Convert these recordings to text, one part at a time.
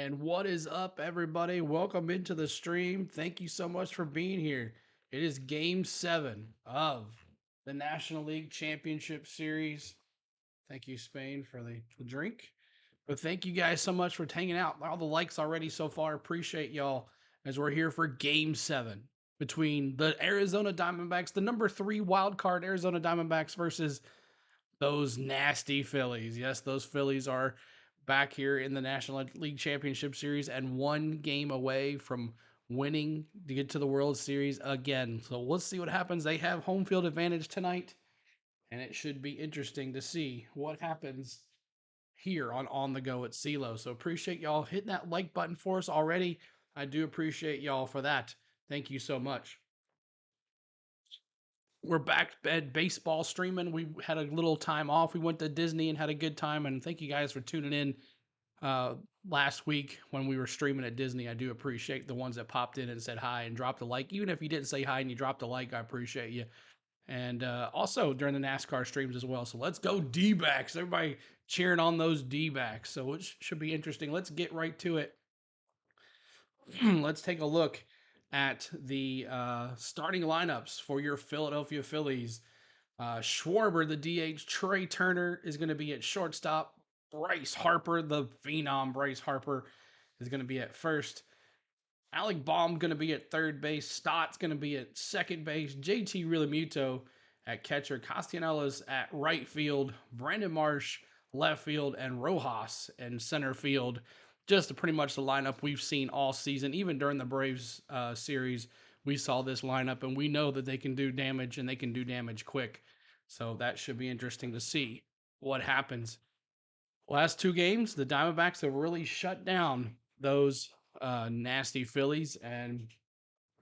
And what is up, everybody? Welcome into the stream. Thank you so much for being here. It is game 7 of the National League Championship Series. Thank you, Spain, for the drink. But thank you guys so much for hanging out. All the likes already so far. Appreciate y'all as we're here for game 7 between the Arizona Diamondbacks, the number 3 wild card Arizona Diamondbacks versus those nasty Phillies. Yes, those Phillies are back here in the National League Championship Series and one game away from winning to get to the World Series again. So let's see what happens. They have home field advantage tonight, and it should be interesting to see what happens here on the go at CeeLo. So appreciate y'all hitting that like button for us already. I do appreciate y'all for that. Thank you so much. We're back at baseball streaming. We had a little time off. We went to Disney and had a good time. And thank you guys for tuning in last week when we were streaming at Disney. I do appreciate the ones that popped in and said hi and dropped a like. Even if you didn't say hi and you dropped a like, I appreciate you. And also during the NASCAR streams as well. So let's go D-backs. Everybody cheering on those D-backs. So it should be interesting. Let's get right to it. Let's take a look at the starting lineups for your Philadelphia Phillies. Schwarber, the DH. Trey Turner is going to be at shortstop. Bryce Harper, the phenom Bryce Harper, is going to be at first. Alec Baum going to be at third base. Stott's going to be at second base. JT Realmuto at catcher. Castellanos at right field. Brandon Marsh left field, and Rojas in center field. Just pretty much the lineup we've seen all season. Even during the Braves series, we saw this lineup, and we know that they can do damage, and they can do damage quick. So that should be interesting to see what happens. Last two games, the Diamondbacks have really shut down those nasty Phillies, and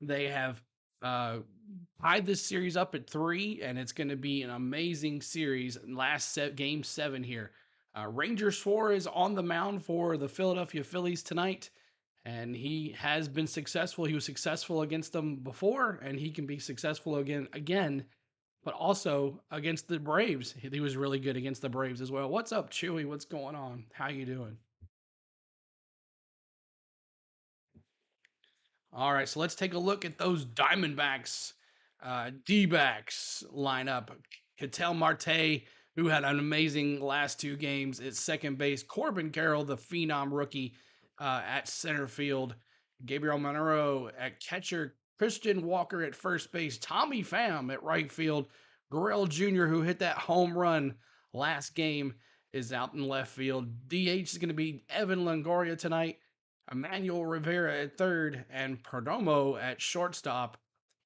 they have tied this series up at 3, and it's going to be an amazing series. Game 7 here. Ranger Suarez on the mound for the Philadelphia Phillies tonight, and he has been successful. He was successful against them before, and he can be successful again. But also against the Braves, he was really good against the Braves as well. What's up, Chewy? What's going on? How you doing? All right, so let's take a look at those Diamondbacks, D-backs lineup. Ketel Marte, who had an amazing last two games at second base. Corbin Carroll, the phenom rookie, at center field. Gabriel Monroe at catcher. Christian Walker at first base. Tommy Pham at right field. Gurriel Jr., who hit that home run last game, is out in left field. DH is going to be Evan Longoria tonight. Emmanuel Rivera at third, and Perdomo at shortstop.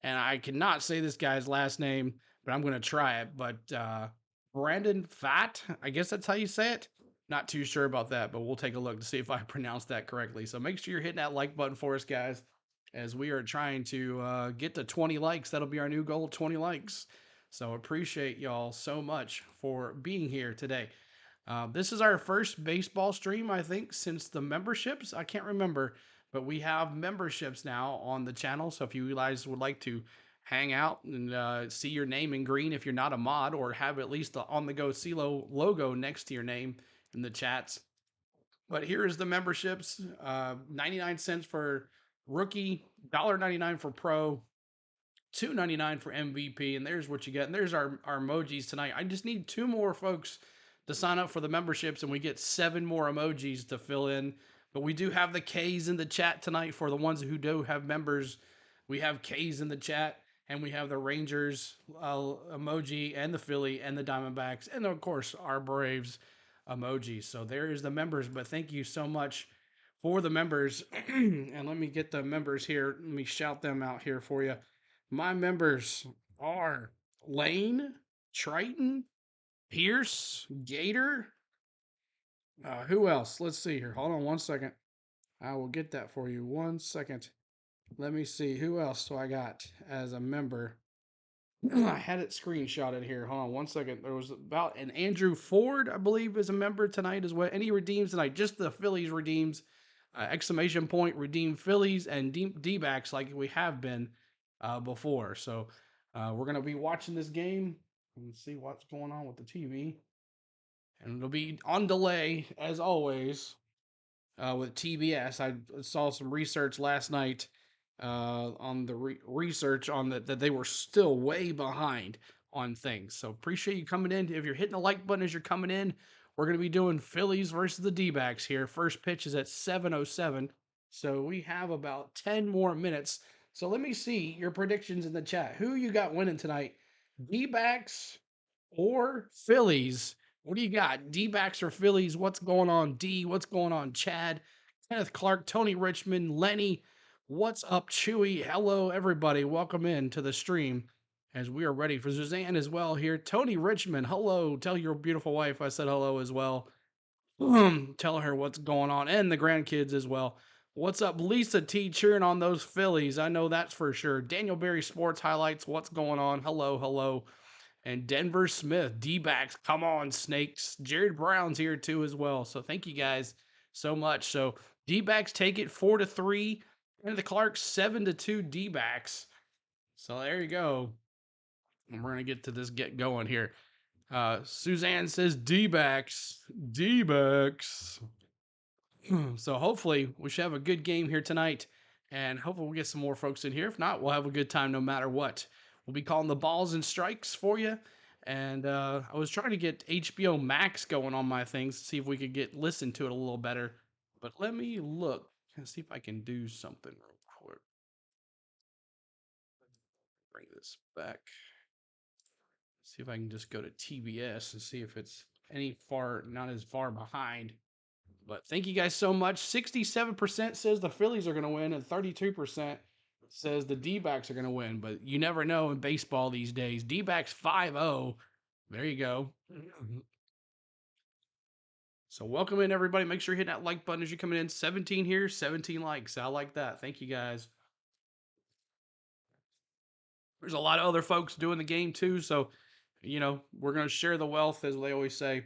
And I cannot say this guy's last name, but I'm going to try it. But Brandon Pfaadt, I guess that's how you say it. Not too sure about that, but we'll take a look to see if I pronounced that correctly. So make sure you're hitting that like button for us, guys, as we are trying to get to 20 likes. That'll be our new goal, 20 likes. So appreciate y'all so much for being here today. This is our first baseball stream, I think, since the memberships. I can't remember, but we have memberships now on the channel. So if you guys would like to hang out and see your name in green if you're not a mod, or have at least the on the go CeeLo logo next to your name in the chats. But here is the memberships: 99 cents for rookie, $1.99 for pro, $2.99 for MVP, and there's what you get. And there's our emojis tonight. I just need 2 more folks to sign up for the memberships, and we get 7 more emojis to fill in. But we do have the K's in the chat tonight for the ones who do have members. We have K's in the chat, and we have the Rangers emoji, and the Philly, and the Diamondbacks, and of course our Braves emoji. So there is the members. But thank you so much for the members. And let me get the members here. Let me shout them out here for you. My members are Lane, Triton, Pierce, Gator. Who else? Let's see here. Hold on one second. I will get that for you. 1 second. Let me see. Who else do I got as a member? I had it screenshotted here. Hold on 1 second. There was about an Andrew Ford, I believe, is a member tonight as well. And he redeems tonight. Just the Phillies redeems. Exclamation point, redeem Phillies and D-backs like we have been before. So we're going to be watching this game and see what's going on with the TV. And it'll be on delay, as always. with TBS. I saw some research last night on the research on that they were still way behind on things. So appreciate you coming in. If you're hitting the like button as you're coming in, we're going to be doing Phillies versus the D-backs here. First pitch is at 7:07. So we have about 10 more minutes. So let me see your predictions in the chat. Who you got winning tonight? D-backs or Phillies? What do you got? D-backs or Phillies? What's going on, D? What's going on, Chad? Kenneth Clark, Tony Richmond, Lenny. What's up, Chewy? Hello, everybody. Welcome in to the stream as we are ready for Suzanne as well here. Tony Richmond, hello. Tell your beautiful wife I said hello as well. Tell her what's going on and the grandkids as well. What's up, Lisa T cheering on those Phillies? I know that's for sure. Daniel Berry Sports Highlights, what's going on? Hello, hello. And Denver Smith, D-backs, come on, Snakes. Jared Brown's here too as well. So thank you guys so much. So D-backs take it 4-3. And the Clarks 7-2 D-backs. So there you go. And we're gonna get to this get going here. Suzanne says D-backs. D-backs. So hopefully we should have a good game here tonight. And hopefully we'll get some more folks in here. If not, we'll have a good time no matter what. We'll be calling the balls and strikes for you. And I was trying to get HBO Max going on my things to see if we could listen to it a little better. But let me look and see if I can do something real quick. Bring this back. See if I can just go to TBS and see if it's not as far behind. But thank you guys so much. 67% says the Phillies are going to win, and 32% says the D-backs are going to win. But you never know in baseball these days. D-backs 5-0. There you go. So welcome in, everybody. Make sure you're hitting that like button as you're coming in. 17 here, 17 likes. I like that. Thank you, guys. There's a lot of other folks doing the game, too. So, we're going to share the wealth, as they always say.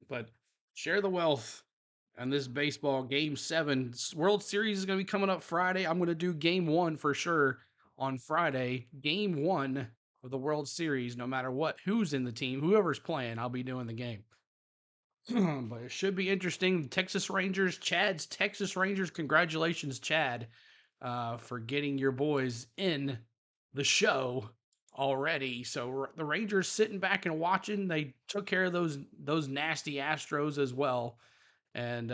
But share the wealth on this baseball game 7. World Series is going to be coming up Friday. I'm going to do game 1 for sure on Friday. Game 1 of the World Series, no matter who's in the team, whoever's playing, I'll be doing the game. But it should be interesting. Texas Rangers, Chad's Texas Rangers. Congratulations, Chad, for getting your boys in the show already. So the Rangers sitting back and watching. They took care of those nasty Astros as well, and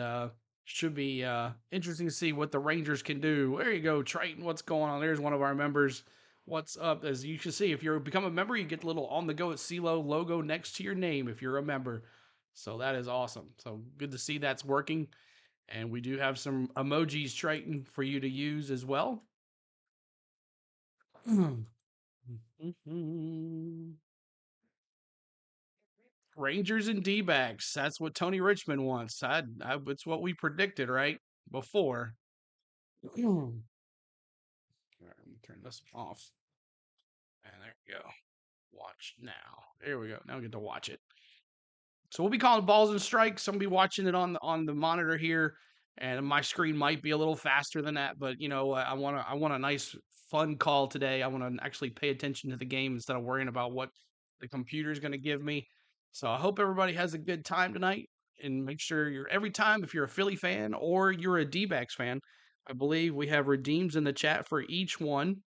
should be interesting to see what the Rangers can do. There you go, Triton. What's going on? There's one of our members. What's up? As you can see, if you become a member, you get the little on the go at CeeLo logo next to your name if you're a member. So that is awesome. So good to see that's working. And we do have some emojis, Triton, for you to use as well. Rangers and D-backs. That's what Tony Richmond wants. It's what we predicted, right? Before. All right, let me turn this off. And there we go. Watch now. There we go. Now we get to watch it. So we'll be calling balls and strikes. I'm gonna be watching it on the monitor here, and my screen might be a little faster than that. But I want a nice fun call today. I want to actually pay attention to the game instead of worrying about what the computer is going to give me. So I hope everybody has a good time tonight, and make sure every time if you're a Philly fan or you're a D-backs fan, I believe we have redeems in the chat for each one,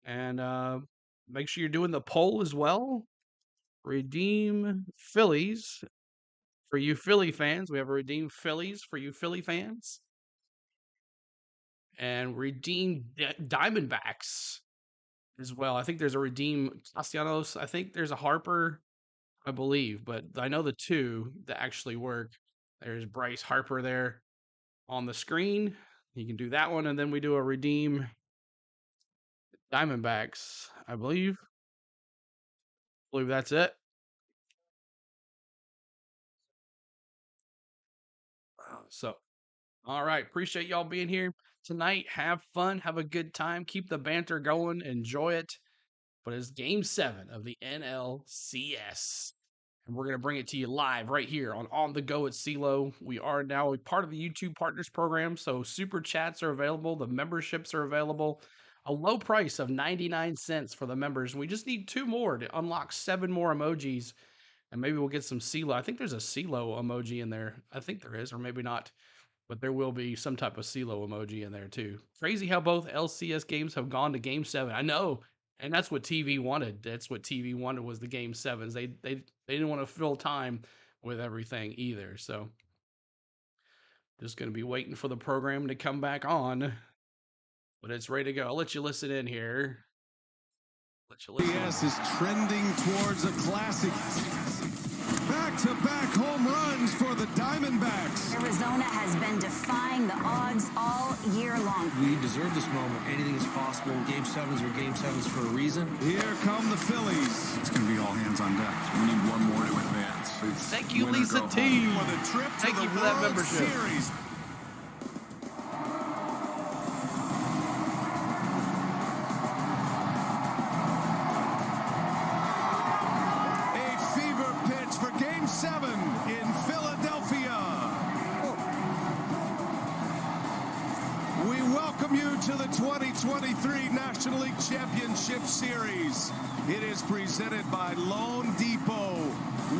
and make sure you're doing the poll as well. Redeem Phillies. For you Philly fans, we have a redeem Phillies for you Philly fans. And redeem Diamondbacks as well. I think there's a redeem Castellanos. I think there's a Harper, I believe, but I know the two that actually work. There's Bryce Harper there on the screen. You can do that one, and then we do a redeem Diamondbacks, I believe. I believe that's it. So, all right. Appreciate y'all being here tonight. Have fun. Have a good time. Keep the banter going. Enjoy it. But it's game 7 of the NLCS. And we're going to bring it to you live right here on the Go at CeeLo. We are now a part of the YouTube Partners Program, so super chats are available. The memberships are available. A low price of 99 cents for the members. And we just need 2 more to unlock 7 more emojis. And maybe we'll get some CeeLo. I think there's a CeeLo emoji in there. I think there is, or maybe not. but there will be some type of CeeLo emoji in there too. Crazy how both LCS games have gone to Game 7. I know, and that's what TV wanted. That's what TV wanted was the Game 7s. They didn't want to fill time with everything either. So just going to be waiting for the program to come back on, but it's ready to go. I'll let you listen in here. Yes, is trending towards a classic. Back-to-back home runs for the Diamondbacks. Arizona has been defying the odds all year long. We deserve this moment. Anything is possible. Game 7s are Game 7s for a reason. Here come the Phillies. It's going to be all hands on deck. We need one more to advance. Thank you, Lisa T. For the trip to Thank the you for that World membership. Series. Game 7 in Philadelphia. We welcome you to the 2023 National League Championship Series. It is presented by Loan Depot.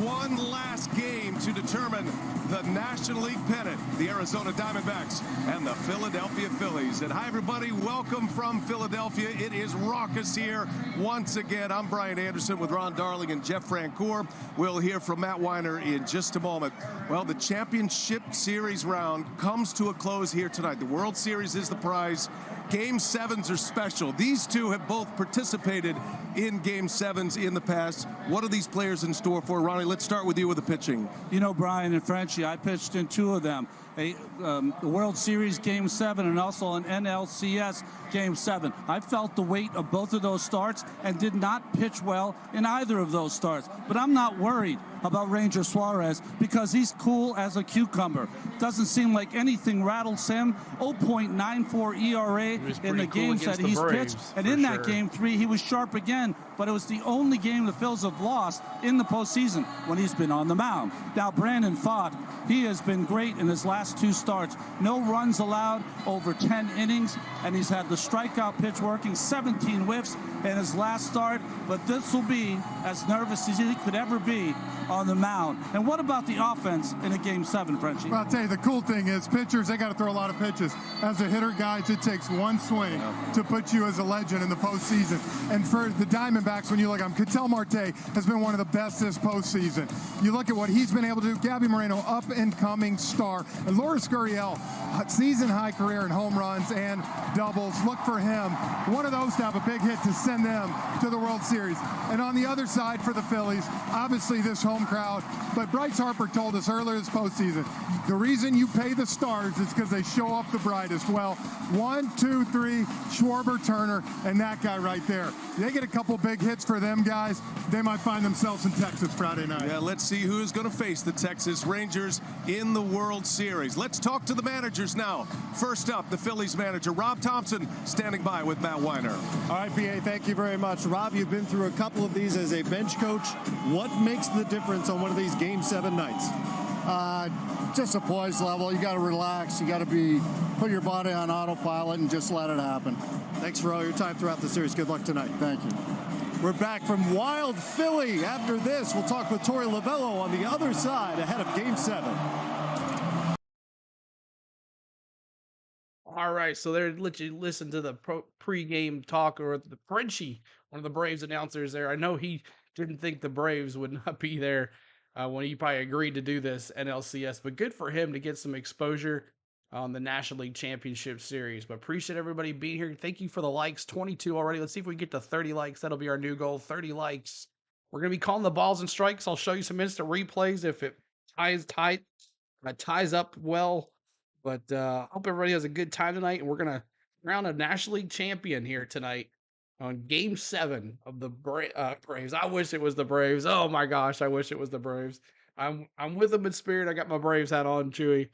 One last game to determine the National League pennant, the Arizona Diamondbacks and the Philadelphia Phillies. And hi, everybody. Welcome from Philadelphia. It is raucous here once again. I'm Brian Anderson with Ron Darling and Jeff Francoeur. We'll hear from Matt Weiner in just a moment. Well, the championship series round comes to a close here tonight. The World Series is the prize. Game 7s are special. These two have both participated in Game 7s in the past. What are these players in store for? Ronnie, let's start with you with the pitching. You know, Brian and Frenchie, I pitched in 2 of them. The World Series Game 7 and also an NLCS Game 7. I felt the weight of both of those starts and did not pitch well in either of those starts. But I'm not worried about Ranger Suarez because he's cool as a cucumber. Doesn't seem like anything rattles him. 0.94 ERA in the games that he's pitched. And in that Game 3, he was sharp again. But it was the only game the Phils have lost in the postseason when he's been on the mound. Now, Brandon Pfaadt, he has been great in his last 2 starts. No runs allowed, over 10 innings, and he's had the strikeout pitch working, 17 whiffs in his last start. But this will be as nervous as he could ever be on the mound. And what about the offense in a Game 7, Frenchie? Well, I'll tell you, the cool thing is pitchers, they got to throw a lot of pitches. As a hitter, guys, it takes one swing to put you as a legend in the postseason. And for the Diamondbacks, when you look at them, Ketel Marte has been one of the best this postseason. You look at what he's been able to do. Gabby Moreno, up-and-coming star. And Lourdes Gurriel, season-high career in home runs and doubles. Look for him. One of those to have a big hit to send them to the World Series. And on the other side for the Phillies, obviously this home crowd. But Bryce Harper told us earlier this postseason, the reason you pay the stars is because they show up the brightest. Well, 1, 2, 3, Schwarber, Turner, and that guy right there. They get a couple big hits for them guys, they might find themselves in Texas Friday night. Yeah, let's see who's going to face the Texas Rangers in the World Series. Let's talk to the managers now. First up, the Phillies manager, Rob Thompson, standing by with Matt Weiner. All right, PA, thank you very much. Rob, you've been through a couple of these as a bench coach. What makes the difference on one of these Game 7 nights? Just a poise level. You got to relax. You got to put your body on autopilot and just let it happen. Thanks for all your time throughout the series. Good luck tonight. Thank you. We're back from Wild Philly. After this, we'll talk with Torey Lovello on the other side ahead of Game 7. All right, so there, let you listen to the pre-game talk or the Frenchie, one of the Braves announcers there. I know he didn't think the Braves would not be there when he probably agreed to do this NLCS, but good for him to get some exposure on the National League Championship Series. But appreciate everybody being here. Thank you for the likes, 22 already. Let's see if we get to 30 likes. That'll be our new goal, 30 likes. We're going to be calling the balls and strikes. I'll show you some instant replays if it ties up well. But hope everybody has a good time tonight. And we're going to crown a National League champion here tonight on Game 7 of the Braves. I wish it was the Braves. Oh, my gosh. I wish it was the Braves. I'm with them in spirit. I got my Braves hat on, Chewy.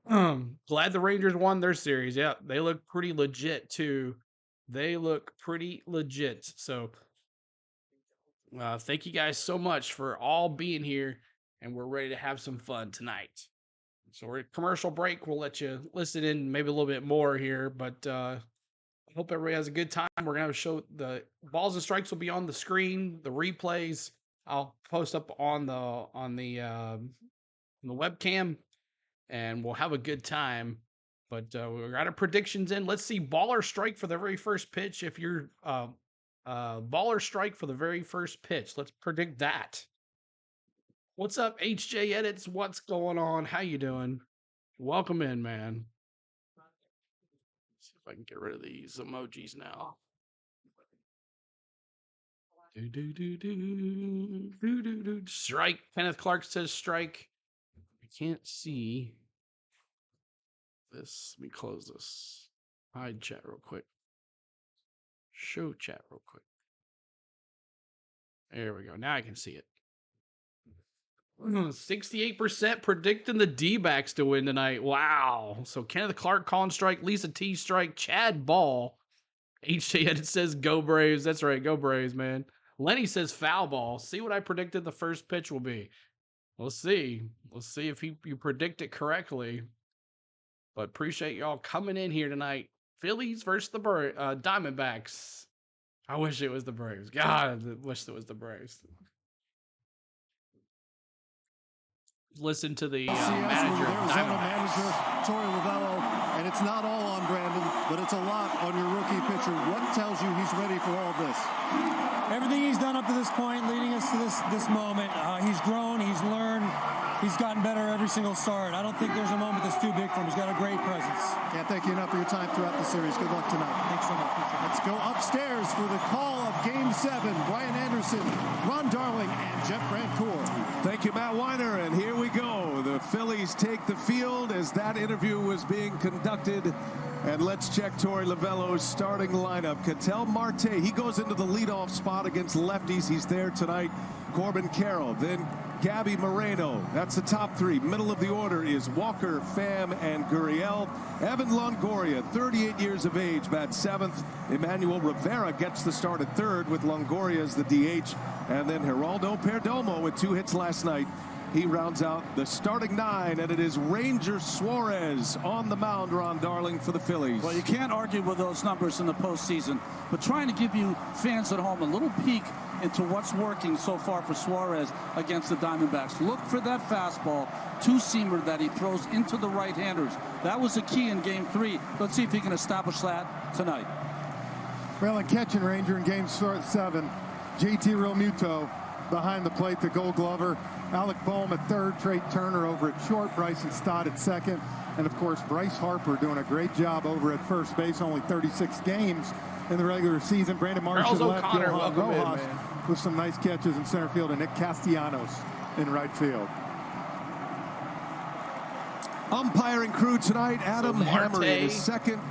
Glad the Rangers won their series. Yeah, they look pretty legit, too. They look pretty legit. So thank you guys so much for all being here. And we're ready to have some fun tonight. So we're at commercial break. We'll let you listen in maybe a little bit more here, but I hope everybody has a good time. We're going to show the balls and strikes will be on the screen, the replays I'll post up on the webcam. and we'll have a good time. But we got our predictions in. Let's see baller strike for the very first pitch. If you're baller strike for the very first pitch, let's predict that. What's up, HJ Edits? What's going on? How you doing? Welcome in, man. See if I can get rid of these emojis now. Strike. Kenneth Clark says strike. I can't see this. Let me close this. Hide chat real quick. Show chat real quick. There we go. Now I can see it. 68% predicting the D-backs to win tonight. Wow. So Kenneth Clark calling strike, Lisa T strike, Chad Ball. HJ Edit says go Braves. That's right. Go Braves, man. Lenny says foul ball. See what I predicted the first pitch will be. We'll see. We'll see if you predict it correctly. But appreciate y'all coming in here tonight. Phillies versus the Diamondbacks. I wish it was the Braves. God, I wish it was the Braves. Listen to the manager, Arizona manager, Torey Lovullo, and it's not all on Brandon, but it's a lot on your rookie pitcher. What tells you he's ready for all this? Everything he's done up to this point, leading us to this moment. He's grown, he's learned, he's gotten better every single start. I don't think there's a moment that's too big for him. He's got a great presence. Can't thank you enough for your time throughout the series. Good luck tonight. Thanks so much. Let's go upstairs for the call of Game 7. Brian Anderson, Ron Darling, and Jeff Francoeur. Thank you, Matt Weiner, and here we go. The Phillies take the field as that interview was being conducted. And let's check Torey Lovullo's starting lineup. Ketel Marte, he goes into the leadoff spot against lefties. He's there tonight. Corbin Carroll, then Gabby Moreno. That's the top three. Middle of the order is Walker, Pham, and Gurriel. Evan Longoria, 38 years of age, bats seventh. Emmanuel Rivera gets the start at third with Longoria as the DH. And then Geraldo Perdomo with 2 hits last night. He rounds out the starting 9, and it is Ranger Suarez on the mound, Ron Darling, for the Phillies. Well, you can't argue with those numbers in the postseason, but trying to give you fans at home a little peek into what's working so far for Suarez against the Diamondbacks. Look for that fastball, two-seamer that he throws into the right-handers. That was the key in Game 3. Let's see if he can establish that tonight. Well, a catching Ranger in Game 7, JT Realmuto behind the plate, the Gold Glover. Alec Boehm at third, Trey Turner over at short, Bryson Stott at second, and of course Bryce Harper doing a great job over at first base. Only 36 games in the regular season. Brandon Marshall left, Johan Rojas with some nice catches in center field, and Nick Castellanos in right field. Umpiring crew tonight, Adam Hammer in his second.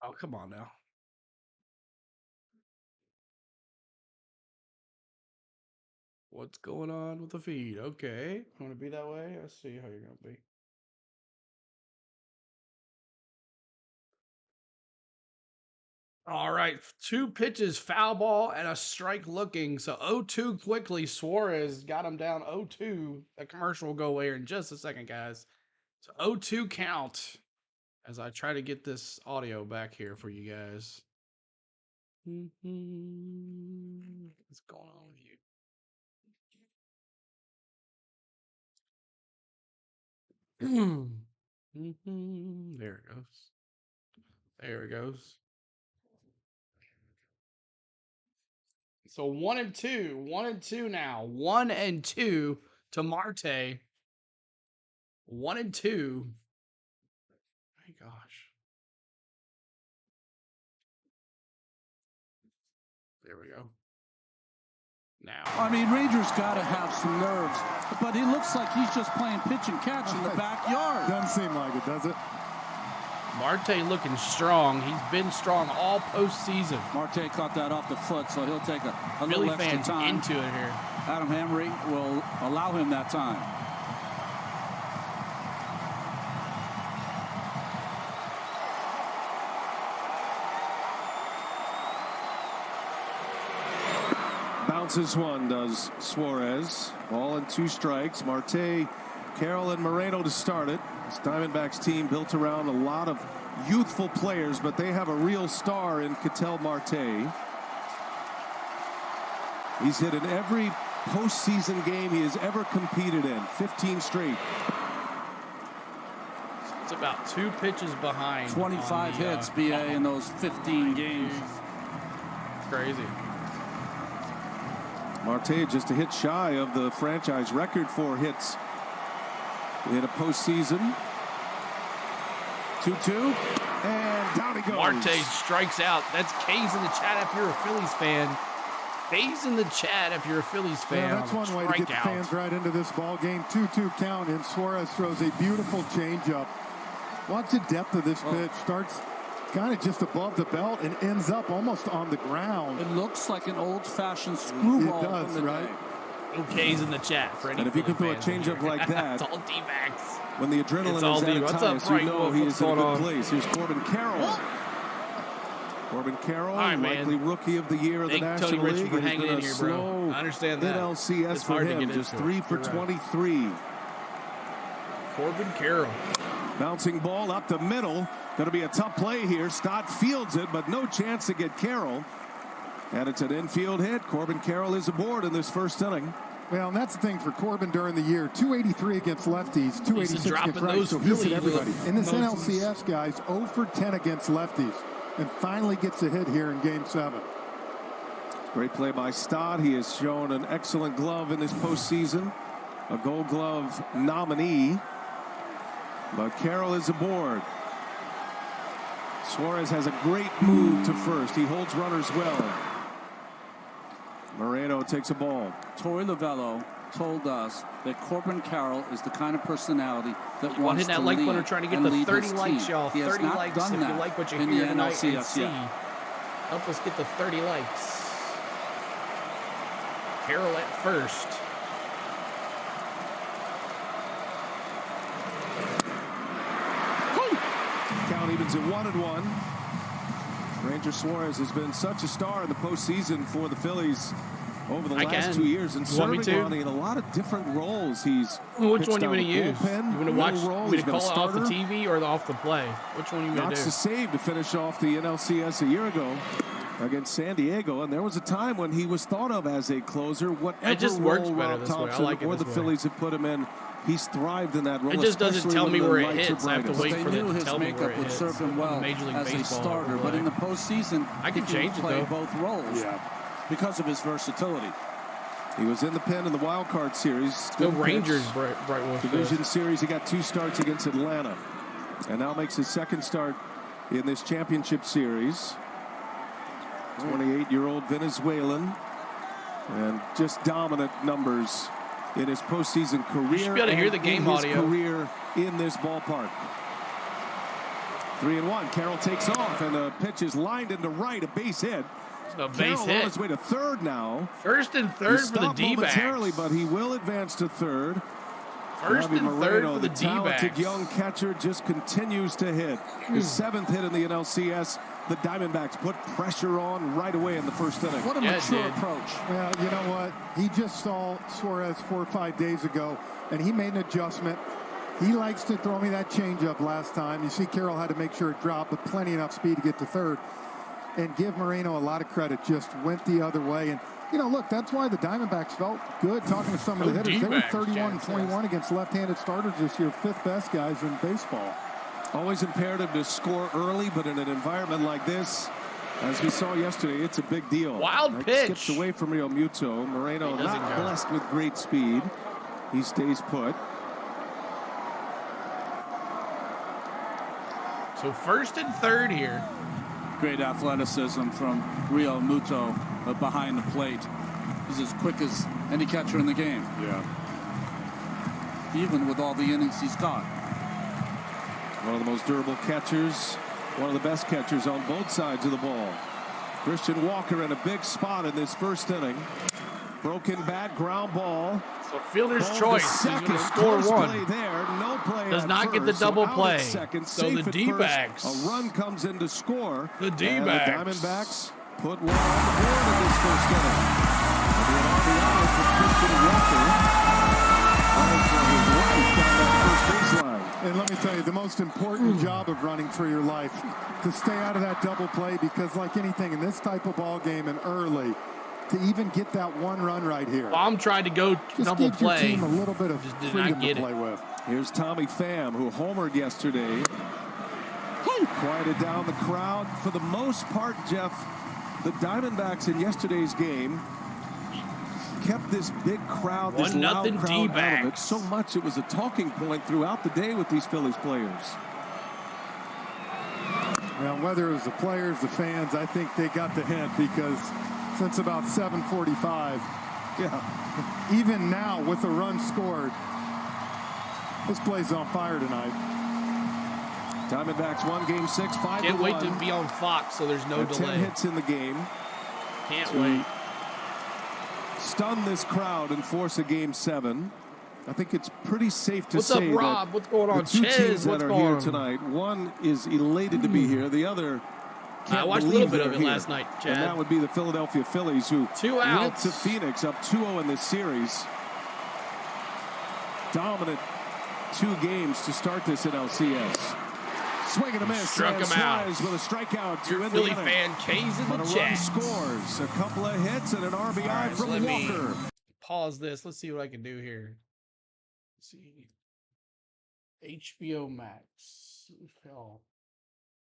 Oh, come on now. What's going on with the feed? Okay. You want to be that way? I see how you're going to be. All right. 2 pitches, foul ball, and a strike looking. So 0-2 quickly. Suarez got him down 0-2. That commercial will go away here in just a second, guys. So 0-2 count as I try to get this audio back here for you guys. What's going on with you? There it goes. There it goes. So 1-2. 1-2 now. 1-2 to Marte. 1-2. My gosh. There we go. Now. I mean, Ranger's got to have some nerves, but he looks like he's just playing pitch and catch in the backyard. Doesn't seem like it, does it? Marte looking strong. He's been strong all postseason. Marte caught that off the foot, so he'll take a Philly little extra time. into it here. Adam Hammer will allow him that time. Bounces one, does Suarez. Ball and 2 strikes. Marte, Carroll, and Moreno to start it. This Diamondbacks team built around a lot of youthful players, but they have a real star in Ketel Marte. He's hit in every postseason game he has ever competed in, 15 straight. It's about 2 pitches behind. 25 hits, BA, in those 15 games. It's crazy. Marte just a hit shy of the franchise record for hits in a postseason. 2-2, and down he goes. Marte strikes out. That's K's in the chat if you're a Phillies fan. K's in the chat if you're a Phillies fan. Yeah, that's one way to get the fans right into this ball game. 2-2 count, and Suarez throws a beautiful changeup. Watch the depth of this pitch. Starts kind of just above the belt and ends up almost on the ground. It looks like an old-fashioned screwball. It does, right? K's in the chat for any. And if you can throw a changeup like that, it's all D-backs. When the adrenaline is at its highest, you know he is in a good place. Here's Corbin Carroll. Corbin Carroll, likely rookie of the year of the National League. For hanging in here, bro. I understand that. NLCS for him, just 3 for 23. Corbin Carroll. Bouncing ball up the middle. Going to be a tough play here. Stott fields it, but no chance to get Carroll. And it's an infield hit. Corbin Carroll is aboard in this first inning. Well, and that's the thing for Corbin during the year. 283 against lefties, 286 against rights, so he's hit everybody. In this NLCS, guys, 0 for 10 against lefties, and finally gets a hit here in Game 7. Great play by Stott. He has shown an excellent glove in this postseason. A Gold Glove nominee. But Carroll is aboard. Suarez has a great move to first. He holds runners well. Moreno takes a ball. Torey Lovello told us that Corbin Carroll is the kind of personality that wants hitting that to like lead button, trying to get and the lead 30 his likes, team. y'all. He has 30 not likes done if that you like what you in hear the tonight and NLCS see. yet. Help us get the 30 likes. Carroll at first. Count evens at 1-1. Ranger Suarez has been such a star in the postseason for the Phillies over the last 2 years, and serving Ronnie in a lot of different roles. He's which one you want to use? Bullpen, you want to watch? You want to call it off the starter. TV or off the play? Which one you want to do? Knocks the save to finish off the NLCS a year ago against San Diego, and there was a time when he was thought of as a closer. Whatever it just role works better Rob this way. Thompson I like it or this the way. Phillies have put him in, he's thrived in that role. It just doesn't tell me where it hits. I have to wait they for knew them to his tell me where makeup it would hits. serve him well Major League as a Baseball starter, but in the postseason, I can he change it, play though. both roles because of his versatility. He was in the pen in the wild card series. Go Rangers, Bright Wolf. Division series, he got 2 starts against Atlanta, and now makes his 2nd start in this championship series. 28-year-old Venezuelan, and just dominant numbers in his postseason career. You should be able to hear the game audio. Career in this ballpark. 3-1. Carroll takes off, and the pitch is lined into right, a base hit. A base Carroll hit. on his way to third now. First and third for the D-backs. Momentarily, but he will advance to third. First and third for the talented D-backs. young catcher just continues to hit. His 7th hit in the NLCS. The Diamondbacks put pressure on right away in the first inning. What a mature approach. Well, you know what? He just saw Suarez 4 or 5 days ago, and he made an adjustment. He likes to throw me that changeup last time. You see Carroll had to make sure it dropped, but plenty enough speed to get to third. And give Moreno a lot of credit. Just went the other way. And, you know, look, that's why the Diamondbacks felt good talking to some of the hitters. They were 31-21 against left-handed starters this year. 5th best guys in baseball. Always imperative to score early, but in an environment like this, as we saw yesterday, it's a big deal. Wild that pitch. Skips away from Real Muto. Moreno not blessed with great speed. He stays put. So first and third here. Great athleticism from Real Muto behind the plate. He's as quick as any catcher in the game. Yeah. Even with all the innings he's got. One of the most durable catchers. One of the best catchers on both sides of the ball. Christian Walker in a big spot in this first inning. Broken bat, ground ball. So fielder's Ball choice. to He's going to second. score Close one. play there. No play Does at not get the first, double so out play. at second, So safe the at first. D-backs. A run comes in to score. The And D-backs. the Diamondbacks put one on the board in this first inning. And an RBI for Christian Walker. Running for his life down that first baseline. And let me tell you, the most important job of running for your life, to stay out of that double play, because like anything in this type of ball game and early, to even get that one run right here. Baum tried to go Just double gives your play. team a little bit of Just did freedom not get to play it. with. Here's Tommy Pham, who homered yesterday. Quieted down the crowd. For the most part, Jeff, the Diamondbacks in yesterday's game kept this big crowd, this loud 1-0 crowd out of it D-backs. so much it was a talking point throughout the day with these Phillies players. Well, whether it was the players, the fans, I think they got the hint because since about 7:45, even now with a run scored, this place on fire tonight. Diamondbacks won Game 6, 5-1. Can't wait to be on Fox, so there's no delay. 10 hits in the game. Can't wait. Stun this crowd and force a Game 7. I think it's pretty safe to What's say up, Rob? that What's going on? the two Ches, teams that what's are going here on? tonight, one is elated to be here. The other can't I watched a believe little bit of they're it here. last night, Chad. And that would be the Philadelphia Phillies, who 2 went outs. to Phoenix up 2-0 in this series. Dominant 2 games to start this NLCS. Swing and a miss. Struck and him out. Suarez with a strikeout to Your end Philly the inning. fan K's in But the a run chat. scores. A couple of hits and an RBI All right, so from let me Walker. pause this. Let's see what I can do here. Let's see. HBO Max. How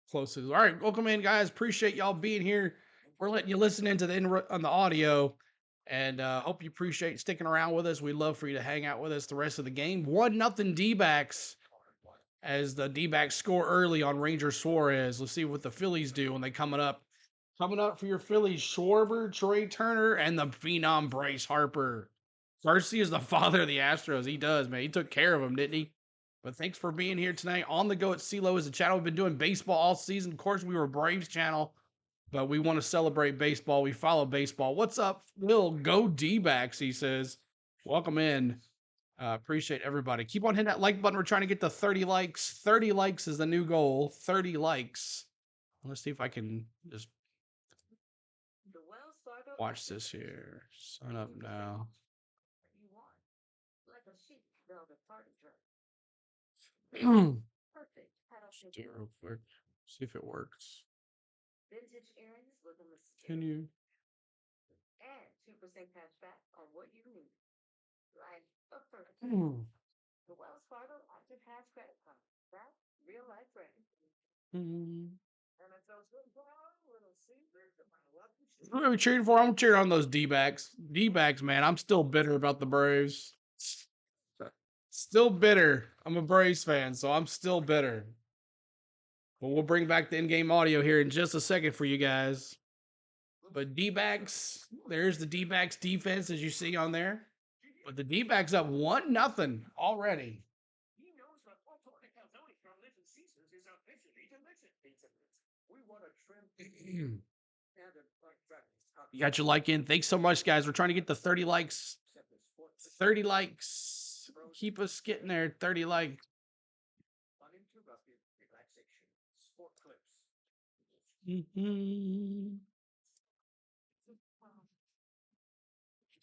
close it is. All right, welcome in, guys. Appreciate y'all being here. We're letting you listen into on the audio, and hope you appreciate sticking around with us. We'd love for you to hang out with us the rest of the game. 1-0 D-backs as the D-backs score early on Ranger Suarez. Let's see what the Phillies do when they coming up. Coming up for your Phillies, Schwarber, Trey Turner, and the phenom Bryce Harper. Garcia is the father of the Astros. He does, man. He took care of them, didn't he? But thanks for being here tonight. On the Go at CeeLo is a channel. We've been doing baseball all season. Of course, we were a Braves channel, but we want to celebrate baseball. We follow baseball. What's up, Will? Go D-backs, he says. Welcome in. Appreciate everybody. Keep on hitting that like button. We're trying to get to 30 likes. 30 likes is the new goal. 30 likes. Let's see if I can just watch this here. Sign up now. Do it real quick. See if it works. Continue. And 2% cash back on what you need. Like a first. The Wells Fargo Active Cash Credit Card. That's real life ready. Who are we cheering for? I'm cheering on those D-backs. D-backs, man. I'm still bitter about the Braves. Still bitter. I'm a Braves fan, so I'm still bitter. But we'll bring back the in-game audio here in just a second for you guys. But D-backs, there's the D-backs defense as you see on there. But the D-backs up 1-0 already. You got your like in. Thanks so much, guys. We're trying to get to 30 likes. 30 likes. Keep us getting there. 30 likes. Can't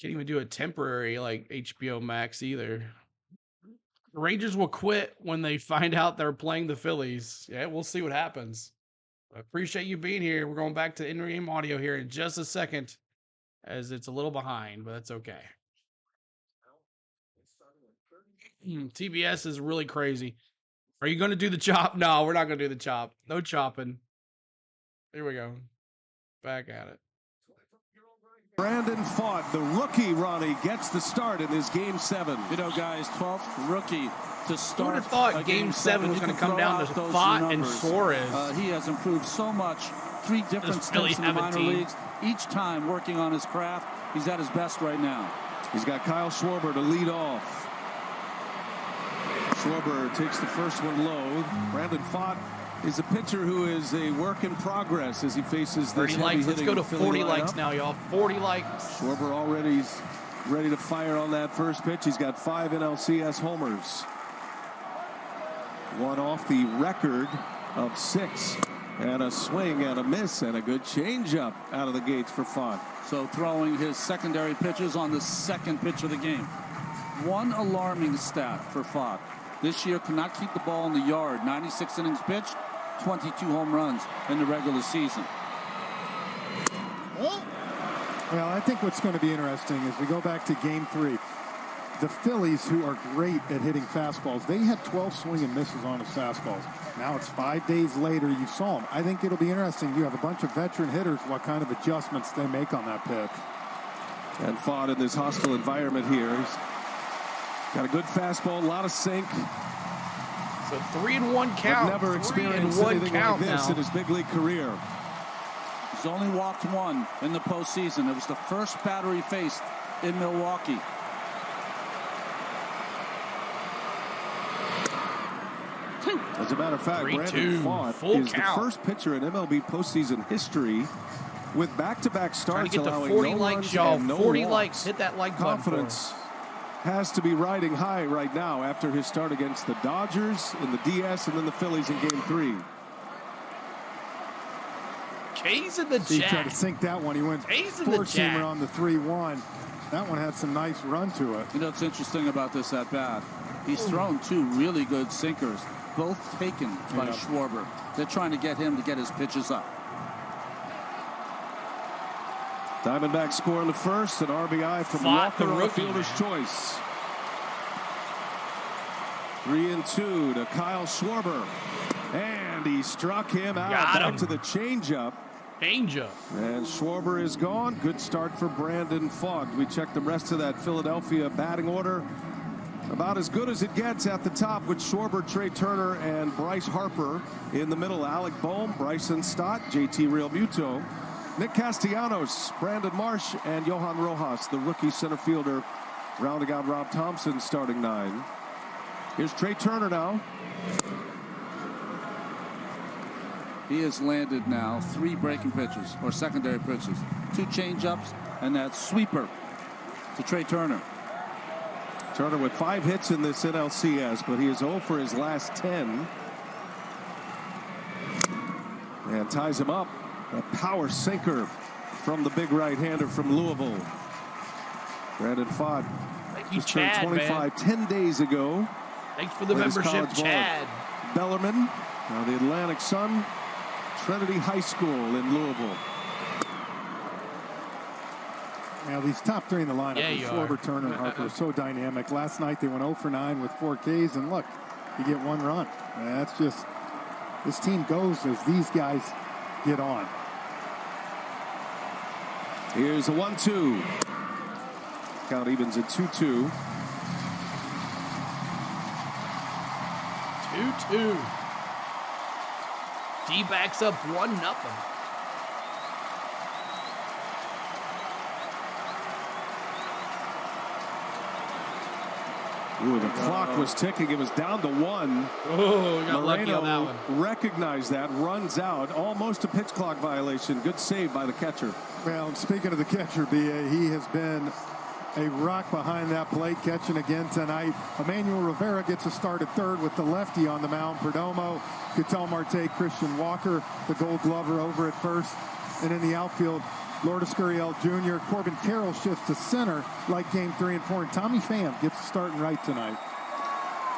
even do a temporary like HBO Max either. The Rangers will quit when they find out they're playing the Phillies. Yeah, we'll see what happens. I appreciate you being here. We're going back to in-game audio here in just a second, as it's a little behind, but that's okay. TBS is really crazy. Are you going to do the chop? No, we're not going to do the chop. No chopping. Here we go. Back at it. Brandon Pfaadt, the rookie, Ronnie, gets the start in this Game 7. You know, guys, 12th rookie to start. Who would have thought a Game 7 was You going to can come throw down to out those Pfaadt and numbers. Suarez? He has improved so much. 3 different Does Philly stints in the have a minor team? leagues. Each time working on his craft. He's at his best right now. He's got Kyle Schwarber to lead off. Schwarber takes the first one low. Brandon Pfaadt is a pitcher who is a work in progress as he faces this 30 likes. Let's go to Philly 40 lineup. likes now, y'all. 40 likes. Schwarber already ready to fire on that first pitch. He's got 5 NLCS homers. One off the record of 6. And a swing and a miss and a good changeup out of the gates for Pfaadt. So throwing his secondary pitches on the second pitch of the game. One alarming stat for Pfaadt. This year could not keep the ball in the yard. 96 innings pitched, 22 home runs in the regular season. Well, I think what's going to be interesting is we go back to game 3. The Phillies, who are great at hitting fastballs, they had 12 swing and misses on his fastballs. Now it's 5 days later. You saw them. I think it'll be interesting. You have a bunch of veteran hitters, what kind of adjustments they make on that pitch. And Pfaadt in this hostile environment here. He's got a good fastball, a lot of sink. So 3-1 count. But never experienced anything like this in his big league career. He's only walked 1 in the postseason. It was the first batter he faced in Milwaukee. As a matter of fact, Brandon Pfaadt is the first pitcher in MLB postseason history with back-to-back starts allowing 40 no likes, runs y'all. and no 40 walks. likes. Hit that like button. Confidence has to be riding high right now after his start against the Dodgers in the DS and then the Phillies in Game 3. K's in the He jack. tried to sink that one. He went four-seamer on the 3-1. That one had some nice run to it. You know what's interesting about this at bat? He's thrown 2 really good sinkers, both taken by Schwarber. They're trying to get him to get his pitches up. Diamondback score in the first, an RBI from Walker on fielder's choice. 3-2 to Kyle Schwarber. And he struck him out back to the changeup. And Schwarber is gone. Good start for Brandon Pfaadt. We checked the rest of that Philadelphia batting order. About as good as it gets at the top with Schwarber, Trey Turner, and Bryce Harper. In the middle, Alec Boehm, Bryson Stott, JT Realmuto, Nick Castellanos, Brandon Marsh, and Johan Rojas, the rookie center fielder, rounding out Rob Thompson's starting 9. Here's Trey Turner now. He has landed now 3 breaking pitches or secondary pitches, 2 changeups, and that sweeper to Trey Turner. Turner with 5 hits in this NLCS, but he is 0 for his last 10. And ties him up. A power sinker from the big right-hander from Louisville. Brandon Pfaadt just turned 25 10 days ago. Thanks for the membership, Chad. Bellerman, now the Atlantic Sun, Trinity High School in Louisville. Now, these top 3 in the lineup, Schwarber, Turner, and Harper, are so dynamic. Last night, they went 0 for 9 with 4 Ks, and look, you get 1 run. And that's just, this team goes as these guys get on. Here's a 1-2. Count evens at 2-2. 2-2. D-backs up 1-0. Ooh, the clock was ticking. It was down to 1. Oh, got lucky on that one. Recognized that, runs out, almost a pitch clock violation. Good save by the catcher. Well, speaking of the catcher, B.A., he has been a rock behind that plate, catching again tonight. Emmanuel Rivera gets a start at third with the lefty on the mound. Perdomo, Ketel Marte, Christian Walker, the Gold Glover over at first. And in the outfield, Lourdes Gurriel Jr. Corbin Carroll shifts to center like game 3 and 4. And Tommy Pham gets the starting right tonight.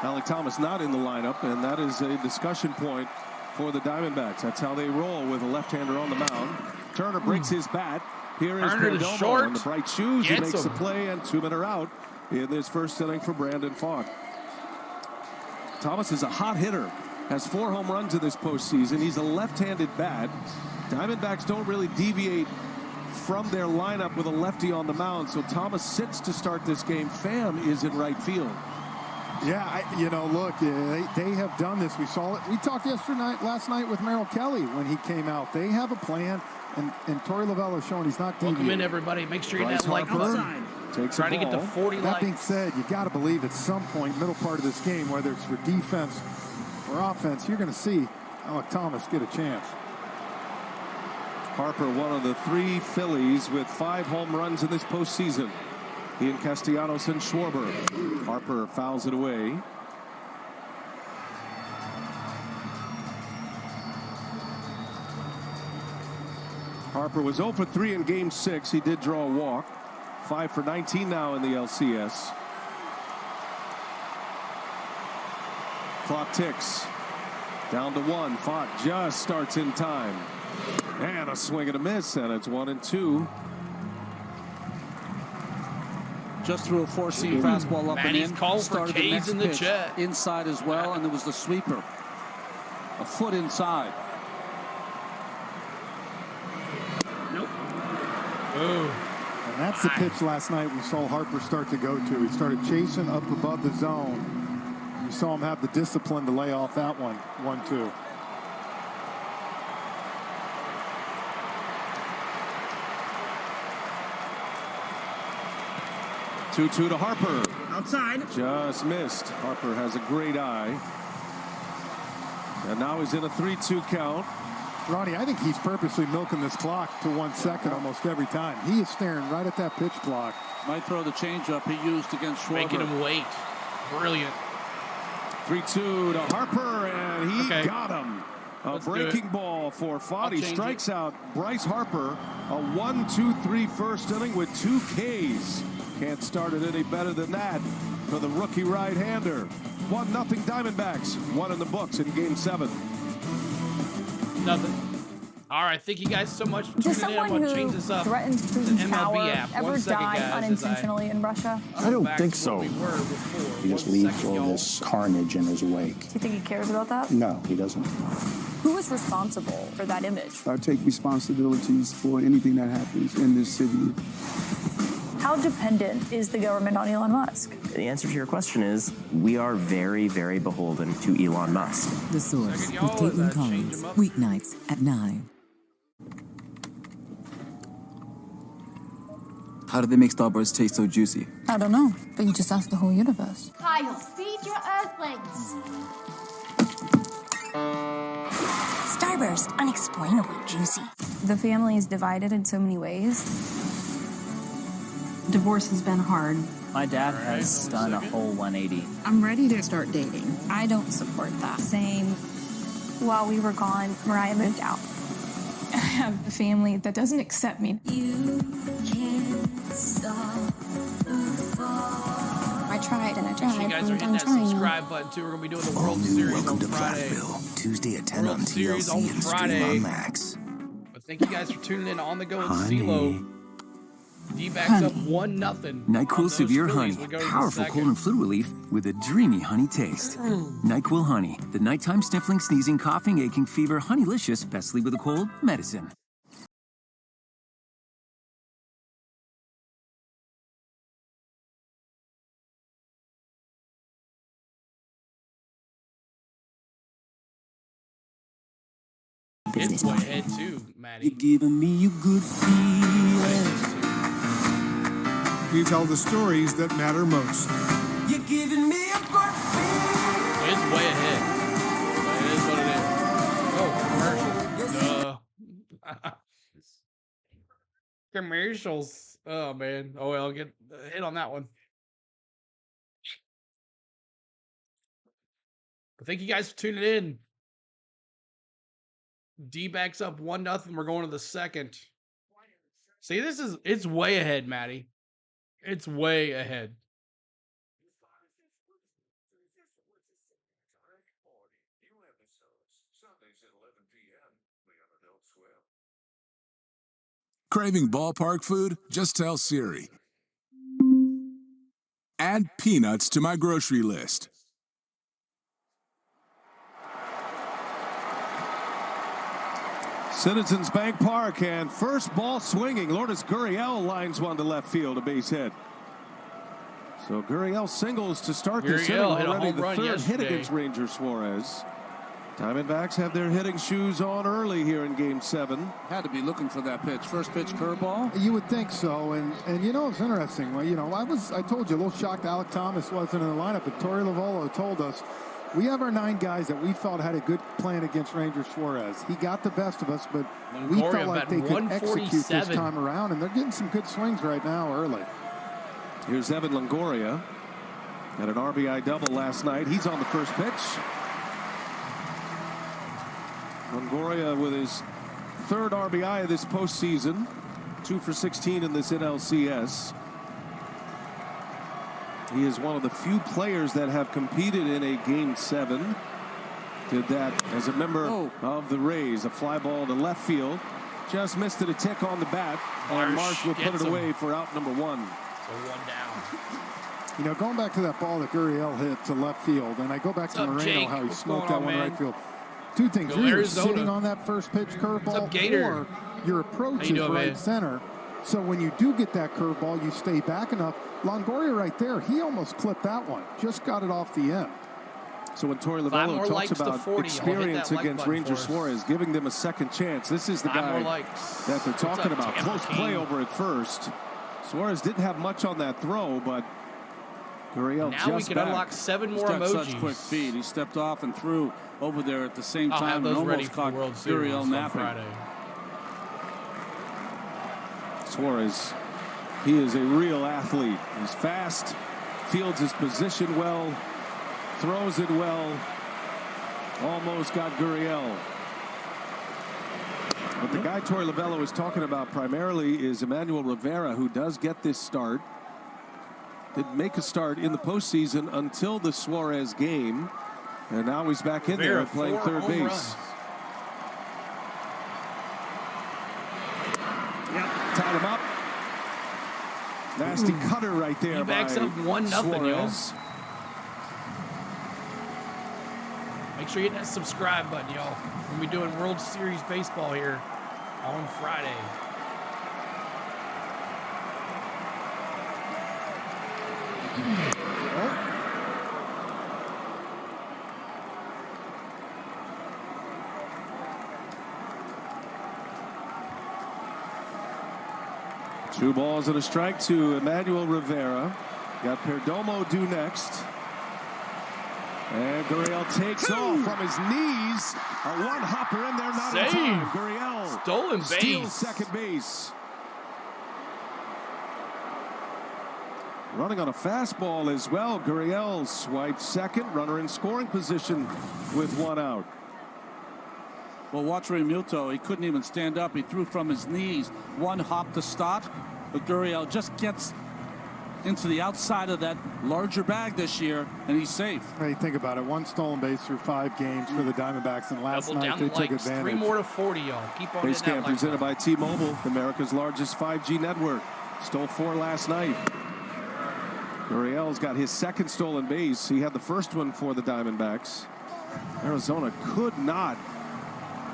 Alec Thomas not in the lineup, and that is a discussion point for the Diamondbacks. That's how they roll with a left-hander on the mound. Turner breaks his bat. Here is Perdomo in the bright shoes. He makes the play, and 2 men are out in this first inning for Brandon Pfaadt. Thomas is a hot hitter. Has 4 home runs in this postseason. He's a left-handed bat. Diamondbacks don't really deviate from their lineup with a lefty on the mound, so Thomas sits to start this game. Pham is in right field. Yeah, look, they have done this. We saw it. We talked last night with Merrill Kelly when he came out. They have a plan, and Torey Lovullo is showing he's not deviating. Welcome in, everybody. Make sure you hit that like button. Trying to get to 40 likes. That being said, you got to believe at some point, middle part of this game, whether it's for defense or offense, you're going to see Alec Thomas get a chance. Harper, one of the 3 Phillies with 5 home runs in this postseason. He and Castellanos and Schwarber. Harper fouls it away. Harper was 0 for 3 in game 6. He did draw a walk. 5 for 19 now in the LCS. Clock ticks. Down to 1. Pfaadt just starts in time. And a swing and a miss, and it's 1-2 Just threw a four-seam fastball up Matty's and in. call for Started the K's next in the pitch chat. inside as well, and there was the sweeper. A foot inside. Nope. Ooh. And that's the pitch last night we saw Harper start to go to. He started chasing up above the zone. You saw him have the discipline to lay off that one. 1-2. Two to Harper. Outside. Just missed. Harper has a great eye. And now he's in a 3-2 count. Ronnie, I think he's purposely milking this clock to 1 second almost every time. He is staring right at that pitch clock. Might throw the changeup he used against Schwarber. Making him wait. Brilliant. 3-2 to Harper, and he got him. A breaking ball for Pfaadt. He strikes out Bryce Harper. A 1-2-3 first inning with 2 Ks. Can't start it any better than that for the rookie right-hander. 1-0 Diamondbacks. 1 in the books in Game 7. Nothing. All right, thank you guys so much for Does tuning in. I'm someone going to change who this up. threatens The Putin's MLB power app. ever 1 second, die guys, unintentionally in Russia? I don't think so. He just leaves all this carnage in his wake. Do you think he cares about that? No, he doesn't. Who is responsible for that image? I take responsibilities for anything that happens in this city. How dependent is the government on Elon Musk? The answer to your question is we are very, very beholden to Elon Musk. The Source with Caitlin Collins, weeknights at 9. How do they make Starbursts taste so juicy? I don't know, but you just asked the whole universe. Kyle, feed your earthlings. Starburst, unexplainably juicy. The family is divided in so many ways. Divorce has been hard. My dad has done a whole 180. I'm ready to start dating. I don't support that. Same. While we were gone, Mariah moved out. I have a family that doesn't accept me. You can't stop the fall. I tried and I Make sure tried. you guys are hitting that subscribe button too. We're going to be doing the World Series on Friday. Tuesday at 10 on World Series on TLC and Friday. stream on Max. But thank you guys for tuning in on the go with CeeLo. D-backs up 1-0. NyQuil Severe Honey, powerful cold and flu relief with a dreamy honey taste. NyQuil Honey, the nighttime sniffling, sneezing, coughing, aching, fever, honeylicious, best sleep with a cold, medicine. It's way ahead too, Matty. You're giving me a good feeling. You tell the stories that matter most. You're giving me a good feeling. It's way ahead. But it is what it is. Oh, commercials. Duh. Commercials. Oh, man. Oh, well, get a hit on that one. But thank you guys for tuning in. D-backs up 1-0. We're going to the second. See, it's way ahead, Matty. It's way ahead. Craving ballpark food? Just tell Siri. Add peanuts to my grocery list. Citizens Bank Park, and first ball swinging. Lourdes Gurriel lines one to left field, a base hit. So Gurriel singles to start this inning. Already the third hit against Ranger Suarez. Diamondbacks have their hitting shoes on early here in Game 7. Had to be looking for that pitch. First pitch curveball. You would think so, and you know it's interesting. Well, you know, I told you a little shocked Alec Thomas wasn't in the lineup, but Torey Lovolo told us we have our 9 guys that we felt had a good plan against Ranger Suarez. He got the best of us, but we felt like they could execute this time around, and they're getting some good swings right now early. Here's Evan Longoria. Had an RBI double last night. He's on the first pitch. Longoria with his third RBI of this postseason. 2 for 16 in this NLCS. He is one of the few players that have competed in a Game 7. Did that as a member of the Rays. A fly ball to left field. Just missed it a tick on the bat. And Marsh will put it away for out number 1. So 1 down. You know, going back to that ball that Gurriel hit to left field, and I go back to Moreno, Jake? how he What's smoked going that on, one man? right field. Two things. Go You're Arizona. sitting on that first pitch curveball, Gator? or your approach is doing, right man? center. So when you do get that curveball, you stay back enough. Longoria right there, he almost clipped that one. Just got it off the end. So when Torey Lovello talks about experience against Ranger Suarez, giving them a second chance, this is the guy that they're talking about. Close play over at first. Suarez didn't have much on that throw, but Gurriel just now we can unlock 7 more He's got emojis. such quick feet. He stepped off and threw over there at the same time and almost caught Gurriel napping. Suarez, he is a real athlete. He's fast, fields his position well, throws it well. Almost got Gurriel. But the guy Torey Lovello is talking about primarily is Emmanuel Rivera, who does get this start. Didn't make a start in the postseason until the Suarez game. And now he's back in there playing third base. Tied him up. Nasty cutter right there. He backs up 1-0, y'all. Make sure you hit that subscribe button, y'all. We'll be doing World Series baseball here on Friday. Two balls and a strike to Emmanuel Rivera. Got Perdomo due next. And Gurriel takes off from his knees. A one-hopper in there, not in time. Gurriel stolen base. Steals second base. Running on a fastball as well. Gurriel swipes second. Runner in scoring position with 1 out. Well, watch Realmuto. He couldn't even stand up. He threw from his knees. 1 hop to stop. But Gurriel just gets into the outside of that larger bag this year, and he's safe. Hey, think about it. 1 stolen base through 5 games for the Diamondbacks, and last night they took advantage. 3 more to 40, y'all. Keep on Base hitting camp that presented by T-Mobile, America's largest 5G network. Stole 4 last night. Gurriel's got his second stolen base. He had the first one for the Diamondbacks. Arizona could not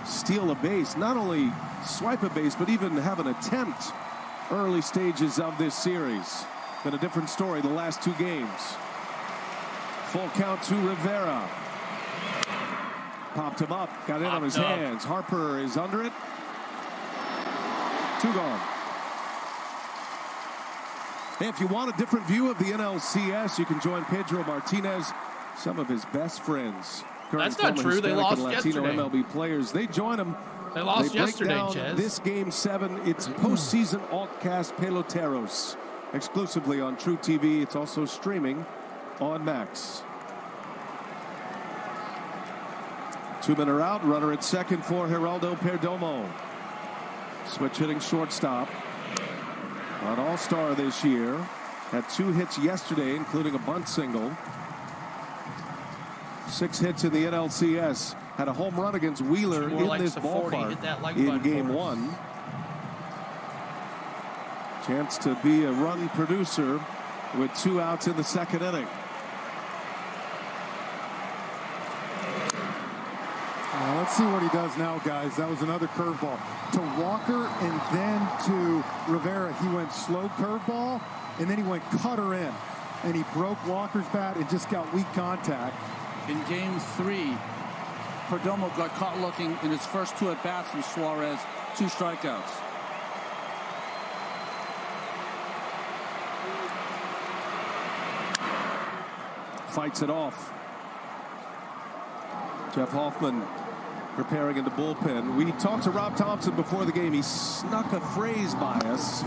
steal a base, not only swipe a base, but even have an attempt early stages of this series. Been a different story the last 2 games. Full count to Rivera. Popped him up, got in on his hands. Harper is under it. 2 gone. Hey, if you want a different view of the NLCS, you can join Pedro Martinez, some of his best friends. That's not true. They lost Latino yesterday. MLB players. They join them. They lost yesterday, break down Chez. this game 7. It's postseason altcast Peloteros, exclusively on True TV. It's also streaming on Max. 2 men are out. Runner at second for Geraldo Perdomo. Switch hitting shortstop. An all-star this year. Had 2 hits yesterday, including a bunt single. 6 hits in the NLCS. Had a home run against Wheeler in this ballpark in game 1. Chance to be a run producer with 2 outs in the second inning. Let's see what he does now, guys. That was another curveball to Walker, and then to Rivera. He went slow curveball, and then he went cutter in, and he broke Walker's bat and just got weak contact. In game 3, Perdomo got caught looking in his first 2 at-bats from Suarez, 2 strikeouts. Fights it off. Jeff Hoffman preparing in the bullpen. We talked to Rob Thompson before the game. He snuck a phrase by us,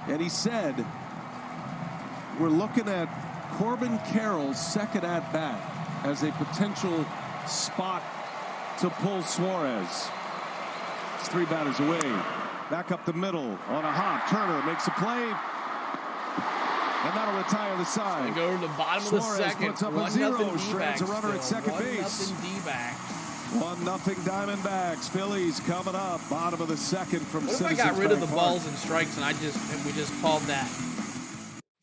and he said, we're looking at Corbin Carroll's second at-bat as a potential spot to pull Suarez. It's 3 batters away. Back up the middle on a hop. Turner makes a play, and that'll retire the side. Go to the bottom of the second. Puts up a 0, strands a runner at second base. 1-0 Diamondbacks. Phillies coming up. Bottom of the second from What if I Citizens got rid of the Bank balls Park. and strikes and we just called that?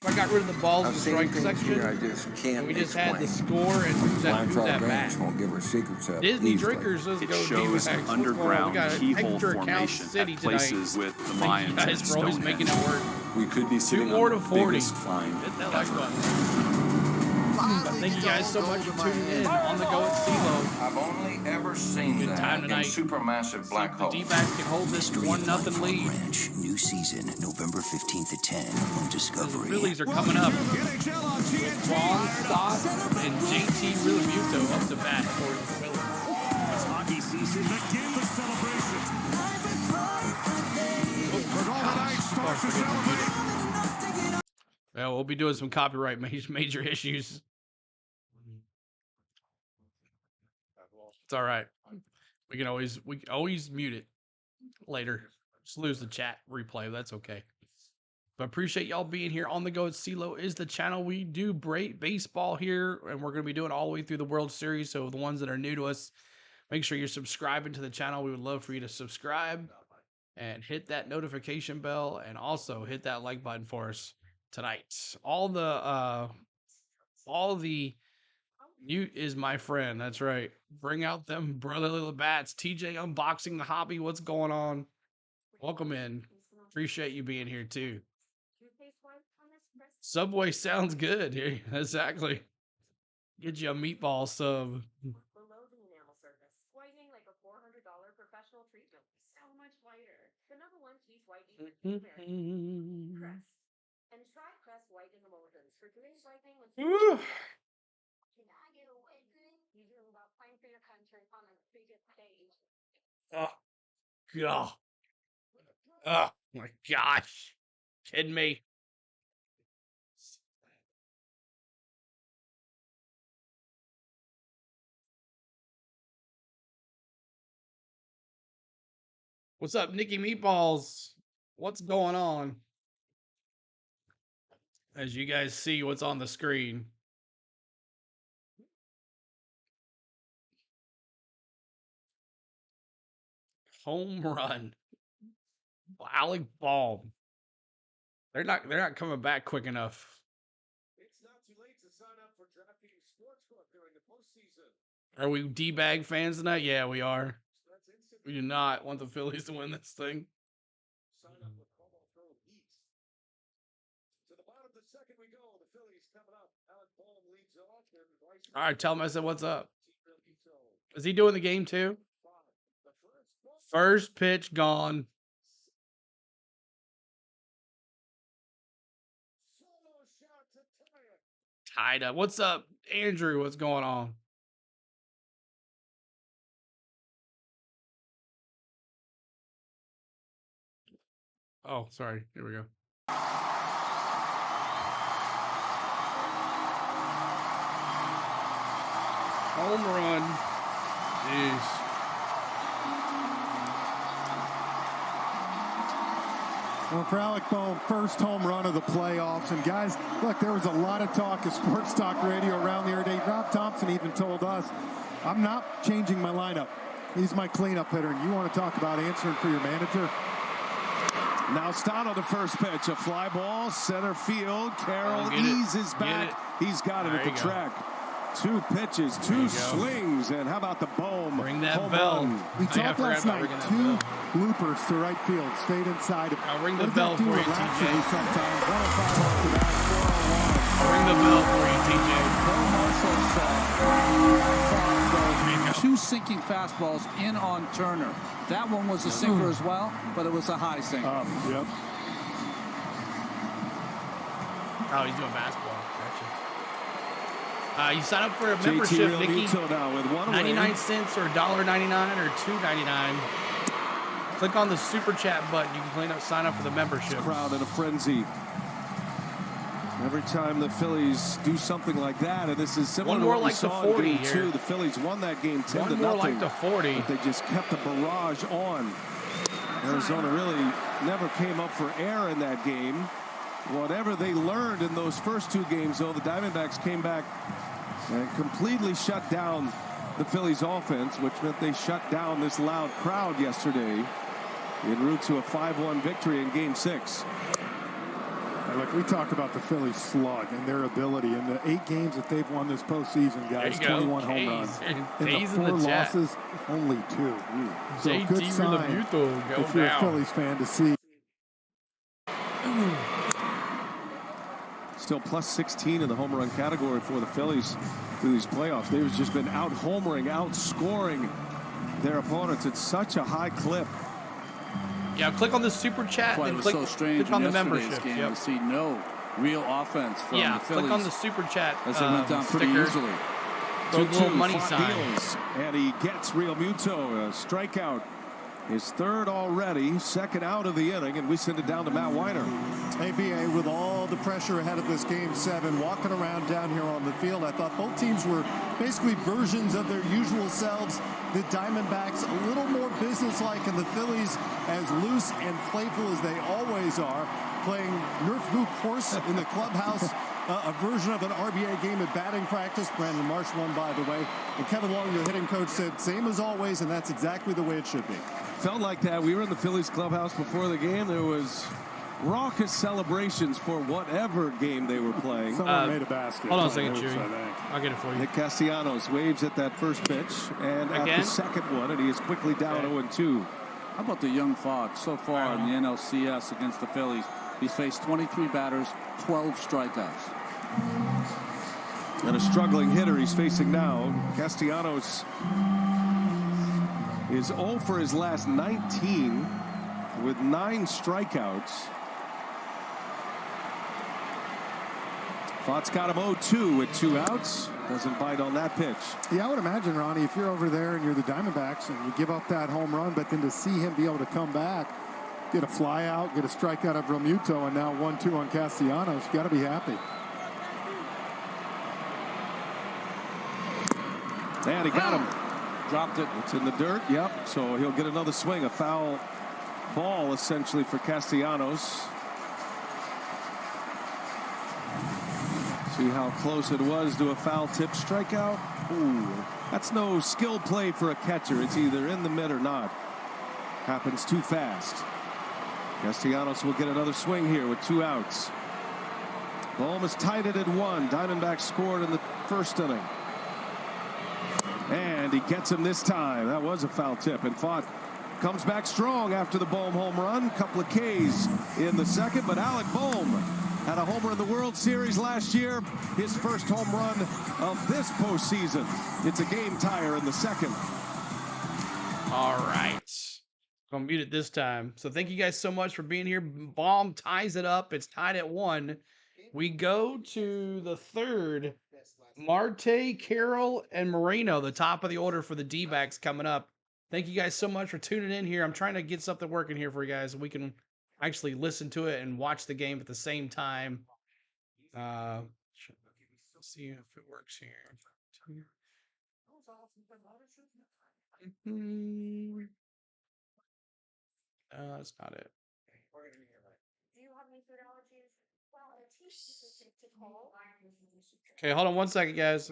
If I got rid of the balls in the strike section, I just can't and we just had the score and who's that bat. Won't give her secrets up. Disney Drinkers, let's It go shows D-backs. underground keyhole Hector formation City at places tonight. with the Thank Mayans you guys and for always making it Stonehenge. work. We could be sitting 2 more on to the 40. biggest find Hit that like ever. button. Thank you guys so much for tuning in on the go at CeeLo. I've only ever seen Good time that tonight. in supermassive black The holes. D-backs can hold this 1-0 lead. Ranch, new season, November 15th at 10 on The Discovery. Phillies are coming up with Ron Stott and JT Realmuto up to bat for the Phillies. It's hockey season. Begin the celebration. The Golden Knights starts to celebrate. Yeah, we'll be doing some copyright major issues. It's all right. We can always mute it later. Just lose the chat replay. That's okay. But appreciate y'all being here on the go. CeeLo is the channel. We do baseball here, and we're going to be doing all the way through the World Series. So the ones that are new to us, make sure you're subscribing to the channel. We would love for you to subscribe and hit that notification bell, and also hit that like button for us tonight. All the mute is my friend. That's right. Bring out them brotherly bats. TJ unboxing the hobby. What's going on? Welcome in. Appreciate you being here too. Subway sounds good. Yeah, exactly. Get you a meatball sub. Below the enamel surface, whitening like a $400 professional treatment. So much whiter. The #1 teeth whitening with Crest. And try Crest Whitening Emulsions for today's whitening with. Can I get a wet dream? You dream about playing for your country on the biggest stage. Oh, God. Oh, my gosh. Kidding me. What's up, Nikki Meatballs? What's going on? As you guys see what's on the screen. Home run. Alec Baum. They're not coming back quick enough. It's not too late to sign up for DraftKings Sportsbook during the postseason. Are we D-bag fans tonight? Yeah, we are. We do not want the Phillies to win this thing. Sign up with promo code HEAT. To the bottom of the second we go. The Phillies coming up. Alec Baum leads off. All right, tell him I said what's up. Is he doing the game too? First pitch gone. Tied up. What's up, Andrew? What's going on? Oh, sorry. Here we go. Home run. Jeez. Well, for Alec Baum, first home run of the playoffs. And guys, look, there was a lot of talk of sports talk radio around the other day. Rob Thompson even told us, I'm not changing my lineup. He's my cleanup hitter. And you want to talk about answering for your manager? Now Stott on the first pitch. A fly ball, center field. Carroll eases back. He's got it at the track. 2 pitches, 2 swings, and how about the Bohm? Ring that bell. We talked last night, 2 loopers to right field, stayed inside. I'll ring the bell for you, TJ. Sometimes 105 off the bat, 401. I'll ring the bell for you, TJ. Bill Marshall saw 2 sinking fastballs in on Turner. That one was a sinker as well, but it was a high sinker. Yep. Oh, he's doing basketball. You sign up for a membership, Nikki. 99 cents or $1.99 or $2.99. Click on the super chat button. You can sign up for the membership. Crowd in a frenzy. Every time the Phillies do something like that, and this is similar to what we saw in Game 2. The Phillies won that game 10-0. One more like the 40. But they just kept the barrage on. Arizona really never came up for air in that game. Whatever they learned in those first 2 games, though, the Diamondbacks came back and completely shut down the Phillies offense, which meant they shut down this loud crowd yesterday en route to a 5-1 victory in Game 6. Look, we talked about the Phillies slug and their ability in the 8 games that they've won this postseason, guys. 21 home runs. In the 4 losses, only 2. So JT good sign if you're a Phillies fan to see. Still plus 16 in the home run category for the Phillies through these playoffs. They've just been out homering, outscoring their opponents at such a high clip. Yeah, click on the super chat and click, so strange click on the membership. Game to see no real offense from the Phillies. Click on the super chat. As they went down pretty easily. The little money sign. Deals, and he gets Real Muto a strikeout. His 3rd already, 2nd out of the inning, and we send it down to Matt Weiner. ABA, with all the pressure ahead of this Game 7, walking around down here on the field, I thought both teams were basically versions of their usual selves. The Diamondbacks a little more businesslike, and the Phillies as loose and playful as they always are, playing Nerf hoop horse in the clubhouse. A version of an RBA game at batting practice. Brandon Marsh won, by the way. And Kevin Long, the hitting coach, said, same as always, and that's exactly the way it should be. Felt like that. We were in the Phillies clubhouse before the game. There was raucous celebrations for whatever game they were playing. Someone made a basket. Hold on a second, Chewy. I'll get it for you. Nick Castellanos waves at that first pitch, and at the second one, and he is quickly down 0-2. How about the young Pfaadt so far in the NLCS against the Phillies? He's faced 23 batters, 12 strikeouts. And a struggling hitter he's facing now. Castellanos is 0 for his last 19 with 9 strikeouts. Pfaadt's got him 0-2 with 2 outs. Doesn't bite on that pitch. Yeah, I would imagine, Ronnie, if you're over there and you're the Diamondbacks and you give up that home run, but then to see him be able to come back, get a fly out, get a strikeout of Realmuto, and now 1-2 on Castellanos, you got to be happy. And he got him. Dropped it. It's in the dirt. Yep. So he'll get another swing. A foul ball, essentially, for Castellanos. See how close it was to a foul tip strikeout. Ooh, that's no skill play for a catcher. It's either in the mid or not. Happens too fast. Castellanos will get another swing here with 2 outs. Bohm is tied it at 1. Diamondbacks scored in the first inning. And he gets him this time. That was a foul tip. And Pfaadt comes back strong after the Bohm home run. Couple of Ks in the second. But Alec Bohm had a homer in the World Series last year. His first home run of this postseason. It's a game tire in the second. All right. Gonna mute it this time. So thank you guys so much for being here. Bohm ties it up. It's tied at 1. We go to the 3rd. Marte, Carroll, and Moreno, the top of the order for the D-backs coming up. Thank you guys so much for tuning in here. I'm trying to get something working here for you guys so we can actually listen to it and watch the game at the same time. Let's see if it works here. That's not it. Do you have any food allergies? Okay, hold on 1 second, guys.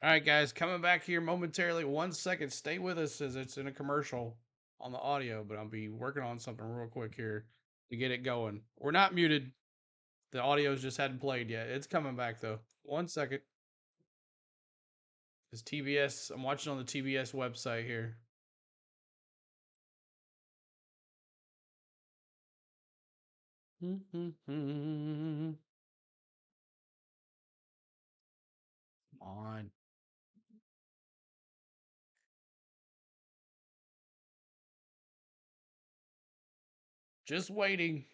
All right, guys, coming back here momentarily. 1 second. Stay with us as it's in a commercial on the audio, but I'll be working on something real quick here to get it going. We're not muted. The audios just hadn't played yet. It's coming back though. 1 second. This TBS, I'm watching on the TBS website here. Come on. Just waiting.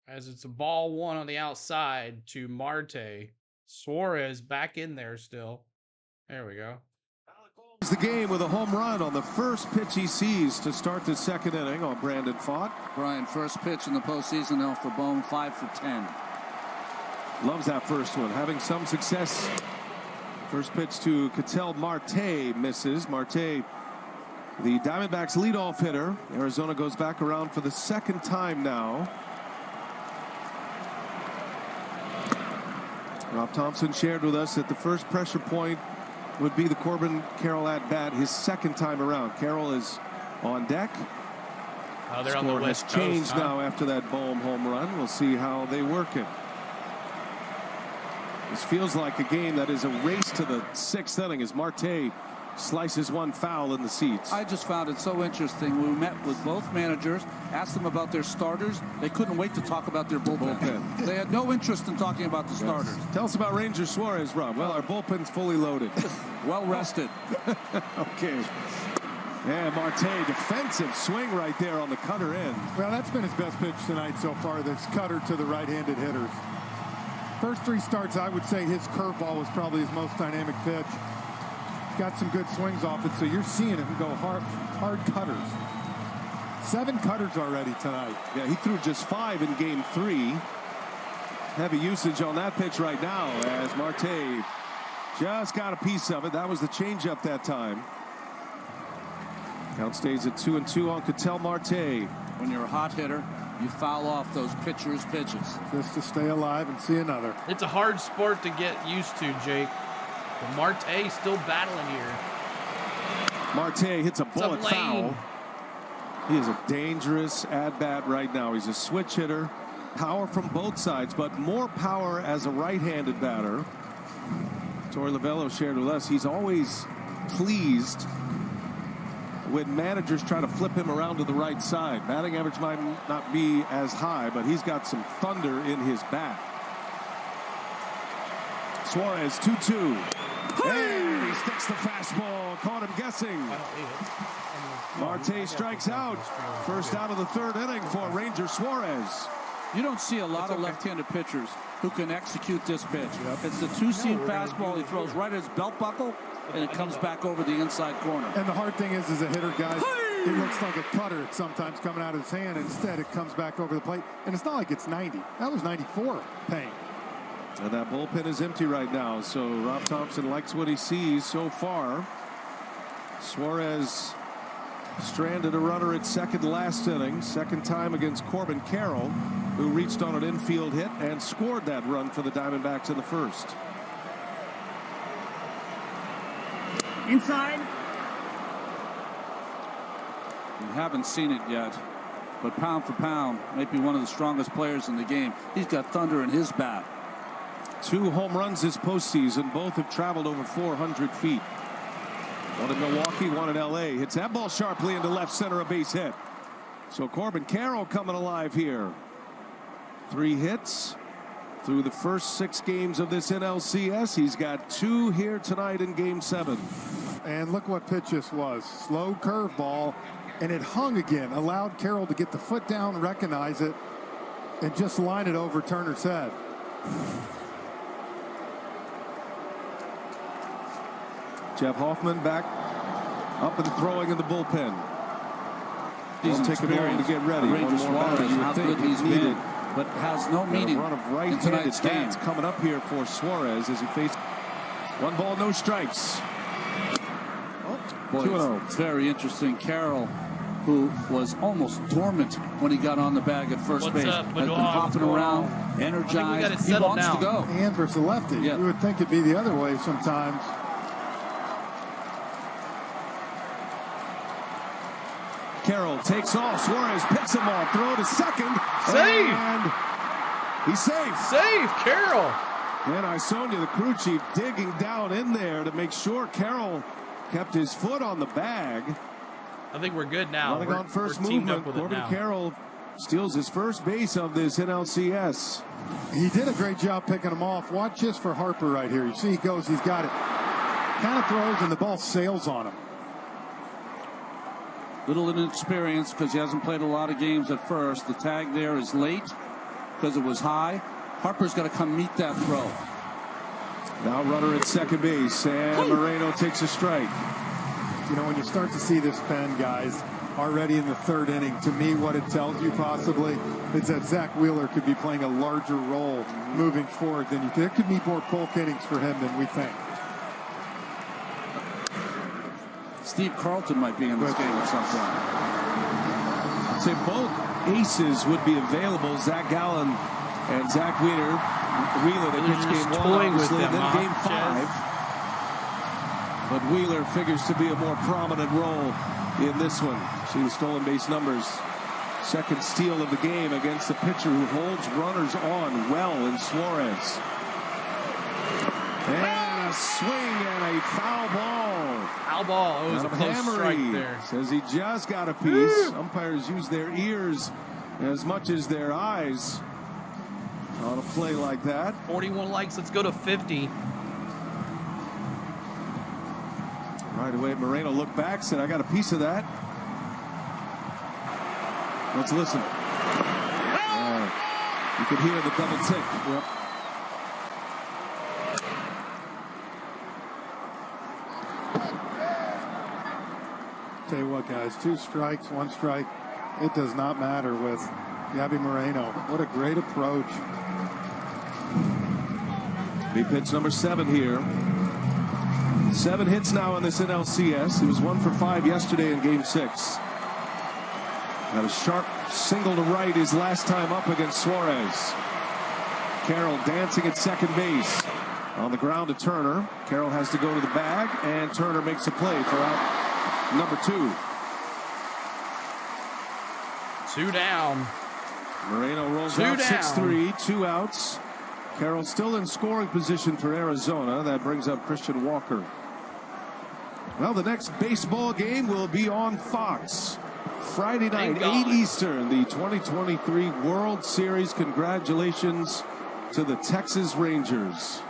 As it's a ball one on the outside to Marte. Suarez back in there still. There we go. The game with a home run on the first pitch he sees to start the second inning on Brandon Pfaadt. Brian, first pitch in the postseason now for Bone, 5 for 10. Loves that first one, having some success. First pitch to Ketel Marte misses. Marte, the Diamondbacks leadoff hitter. Arizona goes back around for the second time now. Rob Thompson shared with us that the first pressure point would be the Corbin Carroll at bat his second time around. Carroll is on deck. Oh, they're Score on the West has Coast, changed huh? now after that Bohm home run. We'll see how they work it. This feels like a game that is a race to the sixth inning as Marte slices one foul in the seats. I just found it so interesting. We met with both managers, asked them about their starters. They couldn't wait to talk about their bullpen. They had no interest in talking about the starters. Tell us about Ranger Suarez, Rob. Well, our bullpen's fully loaded. Well rested. Okay. Yeah, Marte, defensive swing right there on the cutter end. Well, that's been his best pitch tonight so far, this cutter to the right-handed hitters. First 3 starts, I would say his curveball was probably his most dynamic pitch. Got some good swings off it, so you're seeing him go hard cutters. 7 cutters already tonight. Yeah, he threw just 5 in game 3. Heavy usage on that pitch right now as Marte just got a piece of it. That was the changeup that time. Count stays at 2-2 on Ketel Marte. When you're a hot hitter, you foul off those pitchers' pitches. Just to stay alive and see another. It's a hard sport to get used to, Jake. But Marte still battling here. Marte hits a bullet foul. He is a dangerous at-bat right now. He's a switch hitter. Power from both sides, but more power as a right-handed batter. Torey Lovello shared with us he's always pleased when managers try to flip him around to the right side. Batting average might not be as high, but he's got some thunder in his bat. Suarez 2-2. Hey, he sticks the fastball. Caught him guessing. Marte strikes out. First out of the third inning for Ranger Suarez. You don't see a lot of left-handed pitchers who can execute this pitch. It's the two-seam fastball he throws right at his belt buckle, and it comes back over the inside corner. And the hard thing is, as a hitter, guys, it looks like a cutter sometimes coming out of his hand. Instead, it comes back over the plate. And it's not like it's 90. That was 94 pain. And that bullpen is empty right now, so Rob Thompson likes what he sees so far. Suarez stranded a runner at second last inning, second time against Corbin Carroll, who reached on an infield hit and scored that run for the Diamondbacks in the first. Inside. We haven't seen it yet, but pound for pound, maybe one of the strongest players in the game. He's got thunder in his bat. 2 home runs this postseason. Both have traveled over 400 feet. One in Milwaukee, one in LA. Hits that ball sharply into left center, a base hit. So Corbin Carroll coming alive here. 3 hits through the first 6 games of this NLCS. He's got 2 here tonight in game 7. And look what pitch this was. Slow curveball, and it hung again. Allowed Carroll to get the foot down, recognize it, and just line it over Turner's head. Jeff Hoffman back up and throwing in the bullpen. He's taking long to get ready. Ranger Suarez, how good he's been, but has no meaning. A run of right-handed bats coming up here for Suarez as he faces 1 ball, no strikes. Boy, 2-0. It's very interesting. Carroll, who was almost dormant when he got on the bag at first base, has been hopping around, energized. He wants to go. Hand versus lefty. Yeah. You would think it'd be the other way sometimes. Carroll takes off. Suarez picks him off. Throw to second. Save. And He's safe. Safe, Carroll. And Isonia, the crew chief, digging down in there to make sure Carroll kept his foot on the bag. I think we're good now. Running on first movement, Corbin Carroll steals his first base of this NLCS. He did a great job picking him off. Watch this for Harper right here. You see he goes, he's got it. Kind of throws and the ball sails on him. Little inexperience because he hasn't played a lot of games at first. The tag there is late because it was high. Harper's got to come meet that throw. Now runner at second base, and Moreno takes a strike. You know, when you start to see this pen, guys, already in the third inning, to me what it tells you possibly is that Zach Wheeler could be playing a larger role moving forward than you think. There could be more bulk innings for him than we think. Steve Carlton might be in this game at some point. I'd say both aces would be available. Zach Gallen and Zach Wheeler. They pitched game one, obviously, then game 5. But Wheeler figures to be a more prominent role in this one. See the stolen base numbers. Second steal of the game against the pitcher who holds runners on well in Suarez. And a swing and a foul ball. Foul ball. It was a close strike there. Says he just got a piece. Umpires use their ears as much as their eyes on a play like that. 41 likes. Let's go to 50. Right away, Moreno looked back, said, I got a piece of that. Let's listen. You can hear the double tick. Yep. Tell you what, guys, 2 strikes, 1 strike. It does not matter with Gabby Moreno. What a great approach. He pitched number 7 here. 7 hits now in this NLCS. He was 1 for 5 yesterday in game 6. Had a sharp single to right his last time up against Suarez. Carroll dancing at second base. On the ground to Turner. Carroll has to go to the bag, and Turner makes a play for out number 2. 2 down. Moreno rolls out 6-3, 2 outs. Carroll still in scoring position for Arizona. That brings up Christian Walker. Well, the next baseball game will be on Fox. Friday night, 8 Eastern, the 2023 World Series. Congratulations to the Texas Rangers.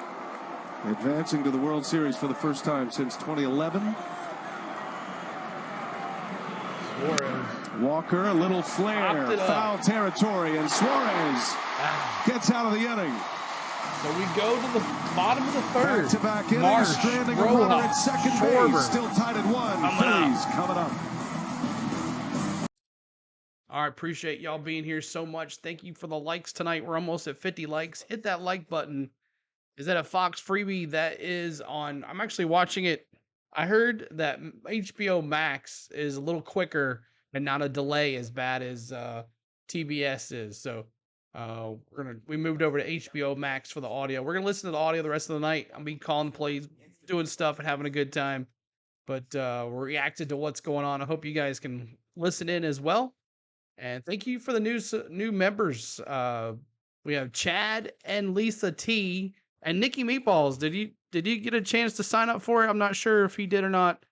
Advancing to the World Series for the first time since 2011. Suarez. Walker, a little flare, foul territory, and Suarez gets out of the inning. So we go to the bottom of the third. Back-to-back innings, Marsh, stranding a Rojas, runner at second Schwarber. base. Still tied at 1. Phillies coming up. All right, appreciate y'all being here so much. Thank you for the likes tonight. We're almost at 50 likes. Hit that like button. Is that a Fox freebie? That is on. I'm actually watching it. I heard that HBO Max is a little quicker and not a delay as bad as TBS is. So we moved over to HBO Max for the audio. We're gonna listen to the audio the rest of the night. I'll be calling plays, doing stuff, and having a good time. But we're reacting to what's going on. I hope you guys can listen in as well. And thank you for the new members. We have Chad and Lisa T and Nikki Meatballs. Did you get a chance to sign up for it? I'm not sure if he did or not.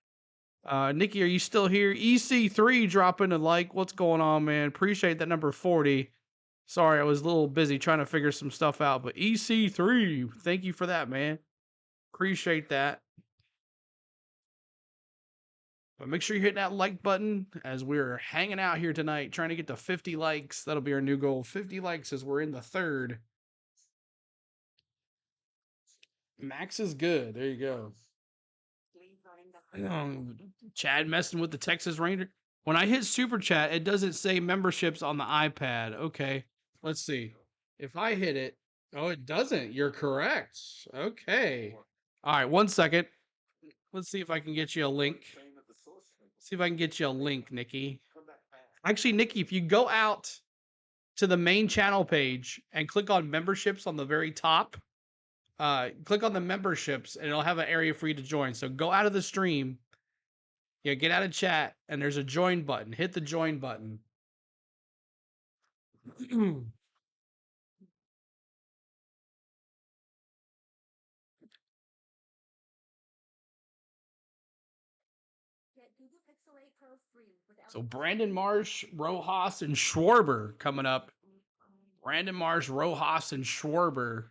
Nikki, are you still here? EC3 dropping a like. What's going on, man? Appreciate that number 40. Sorry, I was a little busy trying to figure some stuff out. But EC3, thank you for that, man. Appreciate that. But make sure you're hitting that like button as we're hanging out here tonight, trying to get to 50 likes. That'll be our new goal. 50 likes as we're in the third. Max is good. There you go. Chad messing with the Texas Ranger. When I hit Super Chat, it doesn't say memberships on the iPad. Okay, let's see. If I hit it, oh, it doesn't. You're correct. Okay. All right, 1 second. Let's see if I can get you a link. See if I can get you a link, Nikki. Actually, Nikki, if you go out to the main channel page and click on memberships on the very top, click on the memberships and it'll have an area for you to join. So go out of the stream. Yeah, get out of chat and there's a join button. Hit the join button. So Brandon Marsh, Rojas, and Schwarber coming up. Brandon Marsh, Rojas, and Schwarber.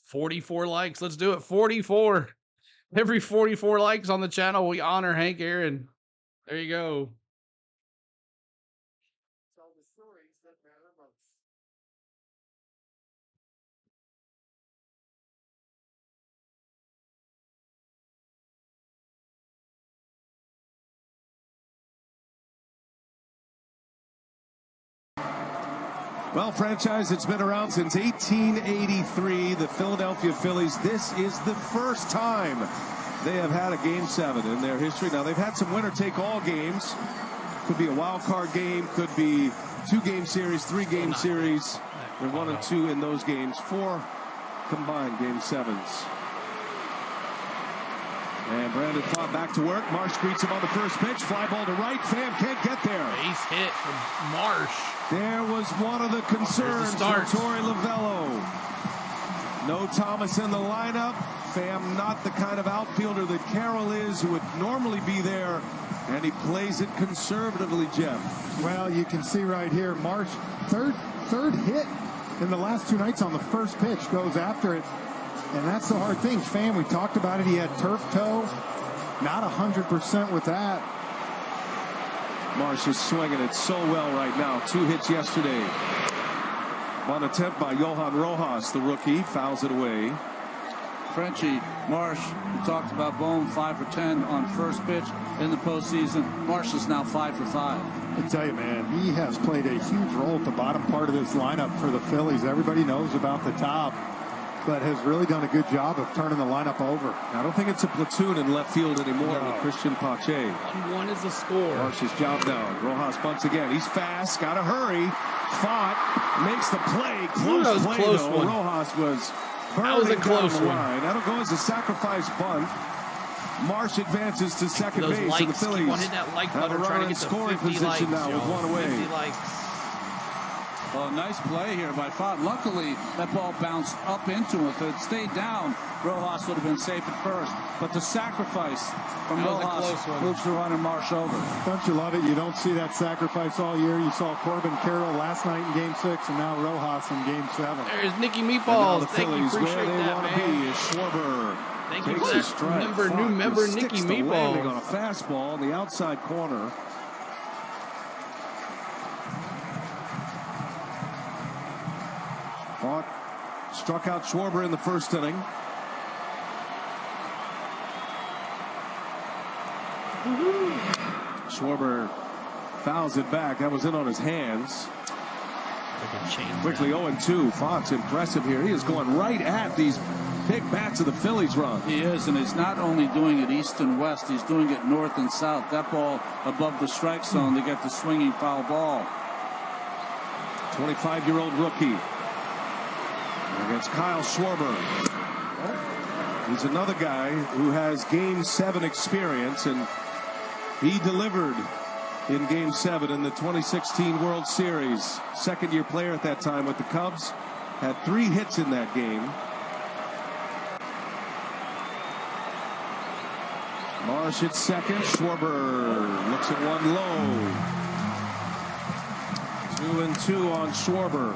44 likes. Let's do it. 44. Every 44 likes on the channel, we honor Hank Aaron. There you go. Tell the stories that matter most. Well, franchise, it's been around since 1883. The Philadelphia Phillies, this is the first time they have had a Game 7 in their history. Now, they've had some winner-take-all games. Could be a wild card game, could be 2-game series, 3-game series. They're 1 and 2 in those games, 4 combined Game 7s. And Brandon Pfaadt back to work. Marsh greets him on the first pitch. Fly ball to right. Pham can't get there. Base hit from Marsh. There was one of the concerns for Torey Lovello. No Thomas in the lineup. Pham not the kind of outfielder that Carroll is, who would normally be there. And he plays it conservatively, Jeff. Well, you can see right here, Marsh, third hit in the last 2 nights on the first pitch, goes after it. And that's the hard thing. Pham, we talked about it. He had turf toe. Not 100% with that. Marsh is swinging it so well right now. 2 hits yesterday. One attempt by Johan Rojas, the rookie, fouls it away. Frenchie, Marsh, we talked about Bohm 5 for 10 on first pitch in the postseason. Marsh is now 5 for 5. I tell you, man, he has played a huge role at the bottom part of this lineup for the Phillies. Everybody knows about the top, but has really done a good job of turning the lineup over. I don't think it's a platoon in left field anymore with Christian Pache. 1-1 is the score. Marsh's job down. Rojas bunts again. He's fast. Got to hurry. Pfaadt makes the play. Close play, close though. one. Rojas was that was a close one. That'll go as a sacrifice bunt. Marsh advances to second those base. Likes, and the Phillies keep on that like have a runner in scoring position now with 1 away. 50 likes. Well, nice play here by Pfaadt. Luckily, that ball bounced up into him. If it stayed down, Rojas would have been safe at first. But the sacrifice from Rojas moves the runner Marsh over. Don't you love it? You don't see that sacrifice all year. You saw Corbin Carroll last night in Game 6, and now Rojas in Game 7. There's Nicky Meatballs. The Phillies, where they want to be is Schwarber. Thank you for that new member Nicky Meatballs. On a fastball in the outside corner. Pfaadt struck out Schwarber in the first inning. Schwarber fouls it back. That was in on his hands. Quickly 0-2. Pfaadt's impressive here. He is going right at these big bats of the Phillies run. He is, and he's not only doing it east and west, he's doing it north and south. That ball above the strike zone to get the swinging foul ball. 25-year-old rookie against Kyle Schwarber. He's another guy who has Game 7 experience, and he delivered in Game 7 in the 2016 World Series. Second-year player at that time with the Cubs. Had 3 hits in that game. Marsh at second. Schwarber looks at one low. 2-2 on Schwarber.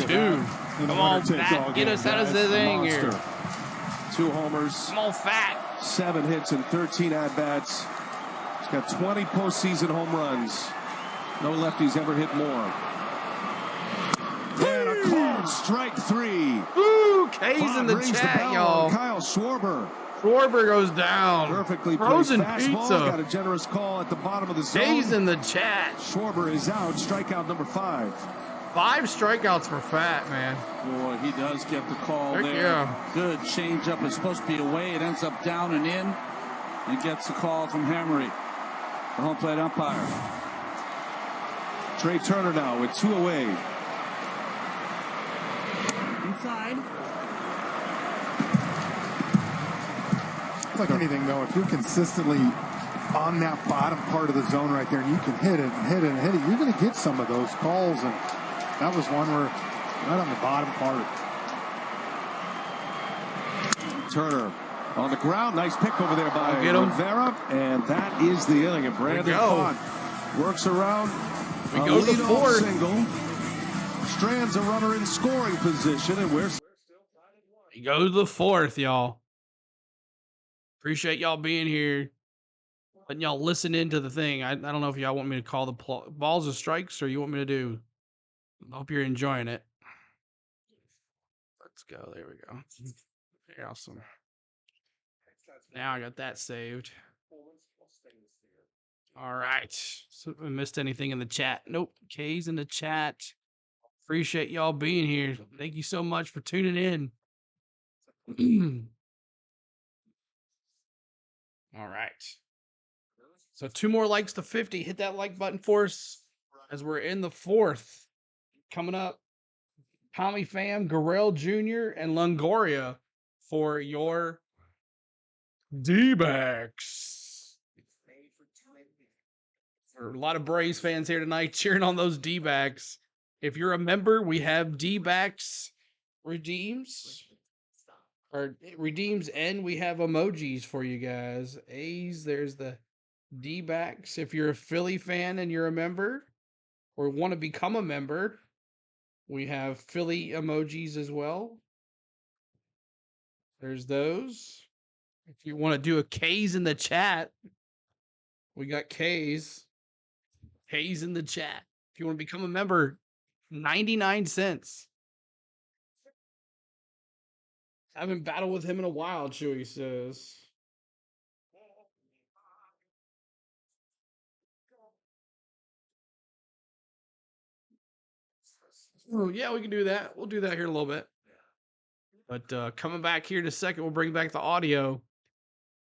2-2. Come on, Pfaadt. Get us out of this thing here. 2 homers. Come on, Pfaadt. 7 hits and 13 at-bats. He's got 20 postseason home runs. No lefties ever hit more. And a called strike 3. Ooh, K's in the chat, y'all. Kyle Schwarber. Schwarber goes down. Perfectly frozen pizza. pizza. Got a generous call at the bottom of the zone. K's in the chat. Schwarber is out. Strikeout number 5. 5 strikeouts for Pfaadt, man. Boy, he does get the call there. Yeah. Good changeup. It's supposed to be away. It ends up down and in. And gets the call from Hammery, the home plate umpire. Trey Turner now with 2 away. Inside. It's like anything, though. If you're consistently on that bottom part of the zone right there, and you can hit it and hit it and hit it, you're going to get some of those calls. And that was one where right on the bottom part. Turner On the ground, nice pick over there by Get him. Rivera, and that is the inning. And Brandon Pfaadt works around. We go to the fourth. Single. Strands a runner in scoring position, and we're We go to the fourth, y'all. Appreciate y'all being here. Letting y'all listen into the thing. I don't know if y'all want me to call the balls or strikes or you want me to do. I hope you're enjoying it. Let's go. There we go. Awesome. Now I got that saved. All right. So if I missed anything in the chat. Nope. K's in the chat. Appreciate y'all being here. Thank you so much for tuning in. All right. So 2 more likes to 50. Hit that like button for us as we're in the fourth. Coming up, Tommy Pham, Gurriel Jr., and Longoria for your D-backs. There are a lot of Braves fans here tonight cheering on those D-backs. If you're a member, we have D-backs redeems. Or redeems, and we have emojis for you guys. A's, there's the D-backs. If you're a Philly fan and you're a member or want to become a member, we have Philly emojis as well. There's those. If you want to do a K's in the chat, we got K's. K's in the chat. If you want to become a member, 99 cents. I haven't battled with him in a while, Chewy says. Oh, yeah, we can do that. We'll do that here in a little bit. But coming back here in a second, we'll bring back the audio.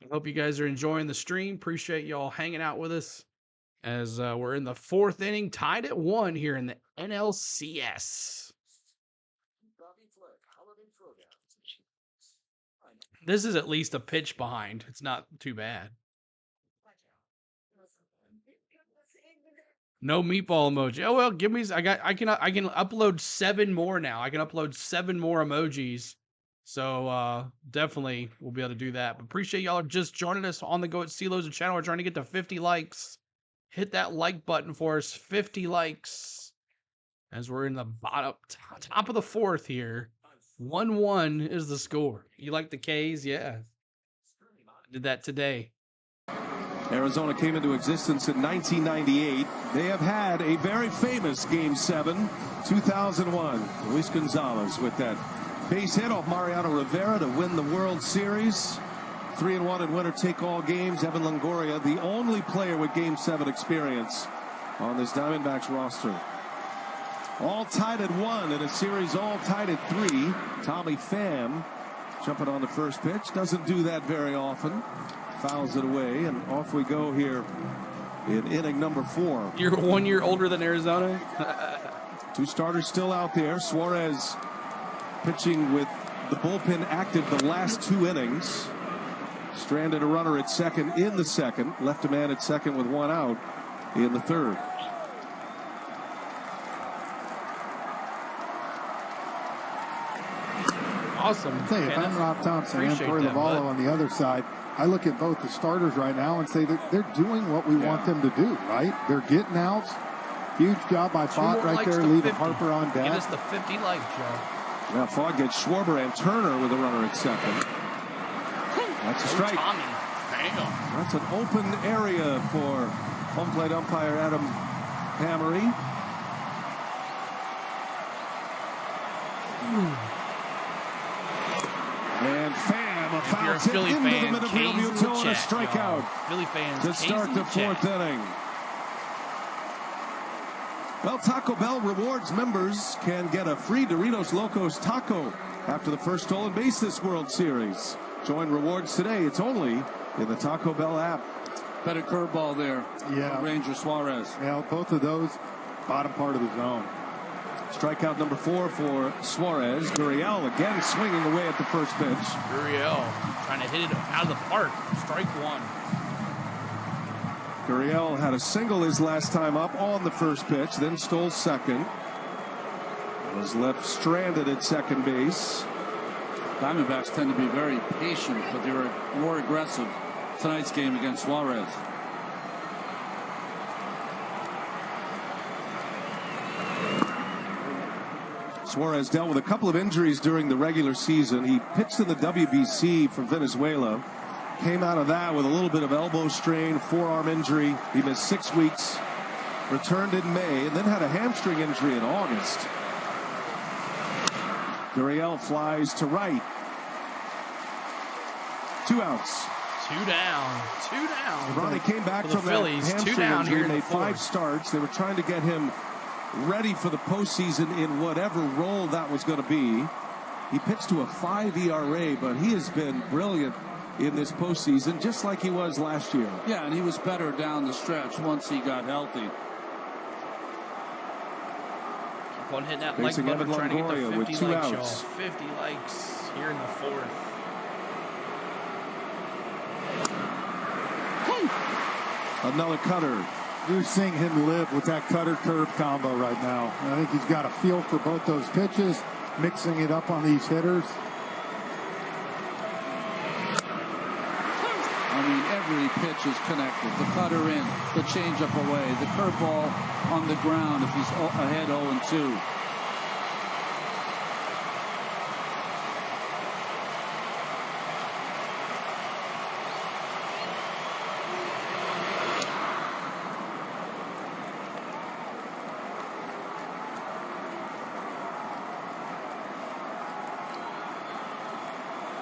I hope you guys are enjoying the stream. Appreciate y'all hanging out with us as we're in the fourth inning, tied at 1 here in the NLCS. This is at least a pitch behind. It's not too bad. No meatball emoji. Oh well, give me. I can upload 7 more now. I can upload 7 more emojis. So definitely we'll be able to do that. But appreciate y'all just joining us on the Go at CeeLo's channel. We're trying to get to 50 likes. Hit that like button for us. 50 likes. As we're in the top of the fourth here. 1-1 is the score. You like the K's? Yeah. I did that today. Arizona came into existence in 1998. They have had a very famous Game 7, 2001. Luis Gonzalez with that base hit off Mariano Rivera to win the World Series. 3-1 in winner-take-all games. Evan Longoria, the only player with Game 7 experience on this Diamondbacks roster. All tied at 1 in a series, all tied at 3. Tommy Pham jumping on the first pitch. Doesn't do that very often. Fouls it away, and off we go here in inning number 4. You're 1 year older than Arizona? 2 starters still out there. Suarez pitching with the bullpen active the last 2 innings. Stranded a runner at second in the second. Left a man at second with 1 out in the third. Awesome. I'll tell you, if I'm Rob Thompson and Corey Lavallo on the other side, I look at both the starters right now and say they're doing what we want them to do, right? They're getting outs. Huge job by Pfaadt right there, leaving Harper on deck. Give us the 50 likes, Joe. Now Pfaadt gets Schwarber and Turner with a runner at second. That's a strike. Tommy. Damn. That's an open area for home plate umpire Adam Hammery. And Pham, a foul tip into the middle of the and a strikeout Philly fans to start the 4th inning. Well, Taco Bell Rewards members can get a free Doritos Locos taco after the first stolen base this World Series. Join Rewards today. It's only in the Taco Bell app. Better curveball there. Yeah. Ranger Suarez. Yeah, both of those bottom part of the zone. Strikeout number 4 for Suarez. Gurriel again swinging away at the first pitch. Gurriel trying to hit it out of the park. Strike 1. Gurriel had a single his last time up on the first pitch, then stole second. Was left stranded at second base. Diamondbacks tend to be very patient, but they were more aggressive tonight's game against Suarez. Suarez dealt with a couple of injuries during the regular season. He pitched in the WBC for Venezuela. Came out of that with a little bit of elbow strain, forearm injury. He missed 6 weeks. Returned in May and then had a hamstring injury in August. Gurriel flies to right. 2 outs. 2 down. 2 down. Ronnie came back from Phillies. that hamstring 2 down injury, here. made 5 starts. They were trying to get him ready for the postseason in whatever role that was going to be. He pitched to a 5 ERA, but he has been brilliant in this postseason, just like he was last year. Yeah, and he was better down the stretch once he got healthy. Keep on hitting that like Facing button, Evan trying to get Longoria the with 50 2 likes, outs. y'all. 50 likes here in the 4th. Another cutter. You're seeing him live with that cutter-curve combo right now. I think he's got a feel for both those pitches, mixing it up on these hitters. I mean, every pitch is connected. The cutter in, the changeup away, the curveball on the ground if he's ahead 0-2.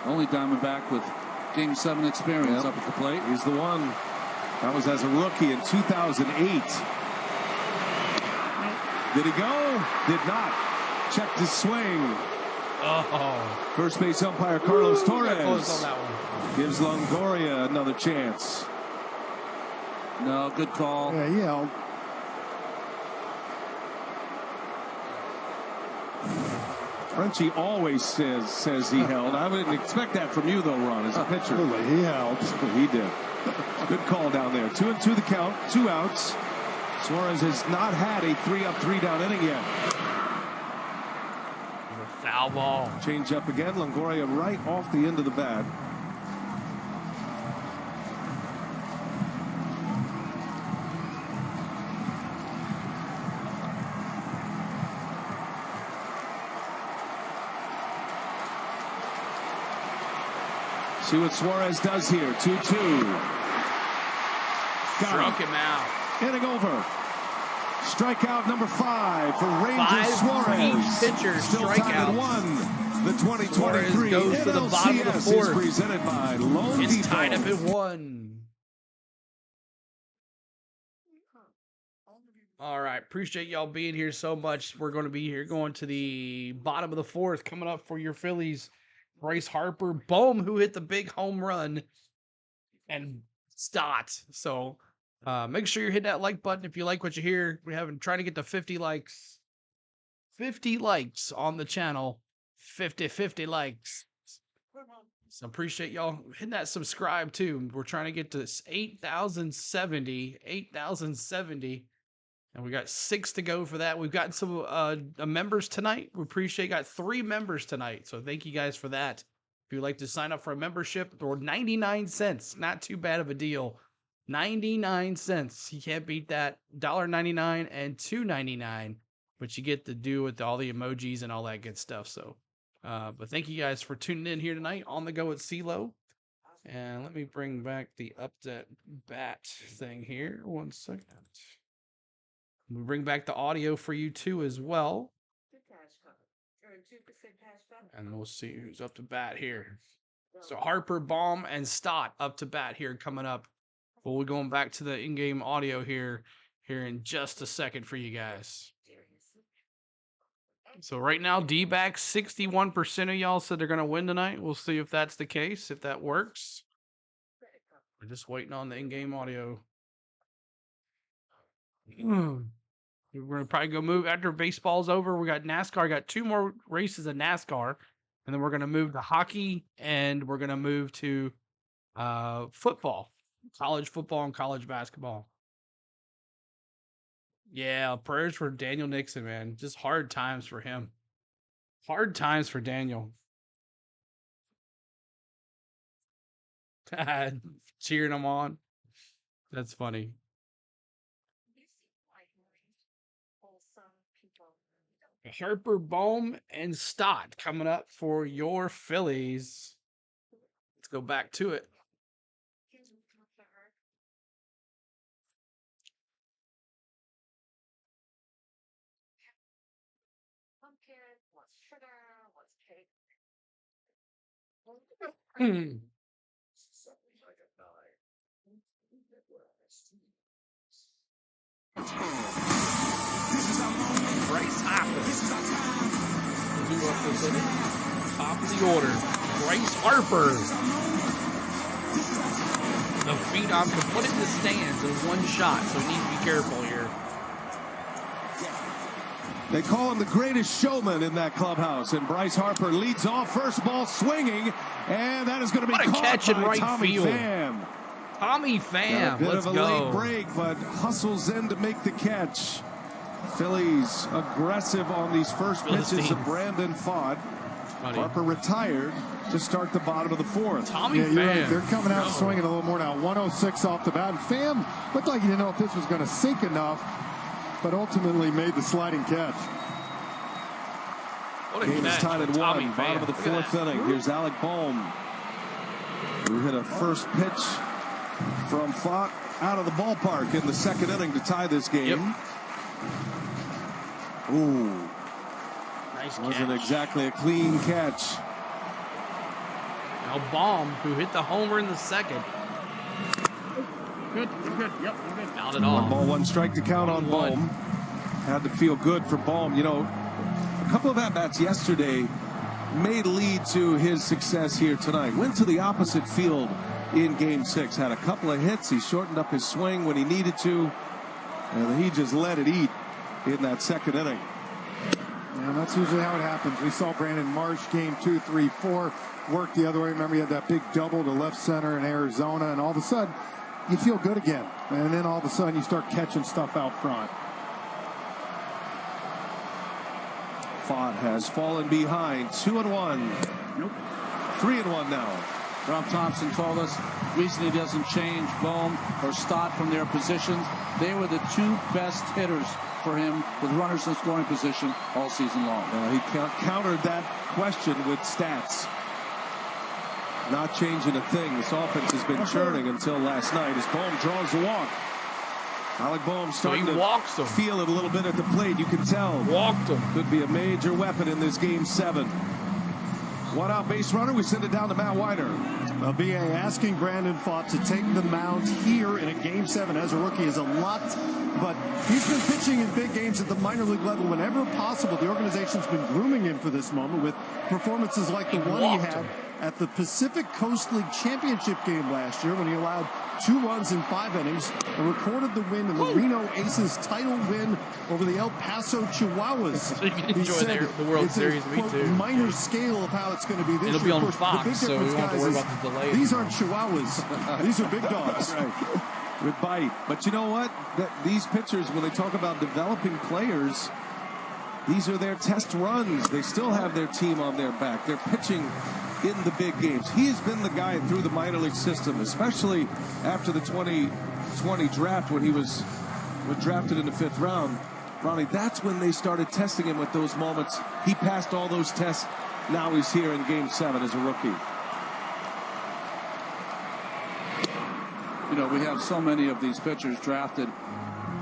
Only Diamondback with Game 7 experience up at the plate. He's the one. That was as a rookie in 2008. Did he go? Did not. Checked his swing. Oh. First base umpire Carlos Torres Close on that one. gives Longoria another chance. No, good call. Yeah, he held. Frenchie always says he held. I wouldn't expect that from you, though, Ron, as a pitcher. He held. He did. Good call down there. 2-2 the count. 2 outs. Suarez has not had a 3-up, 3-down inning yet. Foul ball. Change up again. Longoria right off the end of the bat. See what Suarez does here. 2-2. Struck him out. Inning over. Strikeout number 5 for Ranger 5 Suarez. pitchers Still tied at strikeouts. 1. The 2023 Suarez goes to the bottom of the NLCS is 4th. presented by Lone It's Depot. tied up at 1. All right. Appreciate y'all being here so much. We're going to be here going to the bottom of the 4th. Coming up for your Phillies, Bryce Harper, Bohm, who hit the big home run, and Stott. So make sure you're hitting that like button if you like what you hear. We're trying to get to 50 likes. 50 likes on the channel. 50 likes. So appreciate y'all hitting that subscribe too. We're trying to get to 8,070. And we got 6 to go for that. We've gotten some members tonight. We appreciate got 3 members tonight. So thank you guys for that. If you'd like to sign up for a membership, or 99 cents. Not too bad of a deal. 99 cents. You can't beat that. $1.99 and $2.99. But you get to do with all the emojis and all that good stuff. So but thank you guys for tuning in here tonight on the go at CeeLo. And let me bring back the update bat thing here. 1 second. We'll bring back the audio for you too as well. And we'll see who's up to bat here. So Harper, Baum, and Stott up to bat here coming up. But we're going back to the in-game audio here in just a second for you guys. So right now, D-backs, 61% of y'all said they're going to win tonight. We'll see if that's the case, if that works. We're just waiting on the in-game audio. We're going to probably go move after baseball's over. We got NASCAR. Got 2 more races of NASCAR. And then we're going to move to hockey. And we're going to move to football. College football and college basketball. Yeah, prayers for Daniel Nixon, man. Just hard times for him. Hard times for Daniel. Cheering them on. That's funny. Harper, Bohm, and Stott coming up for your Phillies. Let's go back to it. Bryce Harper. Top of the order. Bryce Harper. The phenom to put it in the stands in one shot, so we need to be careful here. They call him the greatest showman in that clubhouse, and Bryce Harper leads off. First ball swinging, and that is going to be caught catch in by right Tommy field. Pham. Tommy Pham, A bit let's of a go. late break, but hustles in to make the catch. Phillies aggressive on these first pitches of Brandon Pfaadt. Harper retired to start the bottom of the fourth. Tommy Pham. You're right. They're coming out swinging a little more now. 106 off the bat. And Pham looked like he didn't know if this was going to sink enough, but ultimately made the sliding catch. What a Game is catch tied at from Tommy 1, Pham. bottom of the Look at fourth that. inning. Here's Alec Bohm, who hit a first pitch from Pfaadt out of the ballpark in the second inning to tie this game. Yep. Ooh. Nice Wasn't catch. exactly a clean catch. Now Baum, who hit the homer in the second. Good, good. Yep, we're good. Not at all. 1 ball, 1 strike to count on 1-1. Bohm. Had to feel good for Bohm. You know, a couple of at-bats yesterday may lead to his success here tonight. Went to the opposite field in Game 6. Had a couple of hits. He shortened up his swing when he needed to. And he just let it eat in that second inning. And that's usually how it happens. We saw Brandon Marsh game 2, 3, 4 work the other way. Remember, he had that big double to left center in Arizona, and all of a sudden, you feel good again. And then all of a sudden, you start catching stuff out front. Pfaadt has fallen behind. 2-1. Nope. 3-1 now. Rob Thompson told us the reason he doesn't change Bohm or Stott from their positions. They were the 2 best hitters for him with runners in scoring position all season long. He countered that question with stats. Not changing a thing. This offense has been churning until last night as Bohm draws the walk. Alec Bohm starting to feel it a little bit at the plate. You can tell. Walked him. Could be a major weapon in this Game 7. 1 out base runner. We send it down to Matt Wider. BA asking Brandon Pfaadt to take the mound here in a Game 7 as a rookie is a lot, but he's been pitching in big games at the minor league level whenever possible. The organization's been grooming him for this moment with performances like the one he had at the Pacific Coast League Championship game last year when he allowed 2 runs in 5 innings and recorded the win in the Reno Aces title win over the El Paso Chihuahuas. So you can enjoy the World Series, me too. Minor scale of how it's going to be this year. It'll be on Of course, Fox, the big so we difference, won't have to guys, worry is about the delay. these aren't Chihuahuas. These are big dogs. Right. With bite. But you know what? These pitchers, when they talk about developing players, these are their test runs. They still have their team on their back. They're pitching in the big games. He has been the guy through the minor league system, especially after the 2020 draft when he was drafted in the 5th round. Ronnie, that's when they started testing him with those moments. He passed all those tests. Now he's here in Game 7 as a rookie. You know, we have so many of these pitchers drafted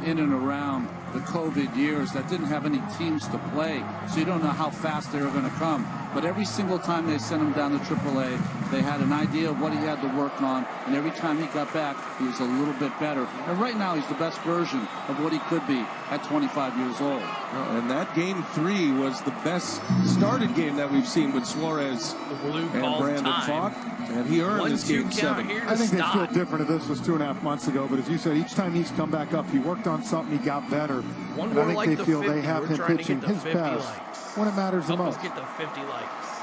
in and around the COVID years that didn't have any teams to play, so you don't know how fast they were going to come. But every single time they sent him down to AAA, they had an idea of what he had to work on, and every time he got back, he was a little bit better. And right now, he's the best version of what he could be at 25 years old. And that Game 3 was the best started game that we've seen with Suarez and Brandon Pfaadt, and he earned this Game 7. I think they feel different if this was 2.5 months ago, but as you said, each time he's come back up, he worked on something, he got better. And I think they feel they have him pitching his best when it matters the most. Get the 50 likes.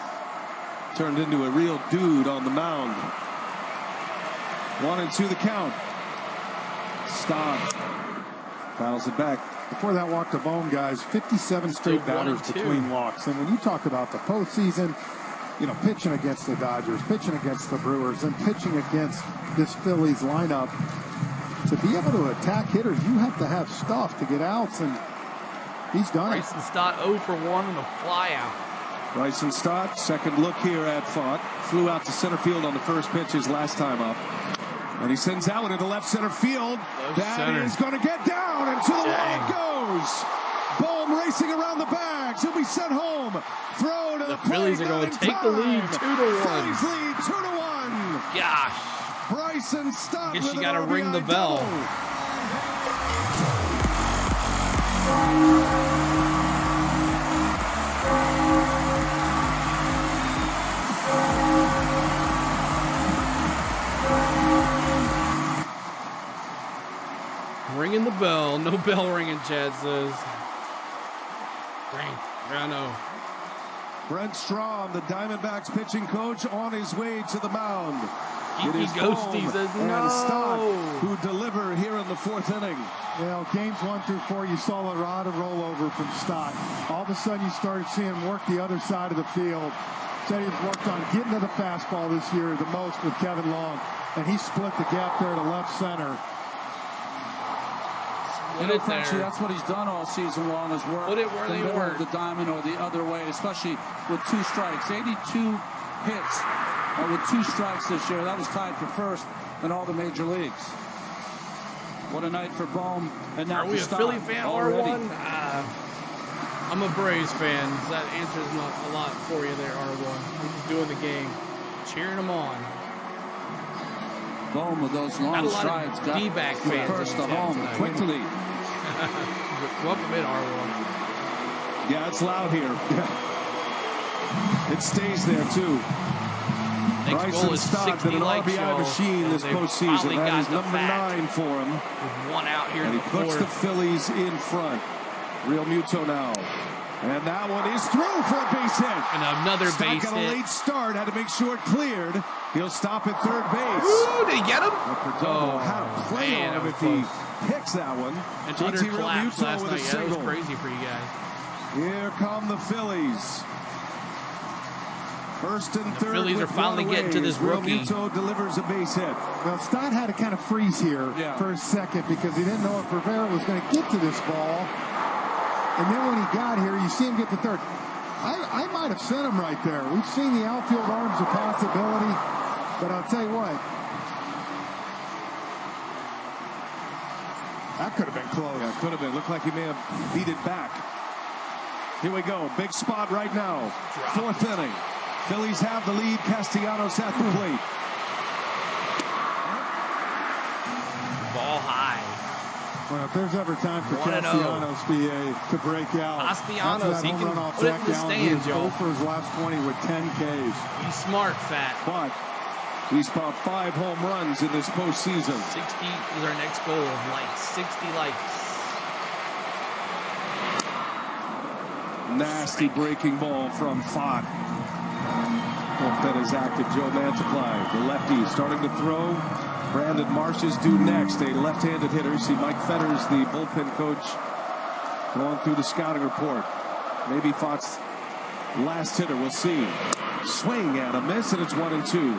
Turned into a real dude on the mound. 1-2 the count. Stott fouls it back. Before that walk to Bohm, guys, 57 straight batters between walks. And when you talk about the postseason, you know, pitching against the Dodgers, pitching against the Brewers, and pitching against this Phillies lineup. To be able to attack hitters, you have to have stuff to get outs, and he's done it. Bryson Stott 0 for 1 and a fly out. Bryson Stott, second look here at Pfaadt. Flew out to center field on the first pitch his last time up. And he sends that one into left center field. That is going to get down, and to the wall it goes. Bohm racing around the bags. He'll be sent home. Throw to the Phillies are going to take the lead 2-1. Phillies lead 2-1. Gosh. Bryson Stott. Guess you got to ring the bell. Ringing the bell. No bell ringing, Chad says. Ring. I know. Brent Strom, the Diamondbacks pitching coach, on his way to the mound. It is Ghosty says no. And Stott, who deliver here in the fourth inning. Well, games 1 through 4, you saw a lot of rollover from Stott. All of a sudden, you started seeing him work the other side of the field. Said he's worked on getting to the fastball this year the most with Kevin Long, and he split the gap there to left center. You know, Frenchie, that's what he's done all season long, is work Put it where they work. The diamond or the other way, especially with 2 strikes. 82 hits with 2 strikes this year. That was tied for first in all the major leagues. What a night for Bohm. And now are we a Philly fan already. R1? I'm a Braves fan. That answers not a lot for you there, R1. We're just doing the game. Cheering them on. Bohm with those long strides. Got D-back fans first to home quickly. Welcome in, R1. Yeah, it's loud here. It stays there, too. Bryson Stott been an RBI machine this postseason. That is number 9 for him. With 1 out here and in he the puts fourth. the Phillies in front. Real Muto now. And that one is through for a base hit. And another Stott base got a hit. late start, had to make sure it cleared. He'll stop at third base. Ooh, did he get him? How to play on him if he picks that one. And JT under collapse last with night. a Yeah, that was single. crazy for you guys. Here come the Phillies. First and third. Phillies are finally getting to this rookie. Muto delivers a base hit. Well, Stott had to kind of freeze here for a second because he didn't know if Rivera was going to get to this ball. And then when he got here, you see him get to third. I might have sent him right there. We've seen the outfield arms a possibility, but I'll tell you what. That could have been close. Yeah, could have been. Looked like he may have beat it back. Here we go. Big spot right now. Fourth inning. Phillies have the lead. Castellanos at the plate. Ball high. Well, if there's ever time for Castellanos to break out, Castellanos, he can off put it in the down, stands, he y'all. was 0 for his last 20 with 10 Ks. He's smart, Pfaadt. But he's about 5 home runs in this postseason. 60 is our next goal of likes. 60 likes. Nasty breaking ball from Pfaadt. Bullpen is active. Joe Mantiply, the lefty, starting to throw. Brandon Marsh is due next, a left-handed hitter. See Mike Fetters, the bullpen coach, going through the scouting report. Maybe Pfaadt's last hitter. We'll see. Swing and a miss, and it's 1-2.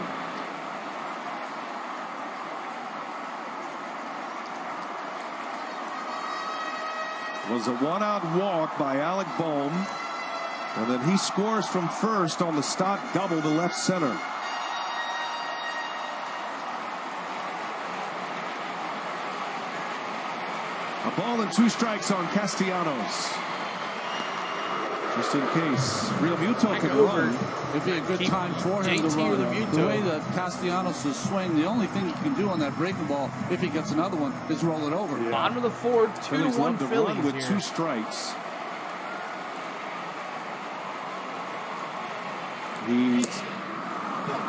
Was a 1-out walk by Alec Bohm. And then he scores from first on the Stott double to left center. A ball and 2 strikes on Castellanos. Just in case Real Muto can run. It'd be a good time for him to run. The way that Castellanos' swing, the only thing he can do on that breaking ball, if he gets another one, is roll it over. Yeah. Bottom of the 4th, 2-1 Phillies with here. 2 strikes. He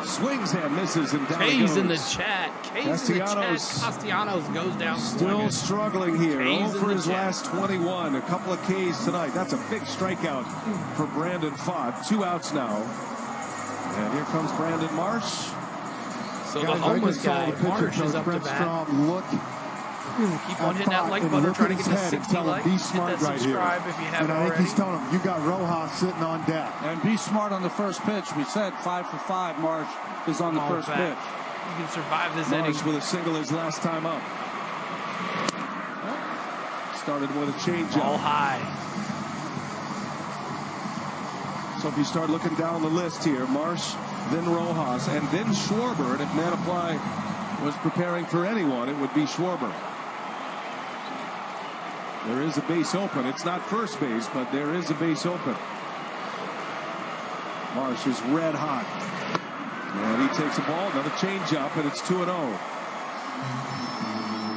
swings and misses, and down K's goes. in the chat. K's in the chat. Castellanos goes down. Still struggling here. K's 0 for his last 21. A couple of K's tonight. That's a big strikeout for Brandon Pfaadt. 2 outs now. And here comes Brandon Marsh. So the homeless guy, Marsh, is up to bat. Look Keep on hitting that like button, trying to get to 60 likes. Be Hit smart that right subscribe here. if you And haven't I think already. he's telling him, you got Rojas sitting on deck. And be smart on the first pitch. We said 5 for 5. Marsh is on the first pitch. You can survive this inning. Marsh with a single his last time up. Started with a changeup. All high. So if you start looking down the list here, Marsh, then Rojas, and then Schwarber. And if Manaply was preparing for anyone, it would be Schwarber. There is a base open. It's not first base, but there is a base open. Marsh is red hot. And he takes a ball, another changeup, and it's 2-0.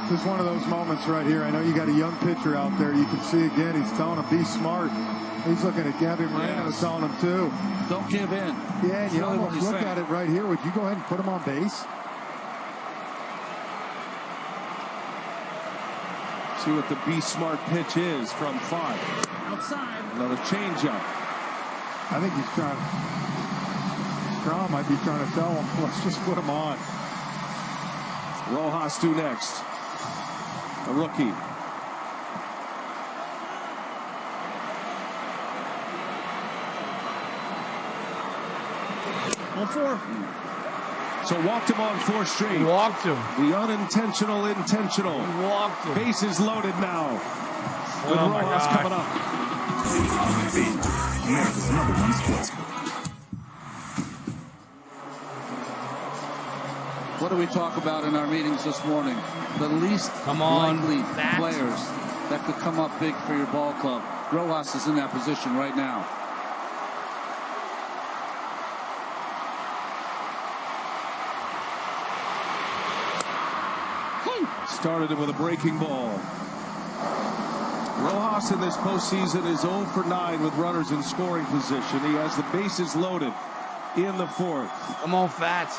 Just one of those moments right here. I know you got a young pitcher out there. You can see again, he's telling him, be smart. He's looking at Gabby Moreno, telling him too. Don't give in. Yeah, and you almost look at it right here. Would you go ahead and put him on base? See what the be smart pitch is from Pfaadt. Outside. Another changeup. I think he's trying. Strom might be trying to tell him, let's just put him on. Rojas due next. A rookie. On 4. So walked him on 4 straight. Walked him. The unintentional, intentional. Walked him. Bases loaded now. With Oh my Rojas God. coming up. America's #1 sportsbook. What do we talk about in our meetings this morning? The least likely players that could come up big for your ball club. Rojas is in that position right now. Started it with a breaking ball. Rojas in this postseason is 0 for 9 with runners in scoring position. He has the bases loaded in the 4th. Come on, Pfaadt.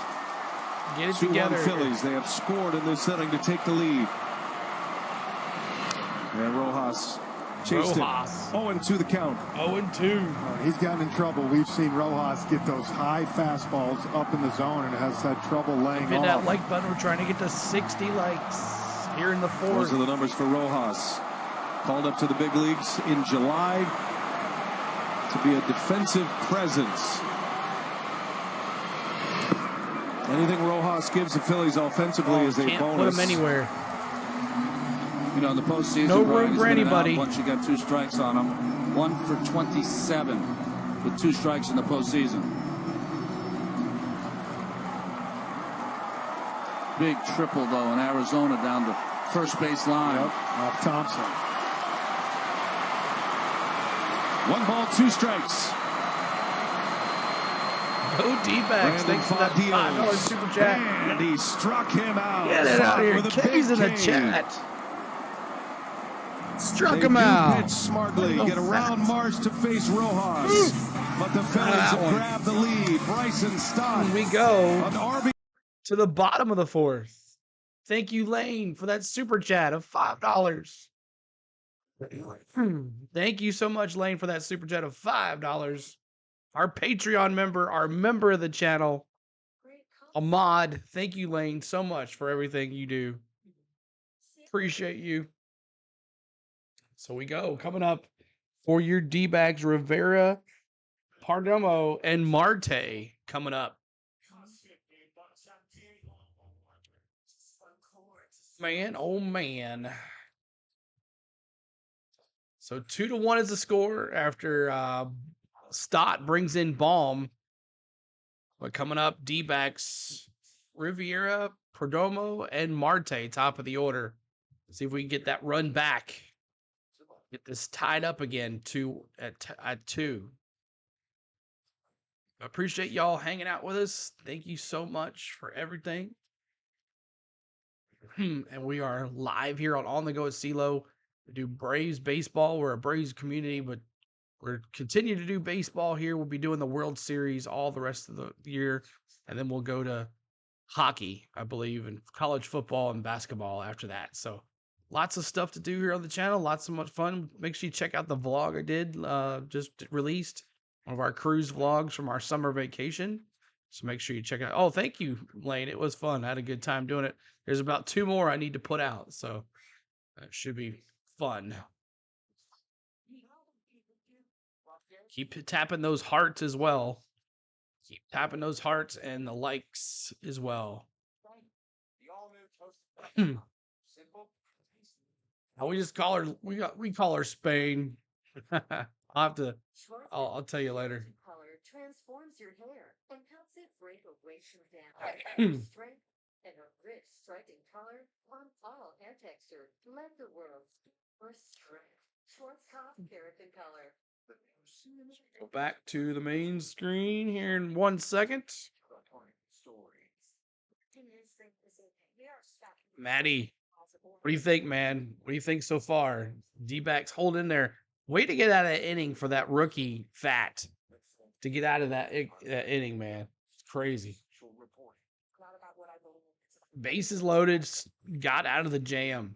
Get it 2-1 together. Phillies. They have scored in this inning to take the lead. And Rojas chased it. 0-2 the count. 0-2. He's gotten in trouble. We've seen Rojas get those high fastballs up in the zone and has had trouble laying Hit off. that like button. We're trying to get to 60 likes here in the 4th. Those are the numbers for Rojas. Called up to the big leagues in July to be a defensive presence. Anything Rojas gives the Phillies offensively is a Can't bonus. put him anywhere. You know, in the postseason, No room Brian, he's for been anybody. out once you got 2 strikes on him. 1 for 27 with 2 strikes in the postseason. Big triple, though, in Arizona down the first base line. Off Thompson. 1 ball, 2 strikes. Go D-backs. Thanks for that $5 super chat. And he struck him out. Get it out of here. With a K's big in the K. chat. Struck They him do out. pitch smartly. Little Get around Pfaadt. Marsh to face Rojas. But the Phillies That have one. grabbed the lead. Bryson Stott. We go An RB. to the bottom of the 4th. Thank you, Lane, for that super chat of $5. Thank you so much, Lane, for that super chat of $5. Our Patreon member, our member of the channel, Ahmad. Thank you, Lane, so much for everything you do. Appreciate you. So we go. Coming up for your D-backs, Rivera, Perdomo, and Marte coming up. Man, oh man. So 2-1 is the score after Stott brings in Baum. But coming up, D-backs, Rivera, Perdomo, and Marte, top of the order. See if we can get that run back. Get this tied up again at 2. I appreciate y'all hanging out with us. Thank you so much for everything. And we are live here on the Go at CeeLo. We do Braves baseball. We're a Braves community, but we're continuing to do baseball here. We'll be doing the World Series all the rest of the year, and then we'll go to hockey, I believe, and college football and basketball after that. So lots of stuff to do here on the channel. Lots of much fun. Make sure you check out the vlog I did just released, one of our cruise vlogs from our summer vacation. So make sure you check it out. Oh, thank you, Lane. It was fun. I had a good time doing it. There's about 2 more I need to put out, so that should be fun. Keep tapping those hearts as well. Keep tapping those hearts and the likes as well. We just call her. We call her Spain. I'll tell you later. Color transforms your hair and helps it break away from damage. Strength and a rich striking color on all hair texture. Let the world for strength. Schwarzkopf Keratin color. Go back to the main screen here in 1 second. Maddie, what do you think, man? What do you think so far? D-backs hold in there. Way to get out of that inning for that rookie Pfaadt to get out of that inning, man. It's crazy. Bases loaded, got out of the jam.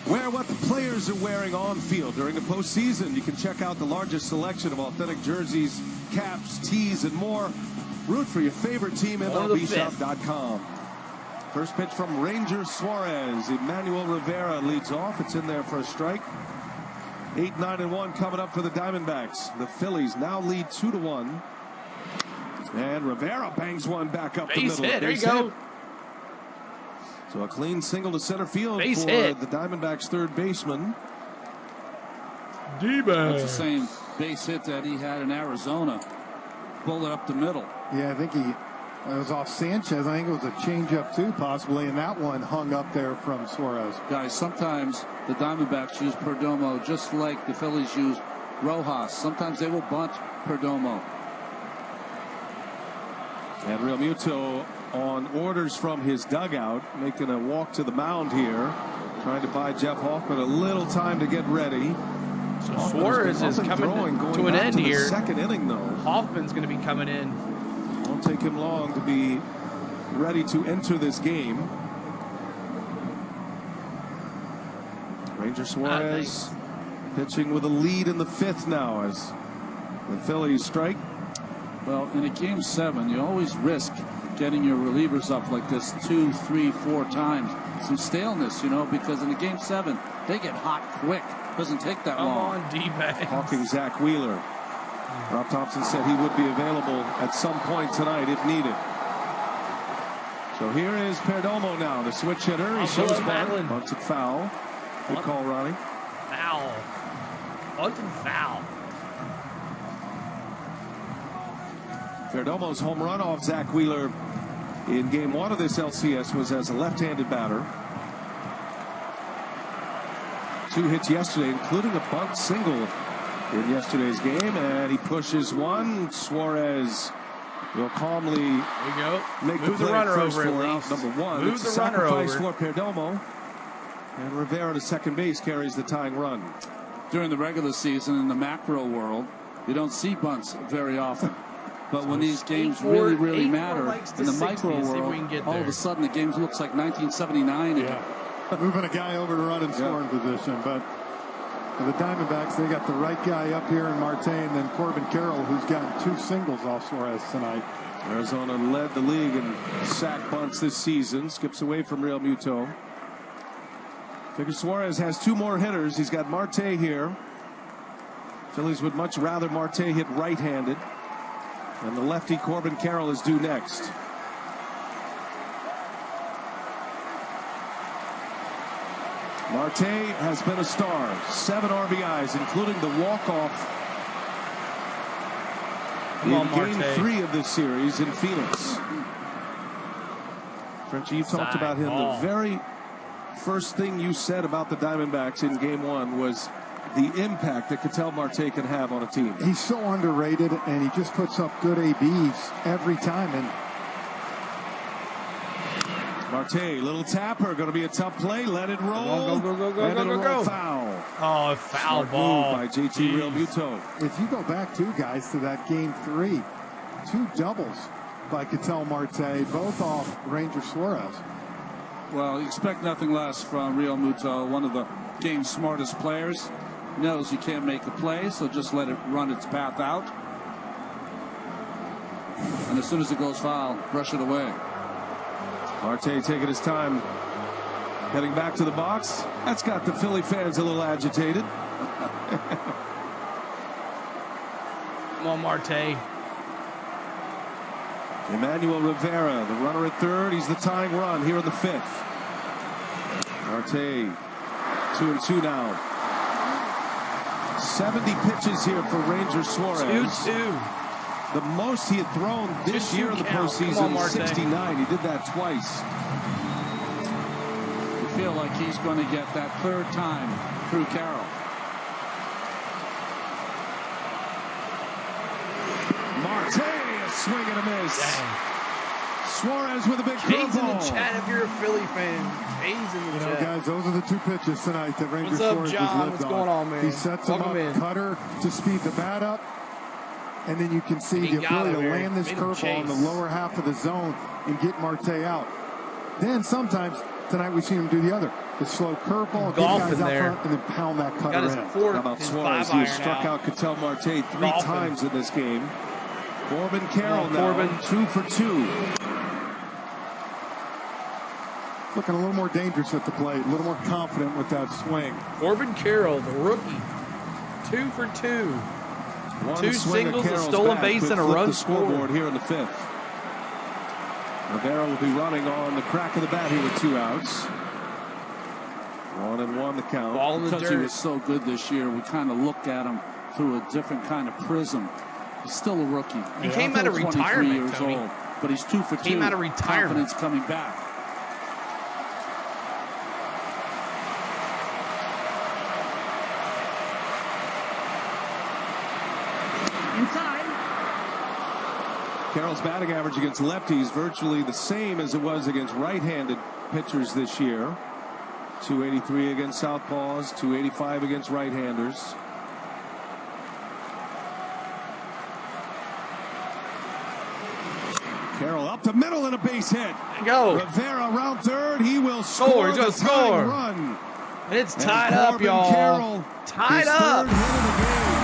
Wear what the players are wearing on field during the postseason. You can check out the largest selection of authentic jerseys, caps, tees, and more. Root for your favorite team at MLBshop.com. First pitch from Ranger Suarez. Emmanuel Rivera leads off. It's in there for a strike. 8-9-1 coming up for the Diamondbacks. The Phillies now lead 2-1. And Rivera bangs one back up the middle. Hit. There you go. So a clean single to center field Base for hit. the Diamondbacks' third baseman. D-backs. That's the same base hit that he had in Arizona. Bullet up the middle. Yeah, I think it was off Sanchez. I think it was a changeup too, possibly, and that one hung up there from Suarez. Guys, sometimes the Diamondbacks use Perdomo just like the Phillies use Rojas. Sometimes they will bunt Perdomo. And Real Muto on orders from his dugout, making a walk to the mound here, trying to buy Jeff Hoffman a little time to get ready. So Suarez is coming to an end here. Second inning, though. Hoffman's going to be coming in. Won't take him long to be ready to enter this game. Ranger Suarez pitching with a lead in the 5th now as the Phillies strike. Well, in a game 7, you always risk getting your relievers up like this 2, 3, 4 times. Some staleness, because in a game 7, they get hot quick. Doesn't take that long. Come on, D-backs. Hawking Zach Wheeler. Rob Thompson said he would be available at some point tonight if needed. So here is Perdomo now, the switch hitter. He shows bunt. Bunts it foul. Good call, Ronnie. Foul. Bunt and foul. Perdomo's home run off Zach Wheeler in game 1 of this LCS was as a left-handed batter. 2 hits yesterday, including a bunt single in yesterday's game, and he pushes one. Suarez will calmly make Move the runner over at least. Number 1. Move the runner over. For Perdomo. And Rivera to second base carries the tying run. During the regular season in the macro world, you don't see bunts very often. But when these games really matter in the micro world, all of a sudden the game looks like 1979 again. Moving a guy over to run in scoring position, but for the Diamondbacks, they got the right guy up here in Marte, and then Corbin Carroll, who's gotten 2 singles off Suarez tonight. Arizona led the league in sack bunts this season. Skips away from Real Muto. Figure Suarez has 2 more hitters. He's got Marte here. Phillies would much rather Marte hit right-handed. And the lefty Corbin Carroll is due next. Marte has been a star. 7 RBIs, including the walk-off in game 3 of this series in Phoenix. Frenchie, you talked about him. The very first thing you said about the Diamondbacks in game 1 was the impact that Ketel Marte can have on a team. He's so underrated, and he just puts up good ABs every time. And Marte, little tapper, going to be a tough play. Let it roll. Go. Foul. Oh, foul ball by JT Real Muto. If you go back, guys, to that game 3, 2 doubles by Ketel Marte, both off Ranger Suarez. Well, you expect nothing less from Real Muto, one of the game's smartest players. knows you can't make a play, so just let it run its path out. And as soon as it goes foul, brush it away. Marte taking his time, heading back to the box. That's got the Philly fans a little agitated. Come on, Marte. Emmanuel Rivera, the runner at third. He's the tying run here in the fifth. Marte, 2-2 now. 70 pitches here for Ranger Suarez. 2-2. The most he had thrown this year in the postseason was 69. He did that twice. You feel like he's going to get that third time through Carroll. Marte, a swing and a miss. Dang. Suarez with a big Jay's in the curveball. chat if you're a Philly fan. Jay's in the chat. Guys, those are the two pitches tonight that Ranger What's up, Suarez John? has lived What's on. going on, man? He sets them Welcome up, in. cutter to speed the bat up, and then you can see He the got ability it, to man. land this Made him curveball in the chase. lower half of the zone and get Marte out. Then sometimes tonight we've seen him do the other. The slow curveball, get Golfing guys out there. front, and then pound that cutter Got his in. four, How about his Suarez? 5 He iron struck out Ketel Marte 3 Golfing. times in this game. Corbin Carroll now, Corbin. 2 for 2. Looking a little more dangerous at the plate, a little more confident with that swing. Corbin Carroll, the rookie, 2 for 2. One 2 swing of singles, a Carroll's stolen bat base, could and a flip run the scoreboard scored. here in the fifth. Rivera will be running on the crack of the bat here with 2 outs. 1-1 the count. Ball in the Because he dirt. was so good this year, we kind of looked at him through a different kind of prism. He's still a rookie. He came out of 23 retirement, years Tony. old, but he's 2 for 2. Came out of retirement. Confidence coming back. Inside. Carroll's batting average against lefties virtually the same as it was against right-handed pitchers this year. 283 against southpaws, 285 against right-handers. Carroll up the middle and a base hit. Go. Rivera around third. He will score. He's gonna the tying score. run. And it's And tied up, Corbin y'all. Carroll, Tied his up. third hit of the game.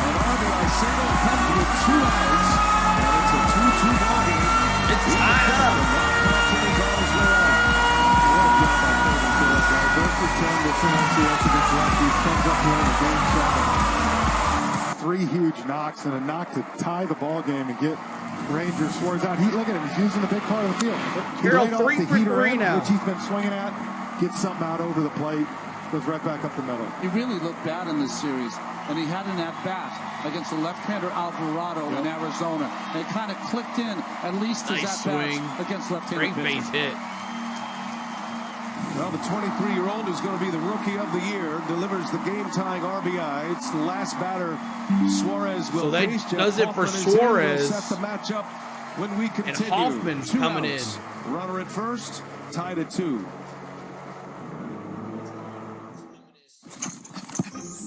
An RBI single comes with 2 outs. And it's a 2-2 ball game. It's tied up. Three huge knocks and a knock to tie the ball game and get Rangers Suarez out. Look at him. He's using the big part of the field. He Carroll laid off 3 the for heater 3 end, now. which he's been swinging at. Gets something out over the plate. Goes right back up the middle. He really looked bad in this series, and he had an at-bat against the left-hander Alvarado in Arizona. And it kind of clicked in, at least his Nice at-bats swing. against left-handed Great pitchers. base hit. Well, the 23-year-old is going to be the rookie of the year. Delivers the game-tying RBI. It's the last batter Suarez will So that face. Jeff does it for Hoffman is in. We'll Suarez. set the matchup when we continue. Hoffman's 2 coming outs. Runner at first, tied at 2.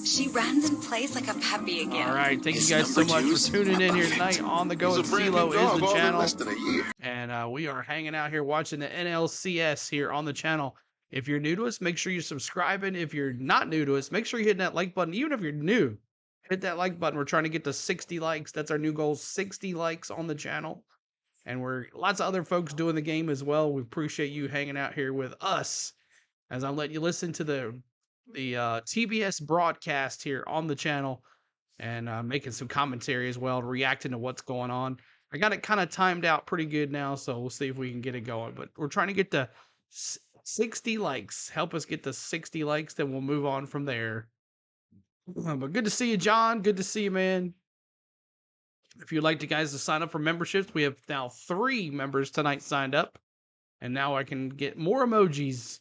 She runs and plays like a puppy again. All right, thank you guys so much for tuning in here tonight on The Go. And CeeLo is the channel. And we are hanging out here watching the NLCS here on the channel. If you're new to us, make sure you're subscribing. If you're not new to us, make sure you're hitting that like button. Even if you're new, hit that like button. We're trying to get to 60 likes. That's our new goal, 60 likes on the channel. And we're lots of other folks doing the game as well. We appreciate you hanging out here with us as I'm letting you listen to the TBS broadcast here on the channel and making some commentary as well, reacting to what's going on. I got it kind of timed out pretty good now, so we'll see if we can get it going. But we're trying to get to 60 likes. Help us get to 60 likes, then we'll move on from there. But good to see you, John. Good to see you, man. If you'd like to guys to sign up for memberships, we have now 3 members tonight signed up. And now I can get more emojis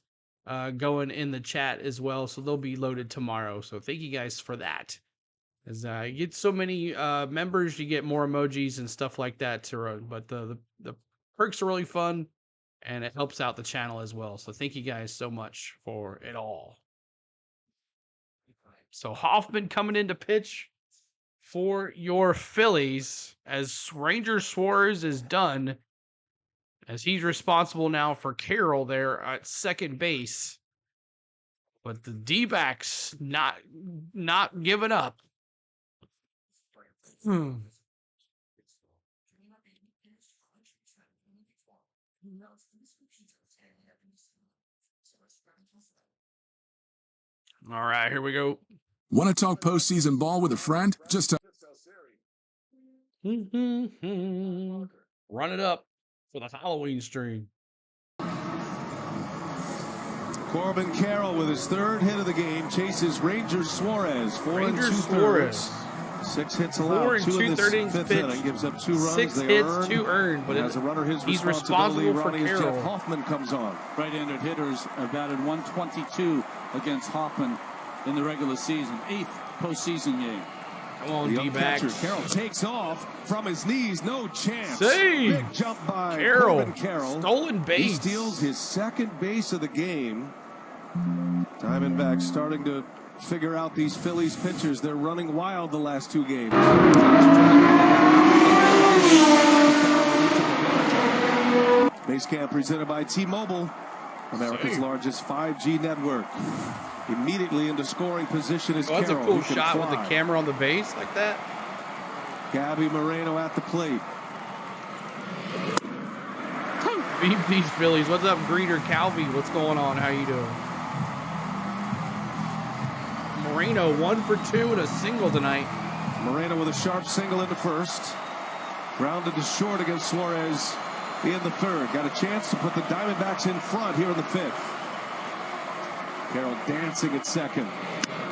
going in the chat as well. So they'll be loaded tomorrow. So thank you guys for that. As you get so many members, you get more emojis and stuff like that to run. But the perks are really fun. And it helps out the channel as well. So thank you guys so much for it all. So Hoffman coming in to pitch for your Phillies as Ranger Suarez is done. As he's responsible now for Carroll there at second base. But the D-backs not giving up. All right, here we go. Want to talk postseason ball with a friend? Just tell. Run it up for the Halloween stream. Corbin Carroll with his third hit of the game chases Rangers Suarez. 4 Rangers 2/3. 6 hits allowed. 4 2 in2/3 the fifth inning. Gives up 2 runs. 6 they hits, earned. 2 earned. But as a runner, he's responsible for Ronnie, as Carroll. Jeff Hoffman comes on. Right-handed hitters have batted 122 against Hoffman in the regular season. 8th postseason game. Come on, D-backs. Carroll takes off from his knees. No chance. Save. Big jump by Carroll. Corbin Carroll. Stolen base. He steals his second base of the game. Diamondbacks starting to figure out these Phillies pitchers. They're running wild the last 2 games. Base camp presented by T-Mobile, America's largest 5G network. Immediately into scoring position is Carroll. That's a cool shot fly. with the camera on the base like that. Gabby Moreno at the plate. Beat these Phillies. What's up, Greeter Calvi? What's going on? How you doing? Moreno 1 for 2 and a single tonight. Moreno with a sharp single into first. Grounded to short against Suarez in the third. Got a chance to put the Diamondbacks in front here in the 5th. Carroll dancing at second.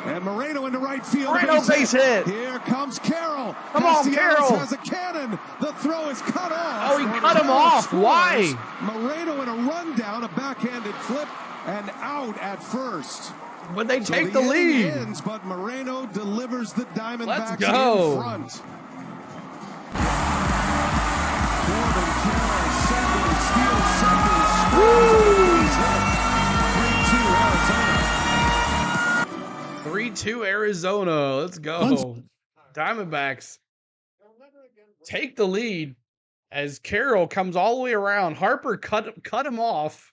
And Moreno into right field. Moreno base hit. Here comes Carroll. Come on, Carroll. Has a cannon. The throw is cut off. Oh, he cut him off. Scores. Why? Moreno in a rundown, a backhanded flip, and out at first. But they So take the lead. Ends, but Moreno delivers the Diamondbacks Let's go. in front. Corbin Carroll second, steals second, scores. 3-2 Arizona. Let's go. Diamondbacks take the lead as Carroll comes all the way around. Harper cut him off,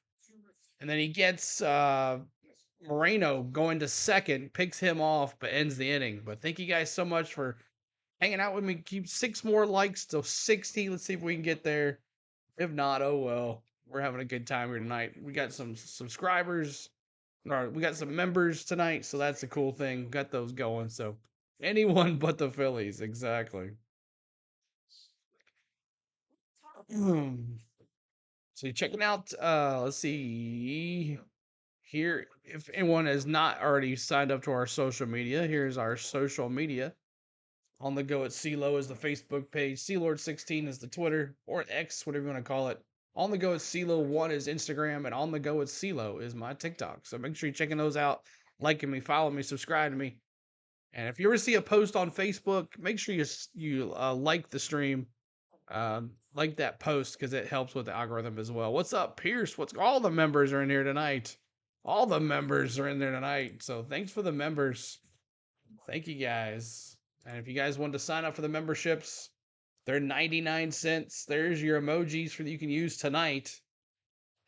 and then he gets Moreno going to second, picks him off, but ends the inning. But thank you guys so much for hanging out with me. Keep 6 more likes to 60. Let's see if we can get there. If not, oh well. We're having a good time here tonight. We got some subscribers. Or we got some members tonight, so that's a cool thing. Got those going. So anyone but the Phillies, exactly. So you're checking out. Let's see here. If anyone has not already signed up to our social media, here's our social media. On the Go at CeeLo is the Facebook page. CeeLord16 is the Twitter or X, whatever you want to call it. On the Go at CeeLo1 is Instagram, and On the Go at CeeLo is my TikTok. So make sure you're checking those out, liking me, following me, subscribe to me. And if you ever see a post on Facebook, make sure you like the stream, like that post, because it helps with the algorithm as well. What's up, Pierce? All the members are in here tonight. All the members are in there tonight. So thanks for the members. Thank you guys. And if you guys want to sign up for the memberships, they're 99 cents. There's your emojis that you can use tonight.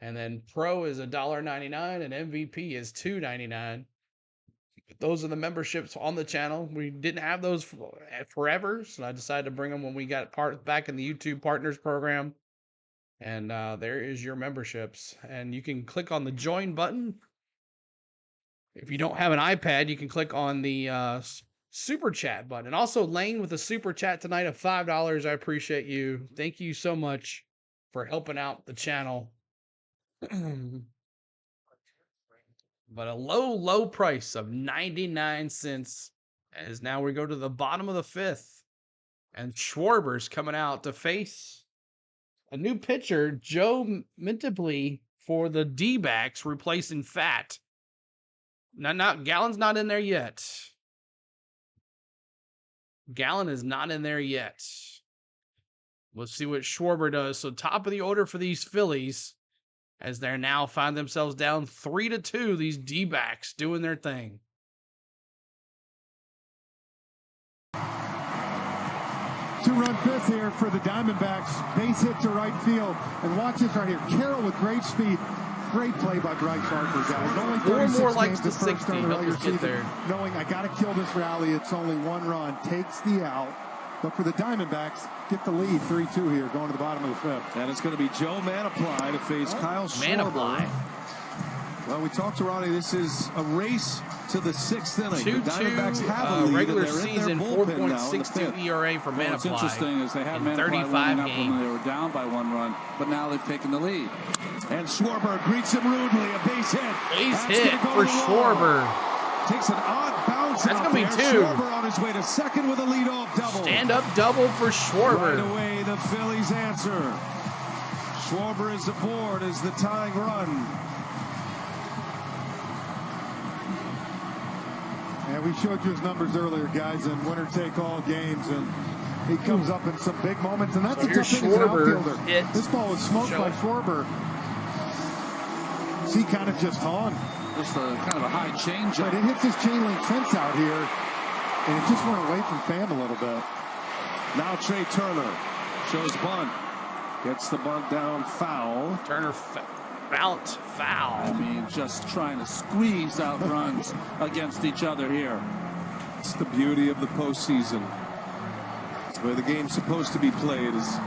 And then Pro is $1.99 and MVP is $2.99. Those are the memberships on the channel. We didn't have those forever, so I decided to bring them when we got back in the YouTube Partners program. And there is your memberships. And you can click on the join button. If you don't have an iPad, you can click on the super chat button. And also Lane with a super chat tonight of $5. I appreciate you. Thank you so much for helping out the channel. But a low price of 99 cents as now we go to the bottom of the 5th. And Schwarber's coming out to face a new pitcher, Joe Mintably, for the D-backs, replacing Pfaadt. Gallen's not in there yet. Gallen is not in there yet. We'll see what Schwarber does. So top of the order for these Phillies, as they're now find themselves down 3-2. These D-backs doing their thing. Two-run fifth here for the Diamondbacks. Base hit to right field. And watch this right here. Carroll with great speed. Great play by Bryce Harper, guys. Only Four 36 more likes games to the first 60. start of Help regular us get season, there. knowing I got to kill this rally. It's only one run. Takes the out. But for the Diamondbacks, get the lead 3-2 here, going to the bottom of the fifth. And it's going to be Joe Manapply to face Kyle Schwarber. Well, we talked to Ronnie. This is a race to the sixth inning. 2-2 the Diamondbacks have a lead, regular and they're season, in their bullpen now in the 4.62 fifth. ERA for Manapply. What's interesting is they had Manapply 35 running up games. when they were down by 1 run, but now they've taken the lead. And Schwarber greets him rudely. A base hit. Base That's hit gonna go for to the wall. Schwarber. Takes an odd bounce That's out going to be there. 2. Schwarber on his way to second with a leadoff double. Stand-up double for Schwarber. Right away, the Phillies answer. Schwarber is aboard as the tying run. And we showed you his numbers earlier, guys, in winner-take-all games, and he comes up in some big moments, and that's So a tough thing as an outfielder. This ball was smoked by Schwarber. See, kind of just hung. Just a kind of a high changeup. But it hits his chain link fence out here, and it just went away from Pham a little bit. Now Trey Turner shows bunt. Gets the bunt down foul. Turner foul. I mean, just trying to squeeze out runs against each other here. It's the beauty of the postseason. It's where the game's supposed to be played. Is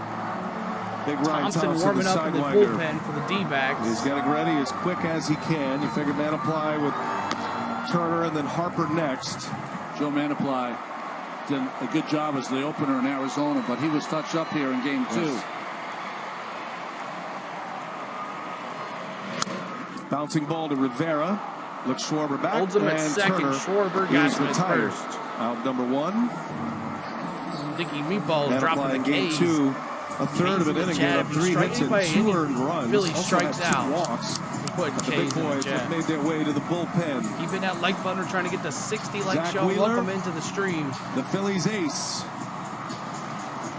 big Ryan Thompson warming the up in the sidewinder. bullpen for the D-backs. He's getting ready as quick as he can. You figure Manapply with Turner and then Harper next. Joe Manapply did a good job as the opener in Arizona, but he was touched up here in game 2. Yes. Bouncing ball to Rivera. Looks Schwarber back. Holds him at and second. Turner Schwarber got is him at retired. first. Out number 1. Dicky Meatball dropping the game K's. 2. A third of an inning, gave up 3 hits and 2 earned runs. Philly Also strikes had 2 out. walks. Putting The big K's in the boys have chat. made their way to the bullpen. Keeping that like button, trying to get to 60 like Zach show. Wheeler. Welcome into the stream. The Phillies ace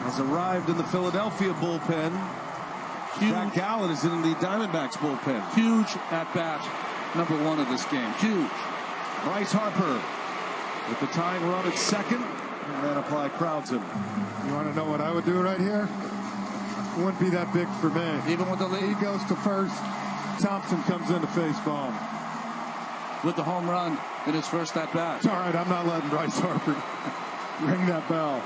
has arrived in the Philadelphia bullpen. Jack Gallen is in the Diamondbacks bullpen. Huge at bat, number 1 of this game. Huge. Bryce Harper with the tying run at second. And Manapply crowds him. You want to know what I would do right here? It wouldn't be that big for me. Even with the lead? He goes to first. Thompson comes in to face bomb. With the home run in his first at bat. It's all right. I'm not letting Bryce Harper ring that bell.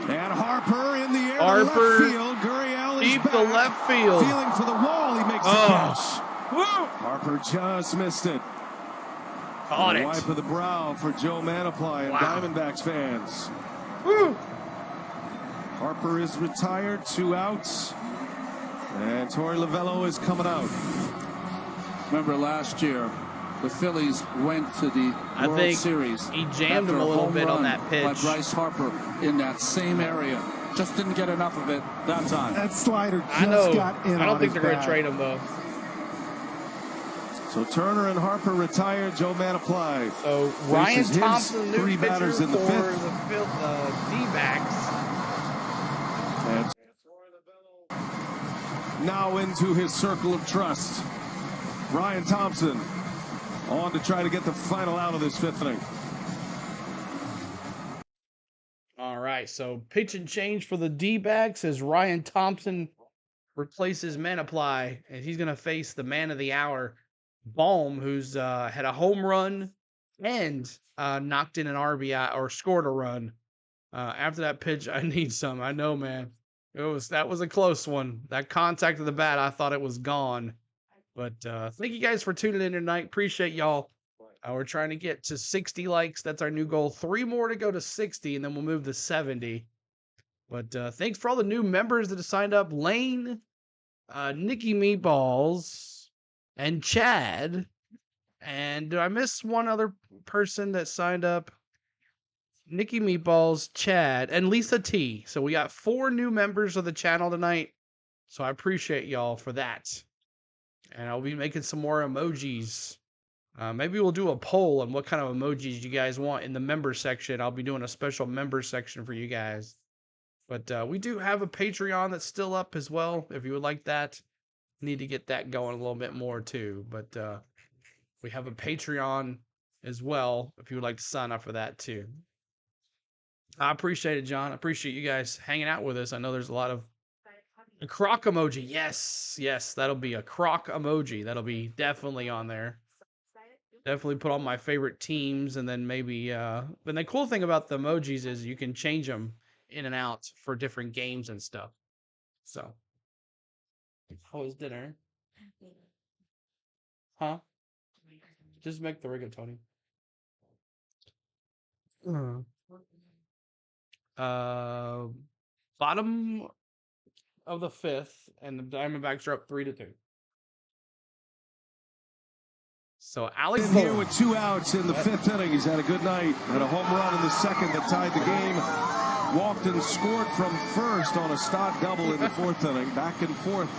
And Harper in the air to Harper, left field. Gurriel is deep back. to left field. Feeling for the wall. He makes the catch. Woo! Harper just missed it. Caught it. Wipe of the brow for Joe Manapply and Diamondbacks fans. Woo! Harper is retired, 2 outs. And Torey Lovello is coming out. Remember last year, the Phillies went to the World Series. He jammed him after a little home bit on run that pitch. by Bryce Harper in that same area. Just didn't get enough of it that time. That slider just I know. got in I don't on think his they're going bat. to trade him, though. So Turner and Harper retired. Joe Manapply. So Ryan faces his Thompson, new 3 pitcher batters in the for fifth. the D-backs. And now into his circle of trust. Ryan Thompson on to try to get the final out of this 5th inning. All right, so pitch and change for the D-backs as Ryan Thompson replaces Manapply, and he's going to face the man of the hour, Baum, who's had a home run and knocked in an RBI or scored a run. After that pitch, I need some. I know, man. That was a close one. That contact of the bat, I thought it was gone. But thank you guys for tuning in tonight. Appreciate y'all. We're trying to get to 60 likes. That's our new goal. 3 more to go to 60, and then we'll move to 70. But thanks for all the new members that have signed up. Lane, Nikki Meatballs, and Chad. And I missed one other person that signed up. Nikki Meatballs, Chad, and Lisa T. So we got 4 new members of the channel tonight. So I appreciate y'all for that. And I'll be making some more emojis. Maybe we'll do a poll on what kind of emojis you guys want in the member section. I'll be doing a special member section for you guys. But we do have a Patreon that's still up as well. If you would like that, need to get that going a little bit more too. But we have a Patreon as well if you would like to sign up for that too. I appreciate it, John. I appreciate you guys hanging out with us. I know there's a lot of A croc emoji. Yes. Yes. That'll be a croc emoji. That'll be definitely on there. Definitely put on my favorite teams, and then maybe and the cool thing about the emojis is you can change them in and out for different games and stuff. So how was dinner? Huh? Just make the rigatoni. Bottom of the fifth, and the Diamondbacks are up 3-2. So Alex here with 2 outs in the fifth inning. He's had a good night. Had a home run in the second that tied the game. Walked and scored from first on a Stott double in the fourth inning. Back and forth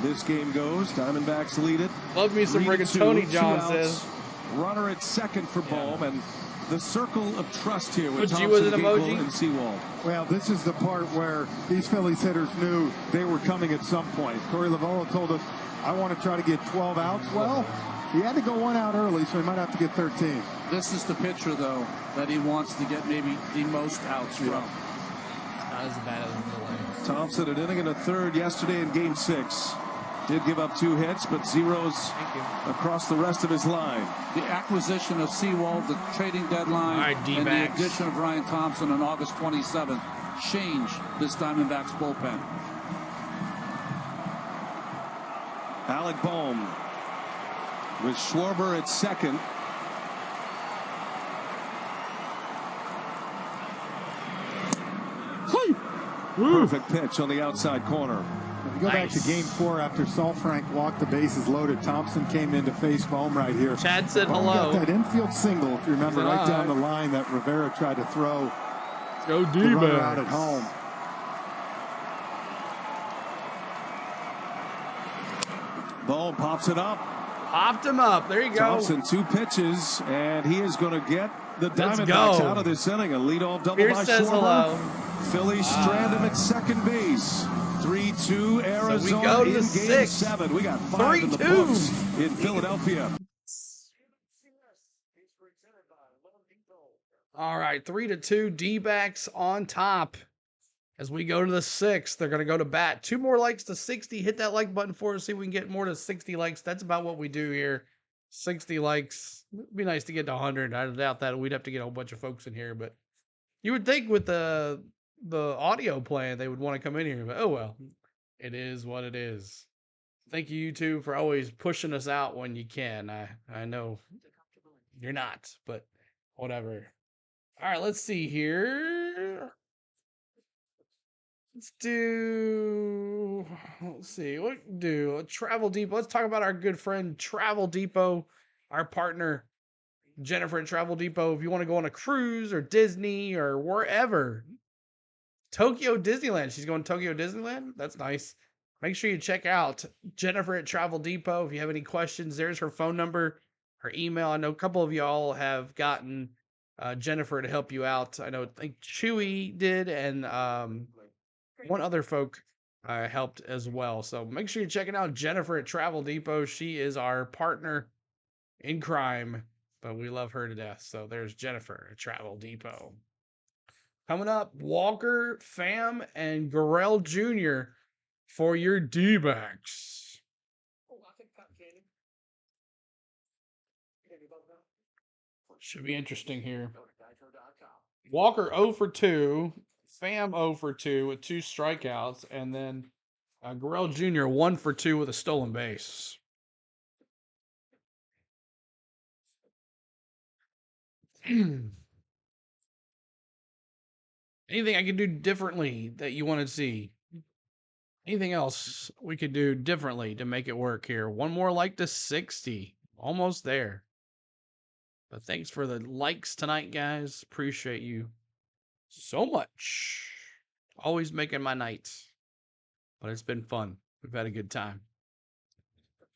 this game goes. Diamondbacks lead it. Love me some rigatoni, John says. Runner at second for Bohm, and the circle of trust here with Thompson, Thompson, Gable, and Sewald. Well, this is the part where these Phillies hitters knew they were coming at some point. Corey Lavello told us, I want to try to get 12 outs. Well, he had to go 1 out early, so he might have to get 13. This is the pitcher, though, that he wants to get maybe the most outs from. Not as bad as the Thompson an inning and a third yesterday in Game 6. Did give up 2 hits, but zeros across the rest of his line. The acquisition of Sewald, the trading deadline, and the addition of Ryan Thompson on August 27th changed this Diamondbacks bullpen. Alec Bohm with Schwarber at second. Perfect pitch on the outside corner. If you go back to Game 4 after Frank walked the bases loaded, Thompson came in to face Bohm right here. Chad said Bohm hello. got that infield single, if you remember, right down the line that Rivera tried to throw. Go D-backs. Out at home. Bohm pops it up. Popped him up. There you go. Thompson 2 pitches, and he is going to get the Diamondbacks out of this inning. A leadoff double by says Schwarber. Phillies strand him at second base. 3-2 Arizona so we go to in Game 6. 7. We got 5 in the books in Philadelphia. All right, 3-2 D-backs on top. As we go to the 6th, they're going to go to bat. 2 more likes to 60. Hit that like button for us. See if we can get more to 60 likes. That's about what we do here. 60 likes. It'd be nice to get to 100. I doubt that. We'd have to get a whole bunch of folks in here. But you would think with the audio playing, they would want to come in here. But oh well. It is what it is. Thank you, YouTube, for always pushing us out when you can. I know you're not, but whatever. All right, let's see here. Let's see, what do? Travel Depot. Let's talk about our good friend Travel Depot, our partner, Jennifer at Travel Depot. If you want to go on a cruise or Disney or wherever, Tokyo Disneyland. She's going to Tokyo Disneyland? That's nice. Make sure you check out Jennifer at Travel Depot. If you have any questions, there's her phone number, her email. I know a couple of y'all have gotten Jennifer to help you out. I think Chewy did, and one other folk helped as well. So make sure you're checking out Jennifer at Travel Depot. She is our partner in crime, but we love her to death. So there's Jennifer at Travel Depot. Coming up, Walker, Pham, and Gurriel Jr. for your D-backs. Should be interesting here. Walker 0 for 2. Pham 0 for 2 with 2 strikeouts, and then Gurriel Jr. 1 for 2 with a stolen base. Anything I could do differently that you want to see? Anything else we could do differently to make it work here? One more like to 60. Almost there. But thanks for the likes tonight, guys. Appreciate you so much. Always making my nights. But it's been fun. We've had a good time.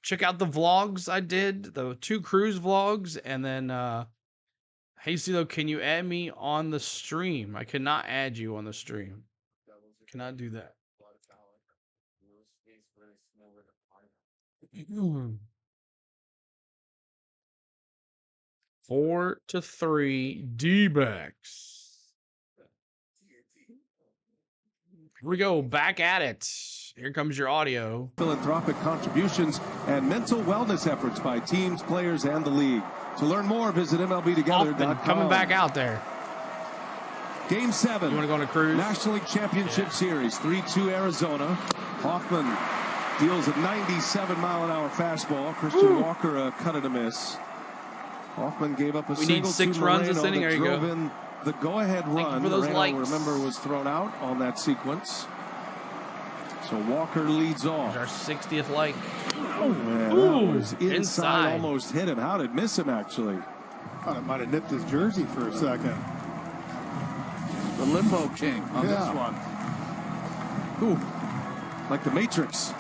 Check out the vlogs I did. The 2 cruise vlogs. And then, hey, CeeLo, can you add me on the stream? I cannot add you on the stream. Cannot do that. 4-3 D-backs. Here we go. Back at it. Here comes your audio. Philanthropic contributions and mental wellness efforts by teams, players, and the league. To learn more, visit MLBtogether.com. Coming back out there. Game 7. You want to go on a cruise? National League Championship Series. 3-2 Arizona. Hoffman deals a 97-mile-an-hour fastball. Christian Walker cut it a miss. Hoffman gave up a We single need 6 to runs this Moreno inning. that There you drove go. in the go-ahead run. For those Moreno, likes. remember, was thrown out on that sequence. So Walker leads off. Our 60th like. Man, that was inside. Almost hit him. How did it miss him, actually? Thought it might have nipped his jersey for a second. The limbo king on this one. Ooh, like the Matrix.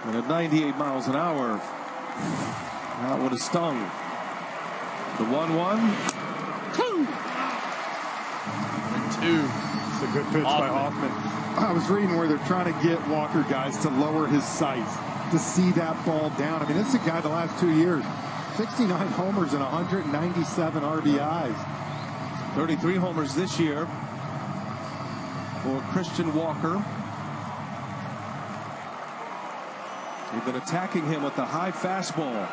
And at 98 miles an hour, that would have stung. The 1-1. 2. It's a good pitch by Hoffman. I was reading where they're trying to get Walker guys to lower his sights to see that ball down. I mean, this is a guy the last 2 years, 69 homers and 197 RBIs. 33 homers this year for Christian Walker. They've been attacking him with the high fastball.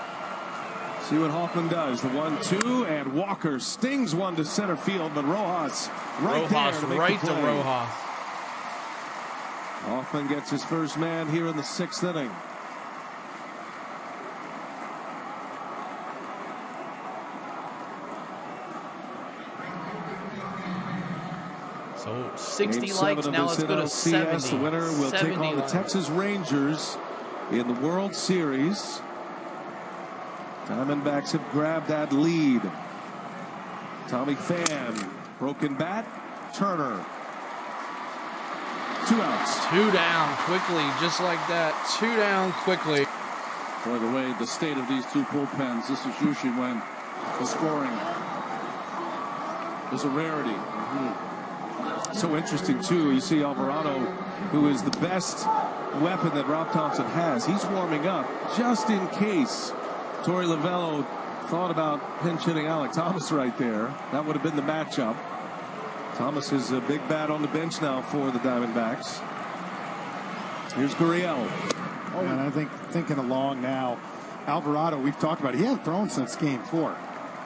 See what Hoffman does. The 1-2, and Walker stings one to center field, but Rojas right there to make right the to play. Rojas. Hoffman gets his first man here in the 6th inning. So 60 Game likes. 7 Now of let's this go to NLCS. 70. The winner will take on the likes. Texas Rangers in the World Series. Diamondbacks have grabbed that lead. Tommy Pham, broken bat, Turner. 2 outs. 2 down quickly, just like that. 2 down quickly. By the way, the state of these two bullpens, this is usually when the scoring is a rarity. So interesting, too. You see Alvarado, who is the best weapon that Rob Thompson has. He's warming up just in case Torey Lovullo thought about pinch hitting Alec Thomas right there. That would have been the matchup. Thomas is a big bat on the bench now for the Diamondbacks. Here's Gurriel. Oh, and I think thinking along now, Alvarado, we've talked about it. He hasn't thrown since Game 4.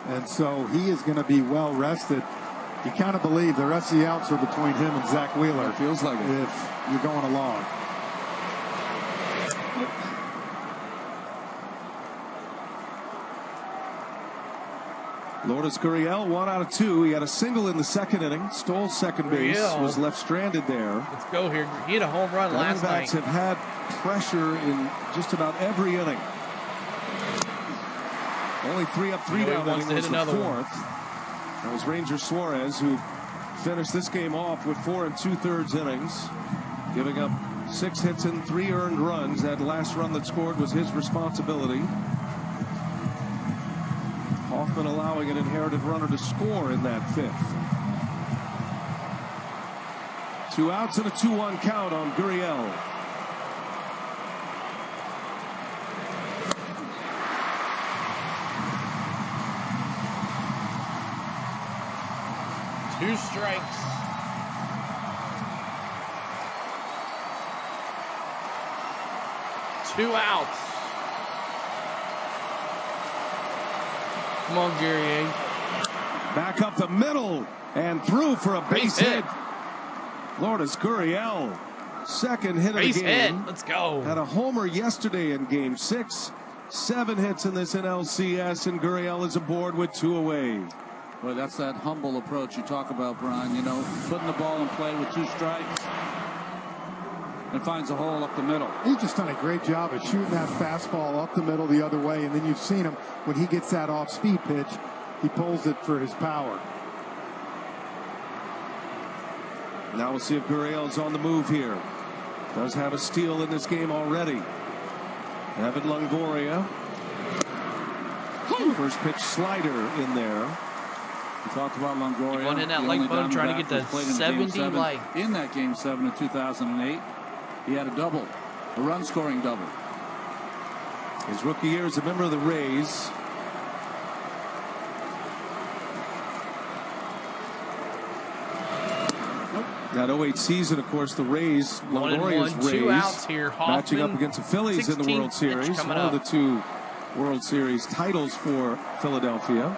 And so he is going to be well rested. You kind of believe the rest of the outs are between him and Zach Wheeler. It feels like it. If you're going along. Lourdes Gurriel, 1 out of 2. He had a single in the 2nd inning. Stole second base. Gurriel. Was left stranded there. Let's go here. He had a home run last night. Diamondbacks have had pressure in just about every inning. Only 3 up, 3 down. Wants to hit another 4th. That was Ranger Suarez, who finished this game off with 4 2/3 innings, giving up 6 hits and 3 earned runs. That last run that scored was his responsibility. Hoffman allowing an inherited runner to score in that 5th. 2 outs and a 2-1 count on Gurriel. Two strikes. Two outs. Come on, Guerrier. Back up the middle and through for a base hit. Lourdes Gurriel, second hit of the game. Hit. Let's go. Had a homer yesterday in Game 6. 7 hits in this NLCS, and Gurriel is aboard with 2 away. Well, that's that humble approach you talk about, Brian. You know, putting the ball in play with 2 strikes and finds a hole up the middle. He's just done a great job of shooting that fastball up the middle the other way, and then you've seen him when he gets that off-speed pitch, he pulls it for his power. Now we'll see if Gurriel's on the move here. Does have a steal in this game already. Evan Longoria. First pitch slider in there. We talked about Longoria. One in that like button trying to get the 70 like. In that Game 7 in 2008, he had a double, a run-scoring double. His rookie year as a member of the Rays. That 08 season, of course, the Rays, Longoria's Rays, 2 outs here. Hoffman, matching up against the Phillies in the World Series. One of the 2 World Series titles for Philadelphia.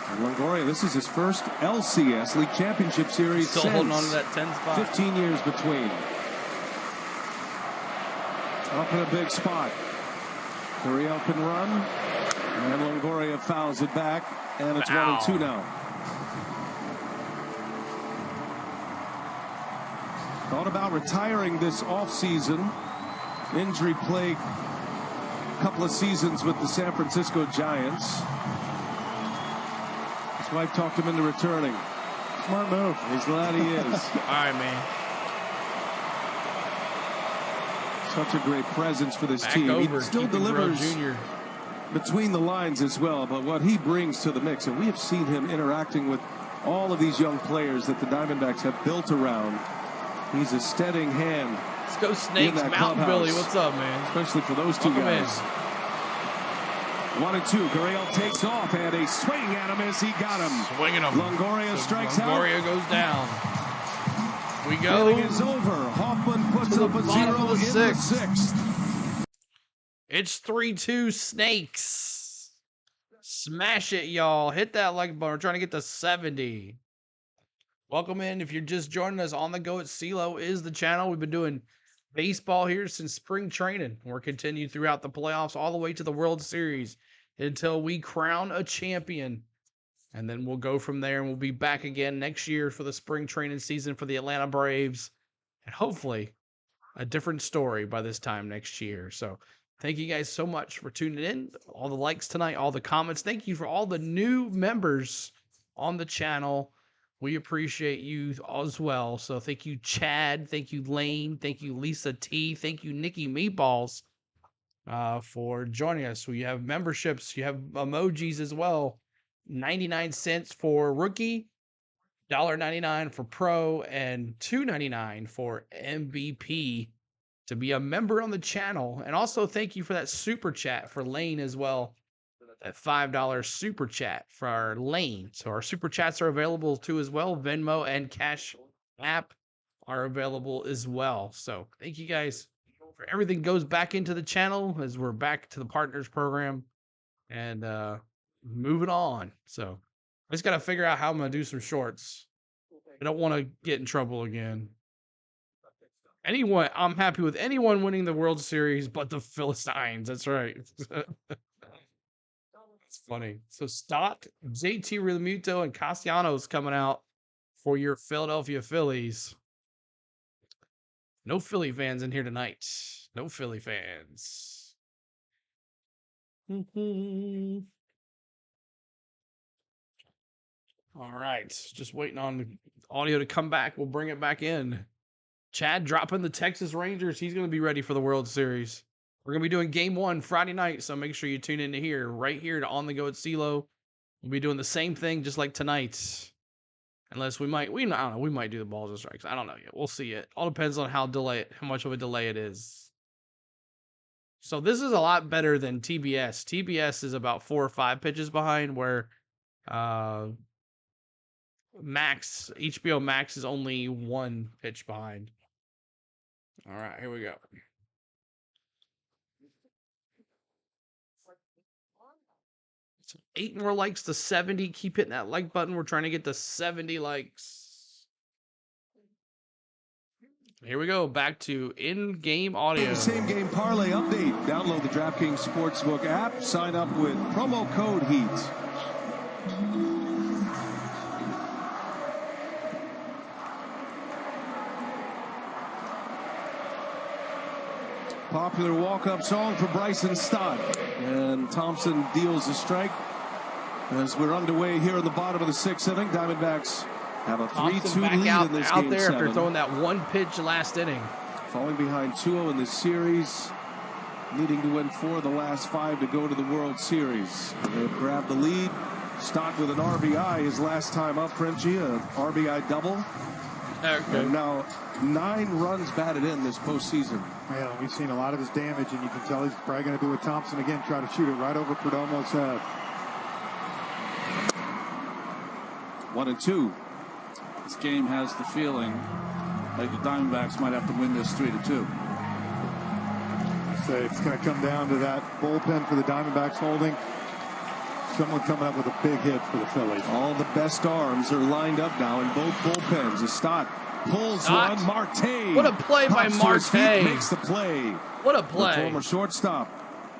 And Longoria, this is his first LCS, League Championship Series. Still holding on to that 10 spot. 15 years between. Up in a big spot. Gurriel can run. And Longoria fouls it back. And it's 1-2 now. Thought about retiring this offseason. Injury plagued couple of seasons with the San Francisco Giants. His wife talked him into returning. Smart move. He's glad he is. All right, man. Such a great presence for this Back team. over, He still delivers Jr. between the lines as well, but what he brings to the mix, and we have seen him interacting with all of these young players that the Diamondbacks have built around. He's a steadying hand. Let's go Snakes. Mountain Billy, what's up, man? Especially for those 2 guys. 1-2. Gurriel takes off, and a swing at him as he got him. Swinging him. Longoria strikes out. Longoria goes down. We go. Inning is over. Hoffman puts up a 0 in the 6th. It's 3-2 Snakes. Smash it, y'all. Hit that like button. We're trying to get to 70. Welcome in. If you're just joining us, On the Go at CeeLo is the channel. We've been doing baseball here since spring training. We're continuing throughout the playoffs all the way to the World Series until we crown a champion. And then we'll go from there, and we'll be back again next year for the spring training season for the Atlanta Braves. And hopefully a different story by this time next year. So thank you guys so much for tuning in. All the likes tonight, all the comments. Thank you for all the new members on the channel. We appreciate you as well. So thank you, Chad. Thank you, Lane. Thank you, Lisa T. Thank you, Nikki Meatballs, for joining us. We have memberships. You have emojis as well. 99 cents for rookie, $1.99 for pro, and $2.99 for MVP to be a member on the channel. And also thank you for that super chat for Lane as well. That $5 super chat for our Lane. So our super chats are available too as well. Venmo and Cash App are available as well. So thank you guys for everything goes back into the channel as we're back to the partners program and moving on. So I just got to figure out how I'm going to do some shorts. I don't want to get in trouble again. Anyone, I'm happy with anyone winning the World Series but the Philistines. That's right. It's funny. So Stott, JT Realmuto, and Castellanos coming out for your Philadelphia Phillies. No Philly fans in here tonight. No Philly fans. All right. Just waiting on the audio to come back. We'll bring it back in. Chad dropping the Texas Rangers. He's going to be ready for the World Series. We're going to be doing game 1 Friday night, so make sure you tune in to here, right here to On the Go at CeeLo. We'll be doing the same thing just like tonight. Unless we might do the balls and strikes. I don't know yet. We'll see it. All depends on how much of a delay it is. So this is a lot better than TBS. TBS is about 4 or 5 pitches behind, where HBO Max is only 1 pitch behind. All right, here we go. 8 more likes to 70. Keep hitting that like button. We're trying to get to 70 likes. Here we go. Back to in-game audio. Same game parlay update. Download the DraftKings Sportsbook app. Sign up with promo code HEAT. Popular walk-up song for Bryson Stott. And Thompson deals a strike as we're underway here in the bottom of the 6th inning. Diamondbacks have a 3-2 lead in this game 7. After throwing that 1 pitch last inning. Falling behind 2-0 in this series. Needing to win 4 of the last 5 to go to the World Series. They've grabbed the lead. Stott with an RBI his last time up, Frenchie. A RBI double. Okay. And now 9 runs batted in this postseason. Yeah, we've seen a lot of his damage, and you can tell he's probably going to do with Thompson again, try to shoot it right over Perdomo's head. 1-2. This game has the feeling like the Diamondbacks might have to win this 3-2. So it's going to come down to that bullpen for the Diamondbacks holding. Someone coming up with a big hit for the Phillies. All the best arms are lined up now in both bullpens. Stott pulls one. Marte. What a play by Marte. Makes the play. What a play. The former shortstop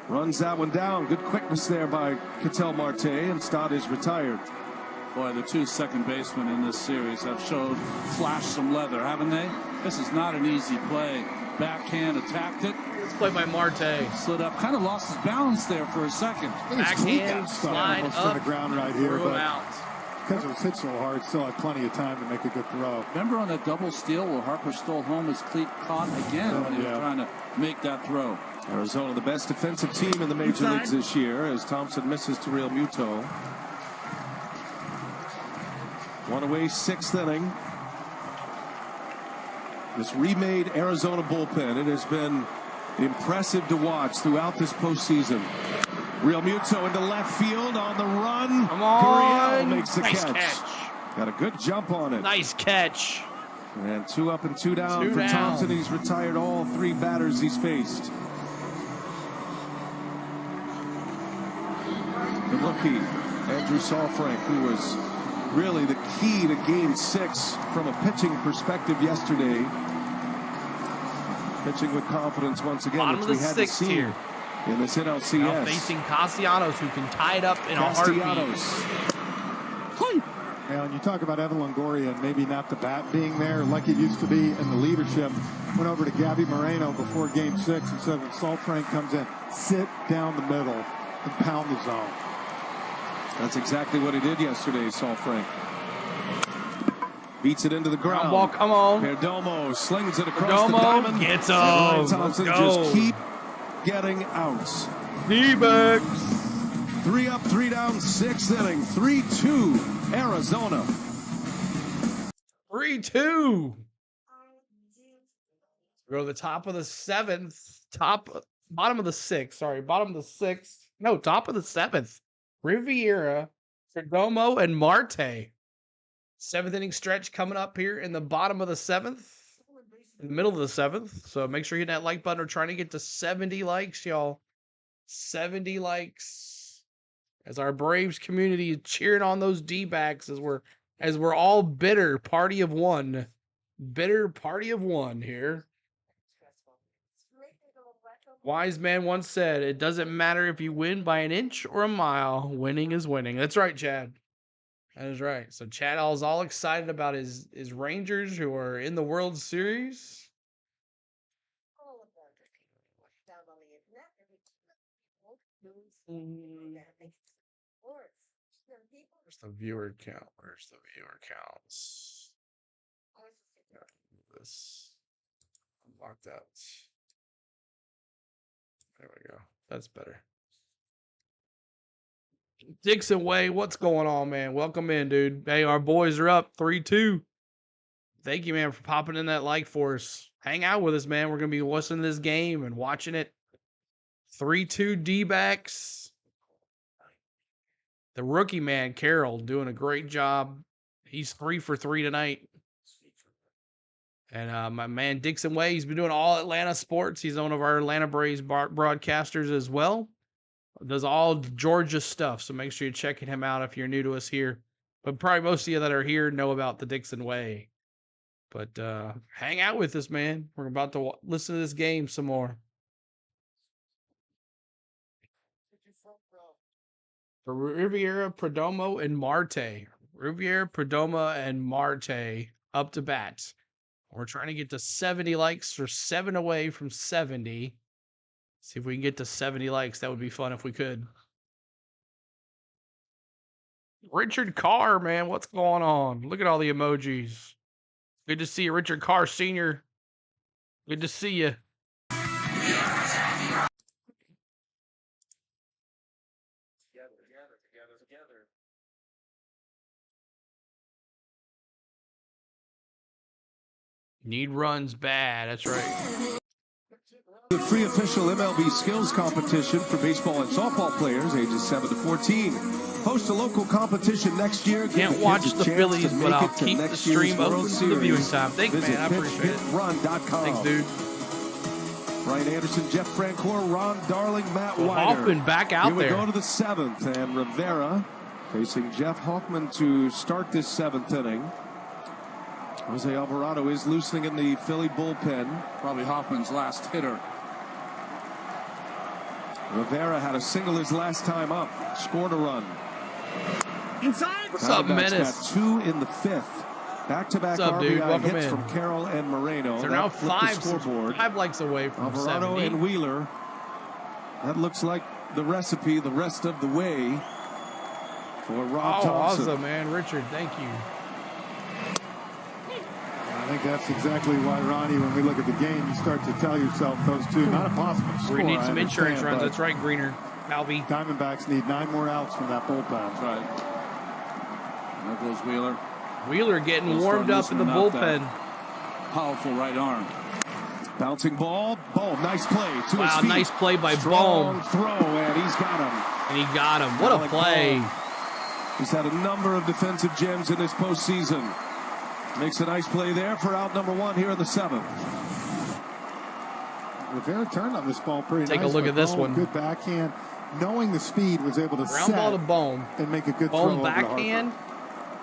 runs that one down. Good quickness there by Ketel Marte, and Stott is retired. Boy, the two second basemen in this series have flashed some leather, haven't they? This is not an easy play. Backhand attacked it. It's played by Marte. Slid up, kind of lost his balance there for a second. Backhand, slide up, on the ground right here, threw him but out. because it was hit so hard, still had plenty of time to make a good throw. Remember on that double steal where Harper stole home, his cleat caught again when he was trying to make that throw. Arizona, the best defensive team in the major leagues this year, as Thompson misses to Real Muto. One away, 6th inning. This remade Arizona bullpen, it has been impressive to watch throughout this postseason. Real Muto into left field on the run. Come on. Gurriel makes the Nice catch. Got a good jump on it. Nice catch. And 2 up and 2 down for Thompson. He's retired all 3 batters he's faced. The rookie, Andrew Saalfrank, who was really the key to Game 6 from a pitching perspective yesterday. Pitching with confidence once again, which we hadn't seen here in this NLCS. Now facing Castellanos, who can tie it up in a heartbeat. Now, when you talk about Evan Longoria and maybe not the bat being there like it used to be, and the leadership went over to Gabby Moreno before Game 6 and said when Saalfrank comes in, sit down the middle and pound the zone. That's exactly what he did yesterday, Saalfrank. Beats it into the ground. Ball, come on. Perdomo slings it across the diamond. Gets him. Let's Thompson go. just keep getting outs. D-backs. 3 up, 3 down, 6th inning. 3-2, Arizona. 3-2. We go to the top of the 7th. Bottom of the 6th. Sorry, bottom of the 6th. No, top of the 7th. Riviera, Perdomo, and Marte. 7th inning stretch coming up here in the bottom of the 7th. In the middle of the 7th. So make sure you hit that like button. We're trying to get to 70 likes, y'all. 70 likes. As our Braves community is cheering on those D-backs as we're all bitter party of one. Bitter party of one here. Wise man once said, it doesn't matter if you win by an inch or a mile, winning is winning. That's right, Chad. That is right. So Chad is all excited about his Rangers who are in the World Series. Where's the viewer count? Where's the viewer counts? This unlock that. There we go. That's better. Dixon Way, what's going on, man? Welcome in, dude. Hey, our boys are up 3-2. Thank you, man, for popping in that like for us. Hang out with us, man. We're going to be listening to this game and watching it. 3-2 D-backs. The rookie man, Carroll, doing a great job. He's 3 for 3 tonight. And my man Dixon Way, he's been doing all Atlanta sports. He's one of our Atlanta Braves broadcasters as well. Does all Georgia stuff. So make sure you're checking him out if you're new to us here. But probably most of you that are here know about the Dixon Way. But hang out with us, man. We're about to listen to this game some more. For Riviera, Perdomo, and Marte. Riviera, Perdomo, and Marte up to bat. We're trying to get to 70 likes. We're 7 away from 70. See if we can get to 70 likes. That would be fun if we could. Richard Carr, man, what's going on? Look at all the emojis. Good to see you, Richard Carr Sr. Good to see you. Need runs bad. That's right. The free official MLB skills competition for baseball and softball players ages 7 to 14. Host a local competition next year. Can't watch the Phillies, but I'll keep the stream open for the viewing time. Thanks, man. I appreciate it. Thanks, dude. Ryan Anderson, Jeff Francoeur, Ron Darling, Matt Wider. Hoffman back out there. Here we go to the 7th, and Rivera facing Jeff Hoffman to start this 7th inning. Jose Alvarado is loosening in the Philly bullpen. Probably Hoffman's last hitter. Rivera had a single his last time up, scored a run. Inside. What's up, Menace? Got 2 in the 5th. Back-to-back RBI hits from Carroll and Moreno. They're now 5 scoreboard. likes away from Alvarado 70. and Wheeler. That looks like the recipe the rest of the way for Rob Thompson. Awesome, man. Richard, thank you. I think that's exactly why, Ronnie, when we look at the game, you start to tell yourself those two, not impossible to score. We need some insurance runs. That's right, Greener. Albie. Diamondbacks need 9 more outs from that bullpen. That's right. There goes Wheeler. Wheeler getting warmed up in the bullpen. Powerful right arm. Bouncing ball. Bohm, nice play to his feet. Nice play by Strong Bohm. throw, and he's got him. And he got him. What a play. He's had a number of defensive gems in this postseason. Makes a nice play there for out number 1 here in the 7th. Rivera turned on this ball pretty nice. Take a look at this one. Good backhand. Knowing the speed, was able to Ground ball to Bohm. And make a good Bohm throw. backhand.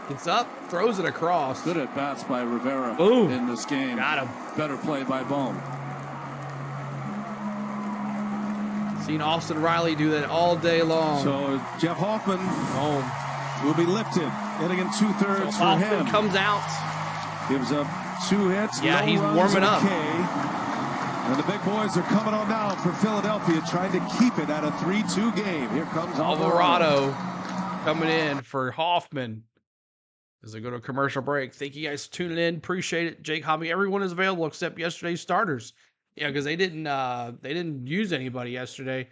Gets up, throws it across. Good at bats by Rivera Boom. in this game. Got him. Better play by Bohm. Seen Austin Riley do that all day long. So Jeff Hoffman Boom. will be lifted. Hitting in 2/3 So for Hoffman him. comes out. Gives up 2 hits. Yeah, no he's runs, warming and a up. K. And the big boys are coming on down for Philadelphia, trying to keep it at a 3-2 game. Here comes Alvarado coming in for Hoffman as they go to a commercial break. Thank you guys for tuning in. Appreciate it. Jake Hobby, everyone is available except yesterday's starters. Yeah, because they didn't use anybody yesterday.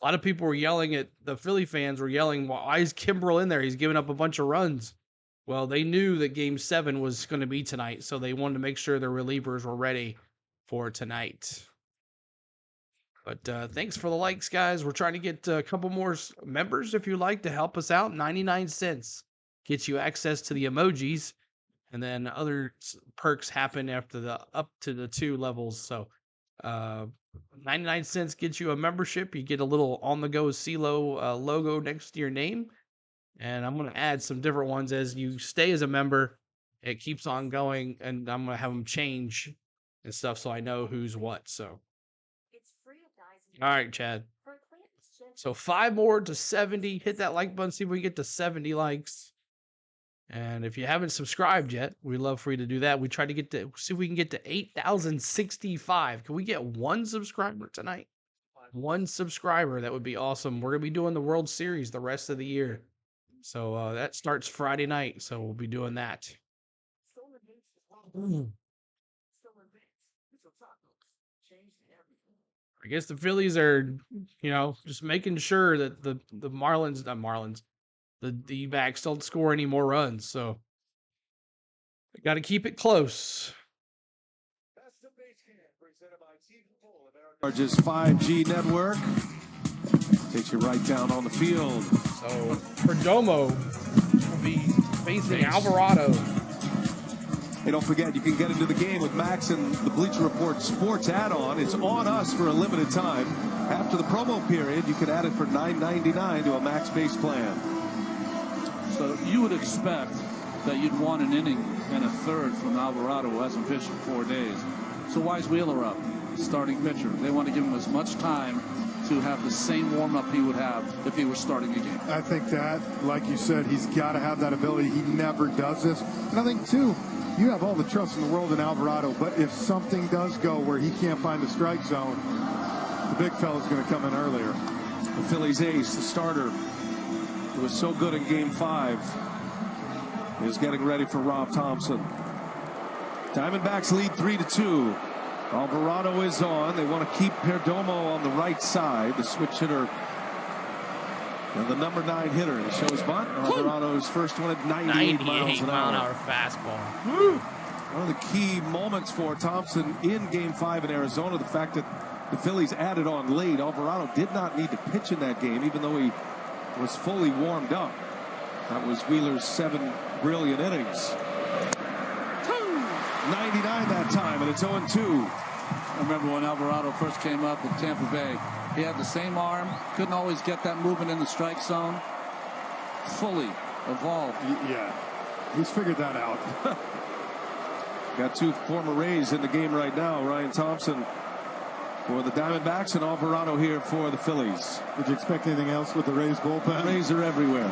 A lot of people were yelling at the Philly fans were yelling, why is Kimbrel in there? He's giving up a bunch of runs. Well, they knew that Game 7 was going to be tonight, so they wanted to make sure their relievers were ready for tonight. But thanks for the likes, guys. We're trying to get a couple more members if you'd like to help us out. 99 cents gets you access to the emojis, and then other perks happen after the up to the 2 levels. So 99 cents gets you a membership. You get a little on-the-go CeeLo logo next to your name. And I'm going to add some different ones as you stay as a member. It keeps on going, and I'm going to have them change and stuff so I know who's what. So, all right, Chad. So 5 more to 70. Hit that like button. See if we get to 70 likes. And if you haven't subscribed yet, we'd love for you to do that. We try to get to see if we can get to 8,065. Can we get 1 subscriber tonight? 1 subscriber. That would be awesome. We're going to be doing the World Series the rest of the year. So that starts Friday night. So we'll be doing that. I guess the Phillies are, just making sure that the D-backs don't score any more runs. So I got to keep it close. Charges 5G network. Takes you right down on the field. So Perdomo will be facing Alvarado. Hey, don't forget, you can get into the game with Max and the Bleacher Report Sports add-on. It's on us for a limited time. After the promo period, you can add it for $9.99 to a Max base plan. So you would expect that you'd want an inning and a third from Alvarado, who hasn't pitched in 4 days. So why is Wheeler up? Starting pitcher. They want to give him as much time to have the same warm-up he would have if he were starting a game. I think that, like you said, he's got to have that ability. He never does this. And I think, too, you have all the trust in the world in Alvarado, but if something does go where he can't find the strike zone, the big fella's going to come in earlier. The Phillies ace, the starter, who was so good in Game 5, is getting ready for Rob Thompson. Diamondbacks lead 3-2. Alvarado is on. They want to keep Perdomo on the right side, the switch hitter and the number 9 hitter. He shows bunt. Alvarado's first one at 98 miles an hour. Mile-an-hour fastball. Woo! One of the key moments for Thompson in Game 5 in Arizona, the fact that the Phillies added on late. Alvarado did not need to pitch in that game, even though he was fully warmed up. That was Wheeler's 7 brilliant innings. 99 that time, and it's 0-2. I remember when Alvarado first came up in Tampa Bay. He had the same arm, couldn't always get that movement in the strike zone. Fully evolved. Yeah, he's figured that out. Got 2 former Rays in the game right now. Ryan Thompson for the Diamondbacks and Alvarado here for the Phillies. Did you expect anything else with the Rays bullpen? Rays are everywhere.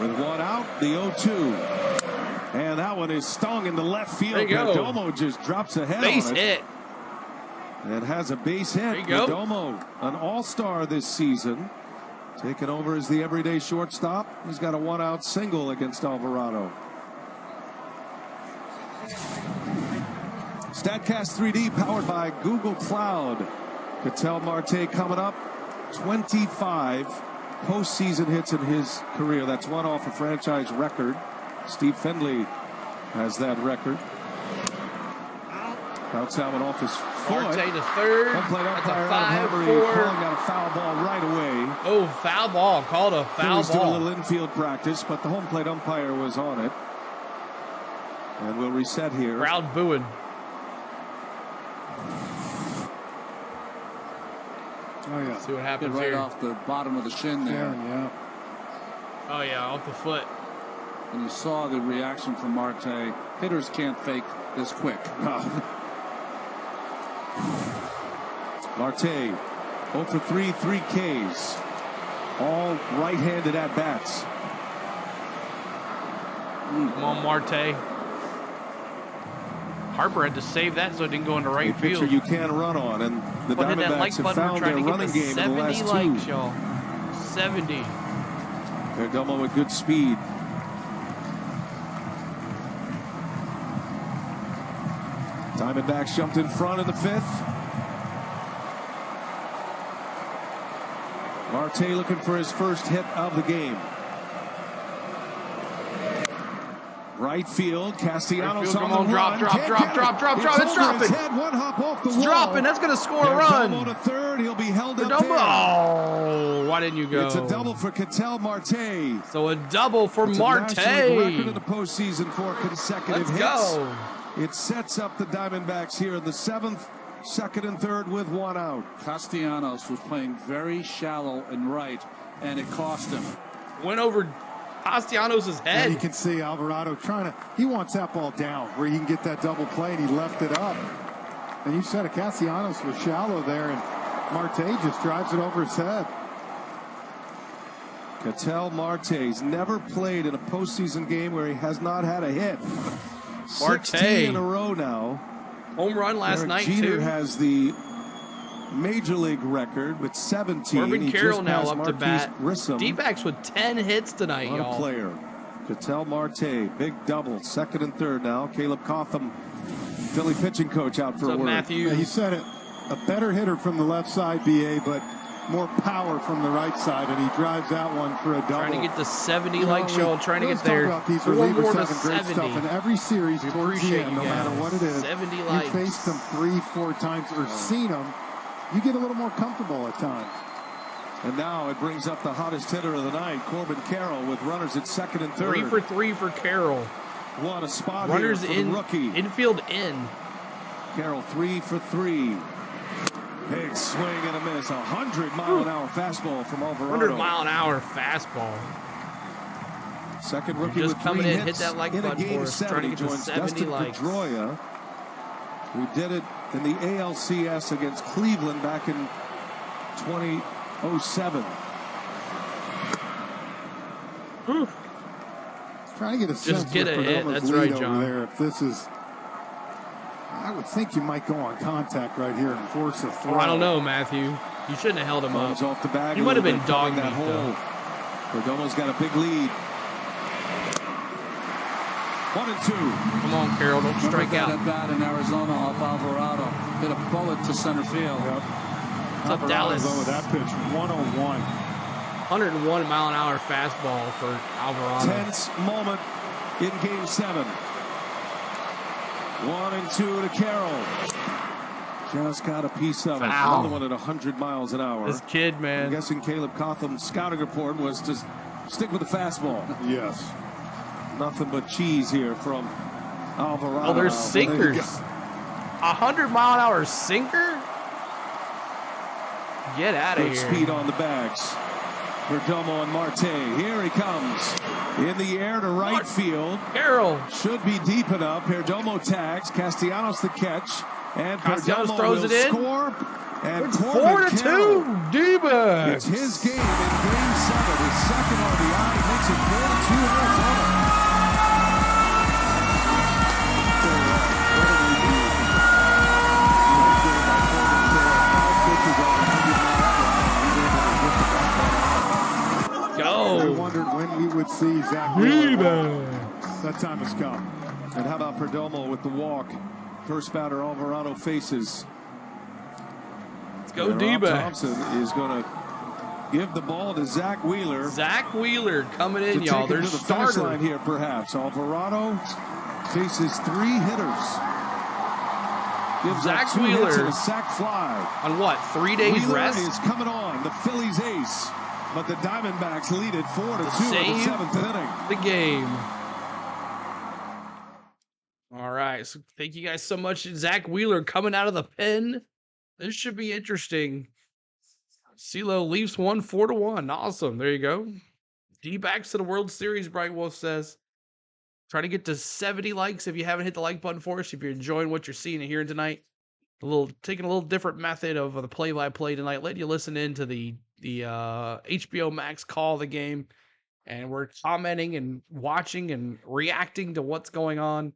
With 1 out, the 0-2. And that one is stung into left field. Perdomo just drops a head base on it. hit. And has a base hit. Perdomo, an all-star this season. Taking over as the everyday shortstop. He's got a 1-out single against Alvarado. StatCast 3D powered by Google Cloud. Ketel Marte coming up. 25 postseason hits in his career. That's 1 off a franchise record. Steve Findlay has that record. Bounce that one off his foot. Marte to third. Home plate umpire That's a 5-4. calling out a foul ball right away. Oh, foul ball. Called a foul Phillies do a ball. little infield practice, but the home plate umpire was on it. And we'll reset here. Crowd booing. Oh, yeah. See what happens right here. off the bottom of the shin there. Yeah. Oh, yeah, off the foot. And you saw the reaction from Marte. Hitters can't fake this quick. Marte, 0 for 3, 3 Ks. All right-handed at-bats. Come on, Marte. Harper had to save that so it didn't go into right field. Pitcher you can run on, and the Put in that like Diamondbacks have button. We're found trying their to running get the game in the 70 last likes, 2. y'all. 70. Perdomo with good speed. Diamondbacks jumped in front in the 5th. Marte looking for his first hit of the game. Right field, Castellanos Come on the on, run. drop. It's dropping. Head, 1 hop off the It's wall. dropping. That's going to score a run. Perdomo to third. He'll be held up Perdomo. there. Oh, why didn't you go? It's a double for Ketel Marte. So a double for It's Marte. a National League record in the postseason for consecutive hits. Go. It sets up the Diamondbacks here in the 7th, 2nd and 3rd with 1 out. Castellanos was playing very shallow and right, and it cost him. Went over Castellanos' head. And you can see Alvarado he wants that ball down where he can get that double play, and he left it up. And you said Castellanos was shallow there, and Marte just drives it over his head. Ketel Marte's never played in a postseason game where he has not had a hit. Marte 16 in a row now. Home run last Derek night, Jeter too. has the major league record with 17. Corbin He Carroll just now passed up to Marquise bat. Grissom. D-backs with 10 hits tonight, What a y'all. player. Ketel Marte, big double, 2nd and 3rd now. Caleb Cotham, Philly pitching coach, out for What's a up, word. Matthew? Yeah, you said it. A better hitter from the left side, BA, but more power from the right side, and he drives that one for a double. Trying to get to 70 like y'all, trying to let's get there. talk about these 4 relievers more to having great 70. stuff in every series We towards the appreciate end, you no matter guys. what it is. 70 you likes. faced them 3-4 times or seen them, you get a little more comfortable at times. And now it brings up the hottest hitter of the night, Corbin Carroll, with runners at 2nd and 3rd. 3 for 3 for Carroll. What a spot Runners here for in the rookie. infield in. Carroll 3 for 3. Big swing and a miss. 100-mile-an-hour fastball from Alvarado. 100-mile-an-hour fastball. Second rookie Just with 3 coming in, hits hit that like in a button for game us. 7. Trying to He get to joins 70 Dustin likes. Pedroia, who did it in the ALCS against Cleveland back in 2007. Trying to get a sense get of a hit. Perdomo's That's lead right, over John. there. If this is, I would think you might go on contact right here and force a throw. Well, I don't know, Matthew. You shouldn't have held him up. Comes off the bag. You a might have little been bit, filling dog that meat, though. hole. Perdomo's got a big lead. 1 and 2. Come on, Carroll. Don't strike Remember out. that at bat in Arizona off Alvarado. Hit a bullet to center field. What's up, Alvarado Dallas? though with that pitch, 101. 101-mile-an-hour fastball for Alvarado. Tense moment in Game 7. 1-2 to Carroll. Just got a piece of it. Another one at 100 miles an hour. This kid, man. I'm guessing Caleb Cotham's scouting report was to stick with the fastball. Yes. Nothing but cheese here from Alvarado. Oh, there's sinkers. 100-mile-an-hour sinker? Get out of here. Good speed on the bags. Perdomo and Marte. Here he comes. In the air to right field. Carroll. Should be deep enough. Perdomo tags. Castellanos the catch. And Perdomo throws will it in. score. And It's Corbin 4-2. D-backs. It's his game in Game 7. His second RBI. He makes it 4-2 in Arizona. I wondered when we would see Zach Wheeler. That time has come. And how about Perdomo with the walk? First batter Alvarado faces. Let's go D-backs. Thompson is going to give the ball to Zach Wheeler. Zach Wheeler coming in, to y'all. take him There's to the finish starter. line here, perhaps. Alvarado faces 3 hitters. Gives Zach up 2 Wheeler hits and a sack fly. On what, 3 days Wheeler rest? is coming on, the Phillies ace. But the Diamondbacks lead it 4-2 in the Save 7th inning. the game. All right, so thank you guys so much. Zach Wheeler coming out of the pen. This should be interesting. CeeLo Leafs 1 4-1. Awesome. There you go. D-backs to the World Series, Bright Wolf says. Try to get to 70 likes if you haven't hit the like button for us. If you're enjoying what you're seeing and hearing tonight. Taking a little different method of the play-by-play tonight. Let you listen into the HBO Max call of the game. And we're commenting and watching and reacting to what's going on.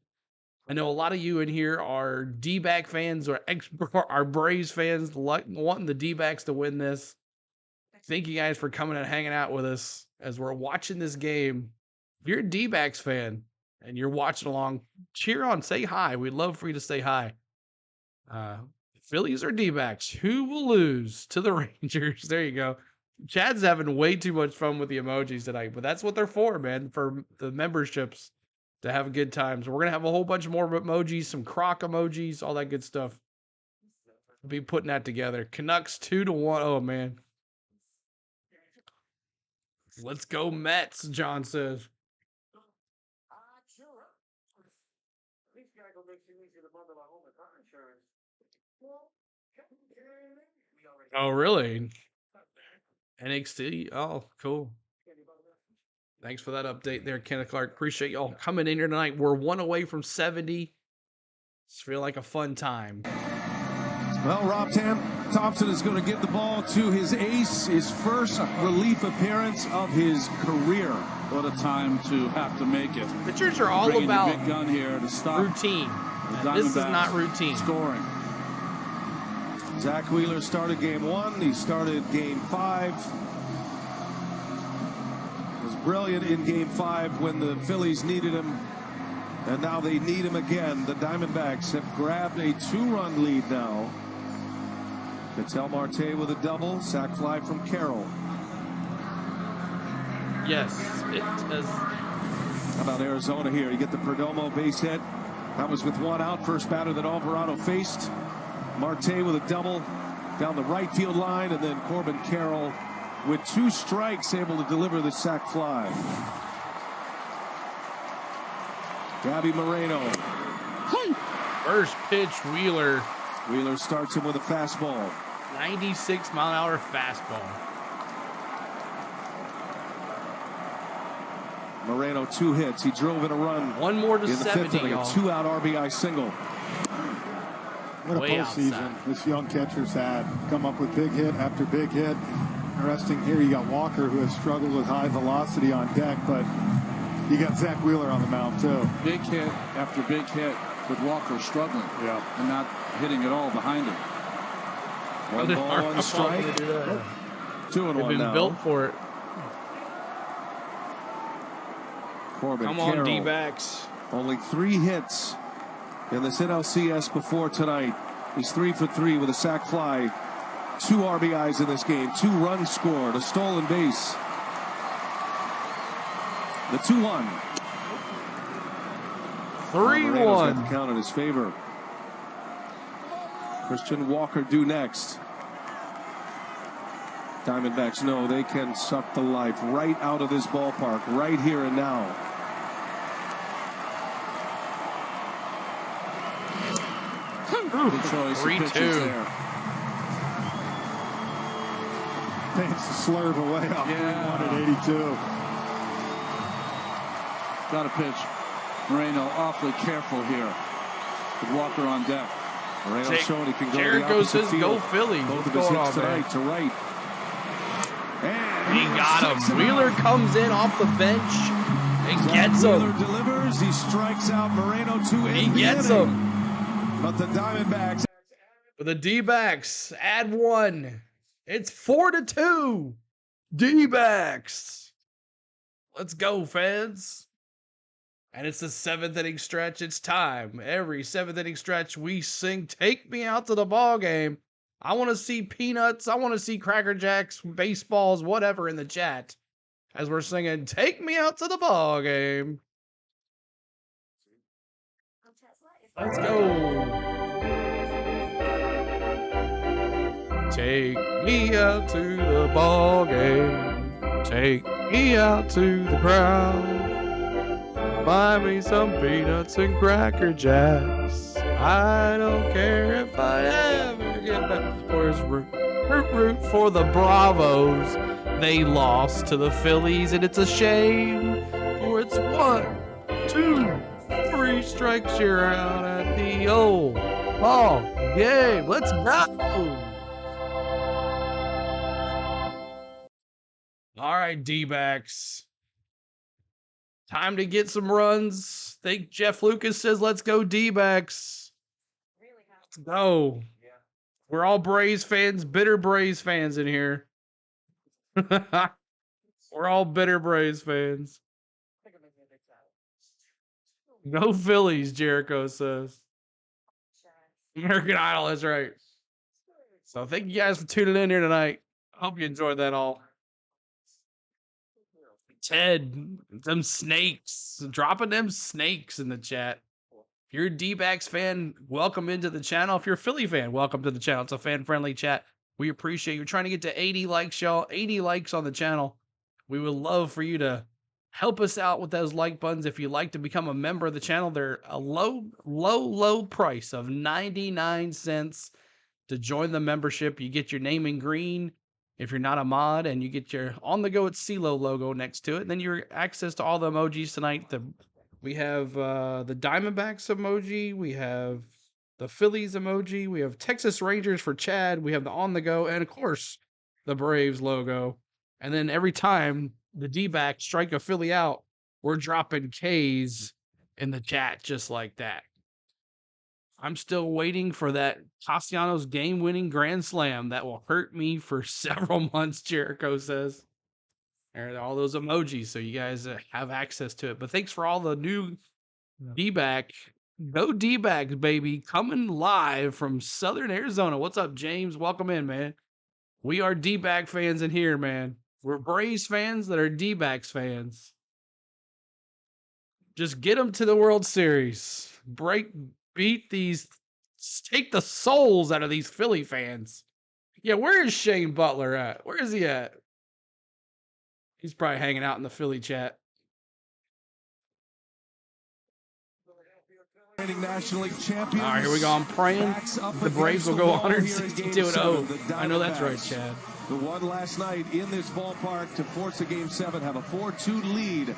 I know a lot of you in here are D-back fans or are Braves fans wanting the D-backs to win this. Thank you guys for coming and hanging out with us as we're watching this game. If you're a D-backs fan and you're watching along, cheer on, say hi. We'd love for you to say hi. Phillies or D-backs, who will lose to the Rangers? There you go. Chad's having way too much fun with the emojis tonight, but that's what they're for, man, for the memberships to have a good time. So we're going to have a whole bunch more emojis, some croc emojis, all that good stuff. We'll be putting that together. Canucks 2-1. Oh, man. Let's go Mets, John says. Oh, really? NXT? Oh, cool. Thanks for that update there, Kenneth Clark. Appreciate y'all coming in here tonight. We're 1 away from 70. It's feel like a fun time. Well, Rob Thompson is going to give the ball to his ace, his first relief appearance of his career. What a time to have to make it. Pitchers are all Bringing about the big gun here to stop routine. This is not routine. Scoring. Zach Wheeler started Game 1. He started Game 5. Was brilliant in Game 5 when the Phillies needed him. And now they need him again. The Diamondbacks have grabbed a 2-run lead now. Ketel Marte with a double. Sac fly from Carroll. Yes, it does. How about Arizona here? You get the Perdomo base hit. That was with 1 out. First batter that Alvarado faced. Marte with a double down the right field line, and then Corbin Carroll with 2 strikes able to deliver the sac fly. Gabby Moreno. First pitch, Wheeler. Wheeler starts him with a fastball. 96-mile-an-hour fastball. Moreno 2 hits. He drove in a run. 1 more to in the 70, 5th inning. A y'all. 2-out RBI single. What a postseason this young catcher's had. Come up with big hit after big hit. Interesting here, you got Walker, who has struggled with high velocity on deck, but you got Zach Wheeler on the mound, too. Big hit after big hit with Walker struggling. Yeah. And not hitting at all behind him. 1 ball, 1 strike. 2-1 been now. built for it. Corbin Come on, Carroll. D-backs. Only 3 hits in this NLCS before tonight. He's 3 for 3 with a sac fly. 2 RBIs in this game. 2 runs scored. A stolen base. The 2-1. 3-1. Count in his favor. Christian Walker due next. Diamondbacks know they can suck the life right out of this ballpark, right here and now. Good choice. 3-2. There. Paints the slurve away off 1 at 82. Got a pitch. Moreno awfully careful here. With Walker on deck. Moreno showing he can go Jericho to the opposite says field. go Philly. Both of What's his going hits on, man? tonight to right. And He got him. Wheeler comes in off the bench and Zach gets Wheeler him. delivers. He strikes out Moreno to end He the gets inning. him. But the Diamondbacks. For the D-backs, add 1. It's 4-2. D-backs. Let's go, fans. And it's the 7th inning stretch. It's time. Every 7th inning stretch, we sing "Take Me Out to the Ball Game." I want to see peanuts. I want to see Cracker Jacks, baseballs, whatever in the chat as we're singing "Take Me Out to the Ball Game." Let's go. Take me out to the ball game. Take me out to the crowd. Buy me some peanuts and Cracker Jacks. I don't care if I ever get back. Root for the Bravos. They lost to the Phillies, and it's a shame. For it's 1, 2, 3 strikes. You're out at the old ball game. Let's go. All right, D-backs. Time to get some runs. I think Jeff Lucas says, let's go D-backs. Let's go. We're all Braves fans, bitter Braves fans in here. We're all bitter Braves fans. Go Phillies, Jericho says. American Idol, that's right. So thank you guys for tuning in here tonight. Hope you enjoyed that all. Ted, them snakes, dropping them snakes in the chat. If you're a D-backs fan, welcome into the channel. If you're a Philly fan, welcome to the channel. It's a fan-friendly chat. We appreciate you. We're trying to get to 80 likes, y'all. 80 likes on the channel. We would love for you to help us out with those like buttons. If you'd like to become a member of the channel, they're a low price of 99 cents to join the membership. You get your name in green if you're not a mod, and you get your On The Go at CeeLo logo next to it. And then your access to all the emojis tonight. We have the Diamondbacks emoji. We have the Phillies emoji. We have Texas Rangers for Chad. We have the On The Go. And, of course, the Braves logo. And then every time the D-backs strike a Philly out, we're dropping K's in the chat just like that. I'm still waiting for that Castellanos game-winning grand slam that will hurt me for several months, Jericho says. There are all those emojis, so you guys have access to it. But thanks for all the new D-back. Go D-backs, baby. Coming live from Southern Arizona. What's up, James? Welcome in, man. We are D-back fans in here, man. We're Braves fans that are D-backs fans. Just get them to the World Series. Beat these, take the souls out of these Philly fans. Yeah, where is Shane Butler at? Where is he at? He's probably hanging out in the Philly chat. National League champions. All right, here we go. I'm praying the Braves will go 162-0. I know that's right, Chad. The one last night in this ballpark to force a Game 7, have a 4-2 lead.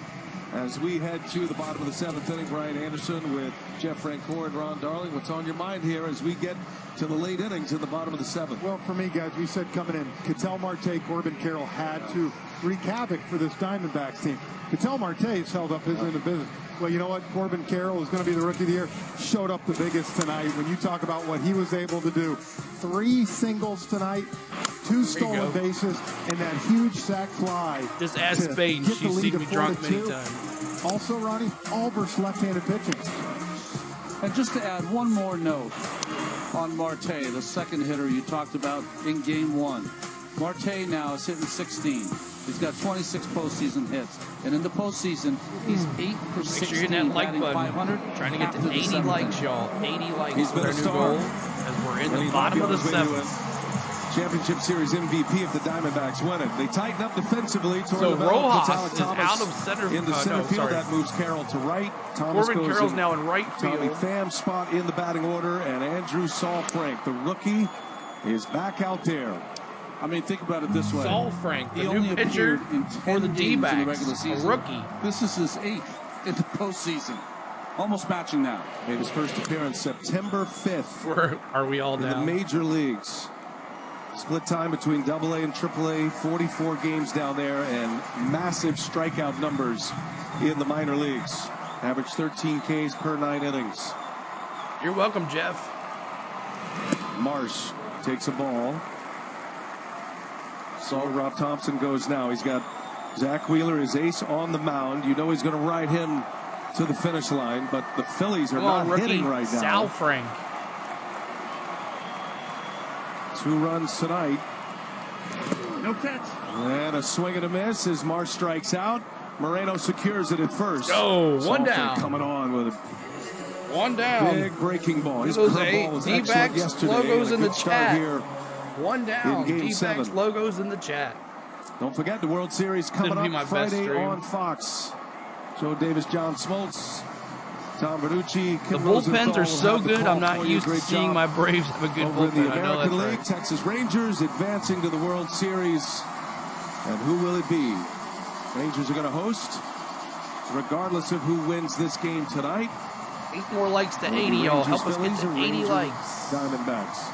As we head to the bottom of the 7th inning, Brian Anderson with Jeff Francoeur and Ron Darling. What's on your mind here as we get to the late innings in the bottom of the 7th? Well, for me, guys, we said coming in, Ketel Marte, Corbin Carroll had to wreak havoc for this Diamondbacks team. Ketel Marte has held up his end of business. Well, you know what? Corbin Carroll is going to be the Rookie of the Year. Showed up the biggest tonight. When you talk about what he was able to do, 3 singles tonight, 2 stolen bases, and that huge sac fly. Just ask Spain. She's seen me drunk many times. Also, Ronnie, all versus left-handed pitching. And just to add one more note on Marte, the second hitter you talked about in Game 1. Marte now is hitting 16. He's got 26 postseason hits. And in the postseason, he's 8 for 16. Make sure you're hitting that like batting button. 500. Trying to get to 80 likes, y'all. 80 likes. He's been a star. As we're in the bottom of the seventh. Championship Series MVP if the Diamondbacks win it. They tighten up defensively. So Rojas is out of center in the center field. Sorry. That moves Carroll to right. Thomas Corbin goes Carroll's in now in right field. Tommy Pham's spot in the batting order, and Andrew Saul Frank, the rookie, is back out there. I mean, think about it this way. Saul Frank, the he new only pitcher appeared in 10 for the games in the D-backs, regular season. a rookie. This is his 8th in the postseason. Almost matching now. Made his first appearance September 5th. Where are we all in now? the major leagues. Split time between AA and AAA, 44 games down there, and massive strikeout numbers in the minor leagues. Average 13 Ks per 9 innings. You're welcome, Jeff. Marsh takes a ball. So Rob Thompson goes now. He's got Zach Wheeler, his ace, on the mound. You know he's going to ride him to the finish line, but the Phillies are not hitting right now. Sal Frank. 2 runs tonight. No catch. And a swing and a miss as Marsh strikes out. Moreno secures it at first. Oh, one down. Coming on with a one down. big breaking ball. His those curveball was excellent D-backs yesterday. logos in the Good start chat. here One down. in Game D-backs 7. logos in the chat. Don't forget the World Series coming Didn't be my up best Friday stream. on Fox. Joe Davis, John Smoltz, Tom Verducci, Kim The bullpens Rosenthal are so will have the good. call I'm not for you. used to Great seeing job my Braves have a good over in the bullpen. I know American that's League. right. Texas Rangers advancing to the World Series. And who will it be? Rangers are going to host, regardless of who wins this game tonight. 8 more likes to 80, y'all. Help us get to 80 Rangers, likes. Diamondbacks.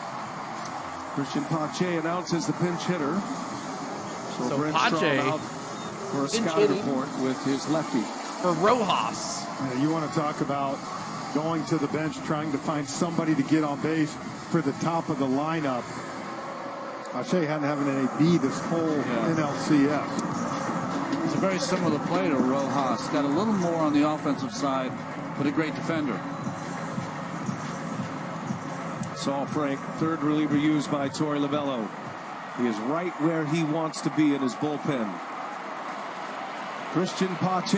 Christian Pfaadt announces the pinch hitter. So Brent Pfaadt, Strahm out for a pinch scout hitting report with his lefty. For Rojas. You want to talk about going to the bench, trying to find somebody to get on base for the top of the lineup. Shea hadn't having an AB this whole NLCS. He's a very similar player to Rojas. Got a little more on the offensive side, but a great defender. Saul Frank, third reliever used by Torey Lovello. He is right where he wants to be in his bullpen. Christian Pfaadt.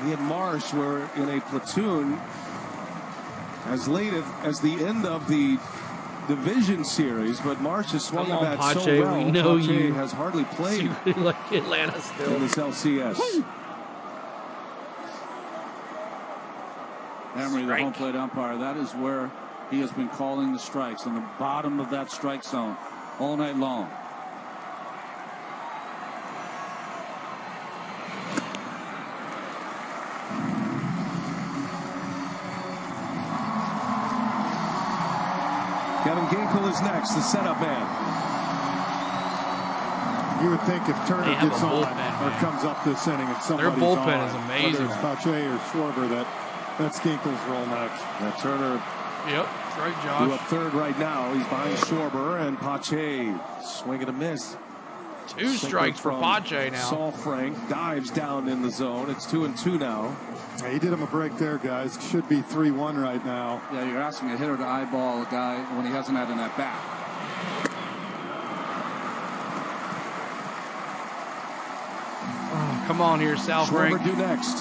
He and Marsh were in a platoon as late as the end of the division series, but Marsh has swung the bat so well. We know Pfaadt you has hardly played like Atlanta still. in this LCS. Emery, the home plate umpire, that is where he has been calling the strikes, on the bottom of that strike zone all night long. Kevin Ginkel is next, the setup man. You would think if Turner gets on or comes up this inning and somebody's their bullpen on, is amazing. whether it's Pfaadt or Schwarber, that's Ginkel's role next. Now Turner Yep, that's right, due Josh. up third right now. He's behind Schwarber, and Pfaadt swing and a miss. 2 strikes for Pfaadt now. Saul Frank dives down in the zone. It's 2-2 now. He did him a break there, guys. Should be 3-1 right now. Yeah, you're asking a hitter to eyeball a guy when he hasn't had an at-bat. Oh, come on here, Sal Frank. Schwarber do next.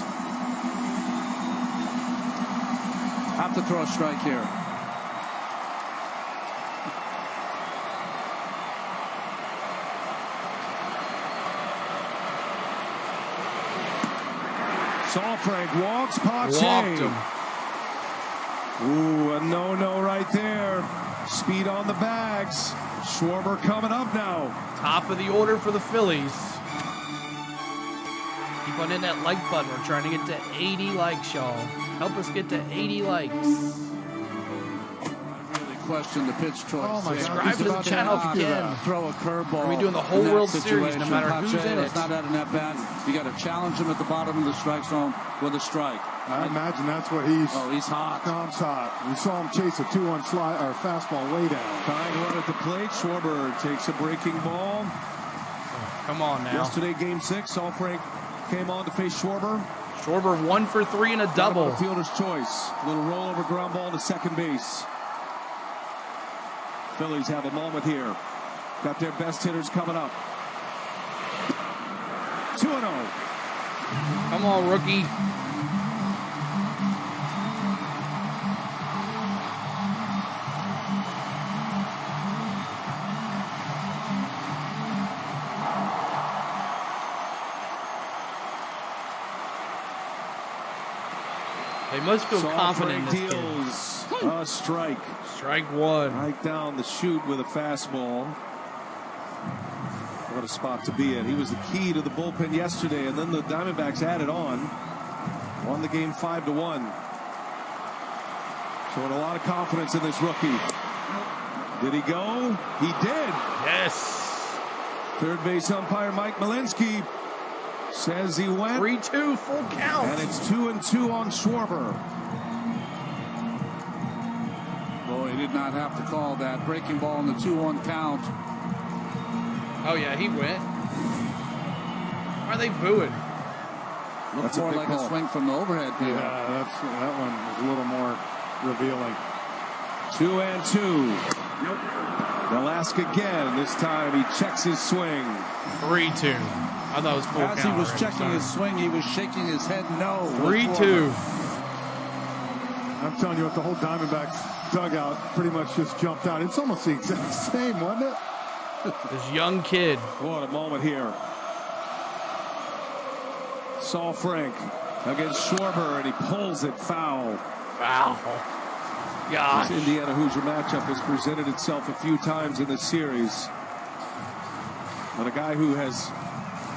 Have to throw a strike here. Saul Frank walks. Pfaadt. Walked him. Ooh, a no-no right there. Speed on the bags. Schwarber coming up now. Top of the order for the Phillies. Keep on in that like button. We're trying to get to 80 likes, y'all. Help us get to 80 likes. Really question the pitch choice. Oh my God. Subscribe to the channel if you can. Throw a curveball. We're doing the whole in that World Series, no situation. matter who's Pfaadt in it. has not had an at-bat. You got to challenge him at the bottom of the strike zone with a strike. I imagine that's what he's. Oh, he's hot. Tom's hot. We saw him chase a 2-1 slide or fastball way down. Tying run at the plate. Schwarber takes a breaking ball. Come on now. Yesterday, Game 6, Saul Frank came on to face Schwarber. Schwarber 1 for 3 and a double. Fielder's choice. Little rollover ground ball to second base. Phillies have a moment here. got their best hitters coming up. 2-0. Come on, rookie. They must feel confident in this deals a strike. Strike one. Right down the chute with a fastball. What a spot to be in. He was the key to the bullpen yesterday, and then the Diamondbacks added on. Won the game 5-1. Showing a lot of confidence in this rookie. Did he go? He did. Yes. Third base umpire Mike Malinsky says he went. 3-2, full count. And it's 2-2 on Schwarber. Boy, he did not have to call that breaking ball in the 2-1 count. Oh, yeah, he went. Why are they booing? Looks more like a swing from the overhead here. Yeah, that one was a little more revealing. 2-2. Nope. They'll ask again. This time he checks his swing. 3-2. I thought it was full count. As he was checking his swing, he was shaking his head no. 3-2. I'm telling you what, the whole Diamondbacks dugout pretty much just jumped out. It's almost the exact same, wasn't it? This young kid. What a moment here. Saul Frank against Schwarber, and he pulls it foul. Wow. Gosh. This Indiana Hoosier matchup has presented itself a few times in this series. But a guy who has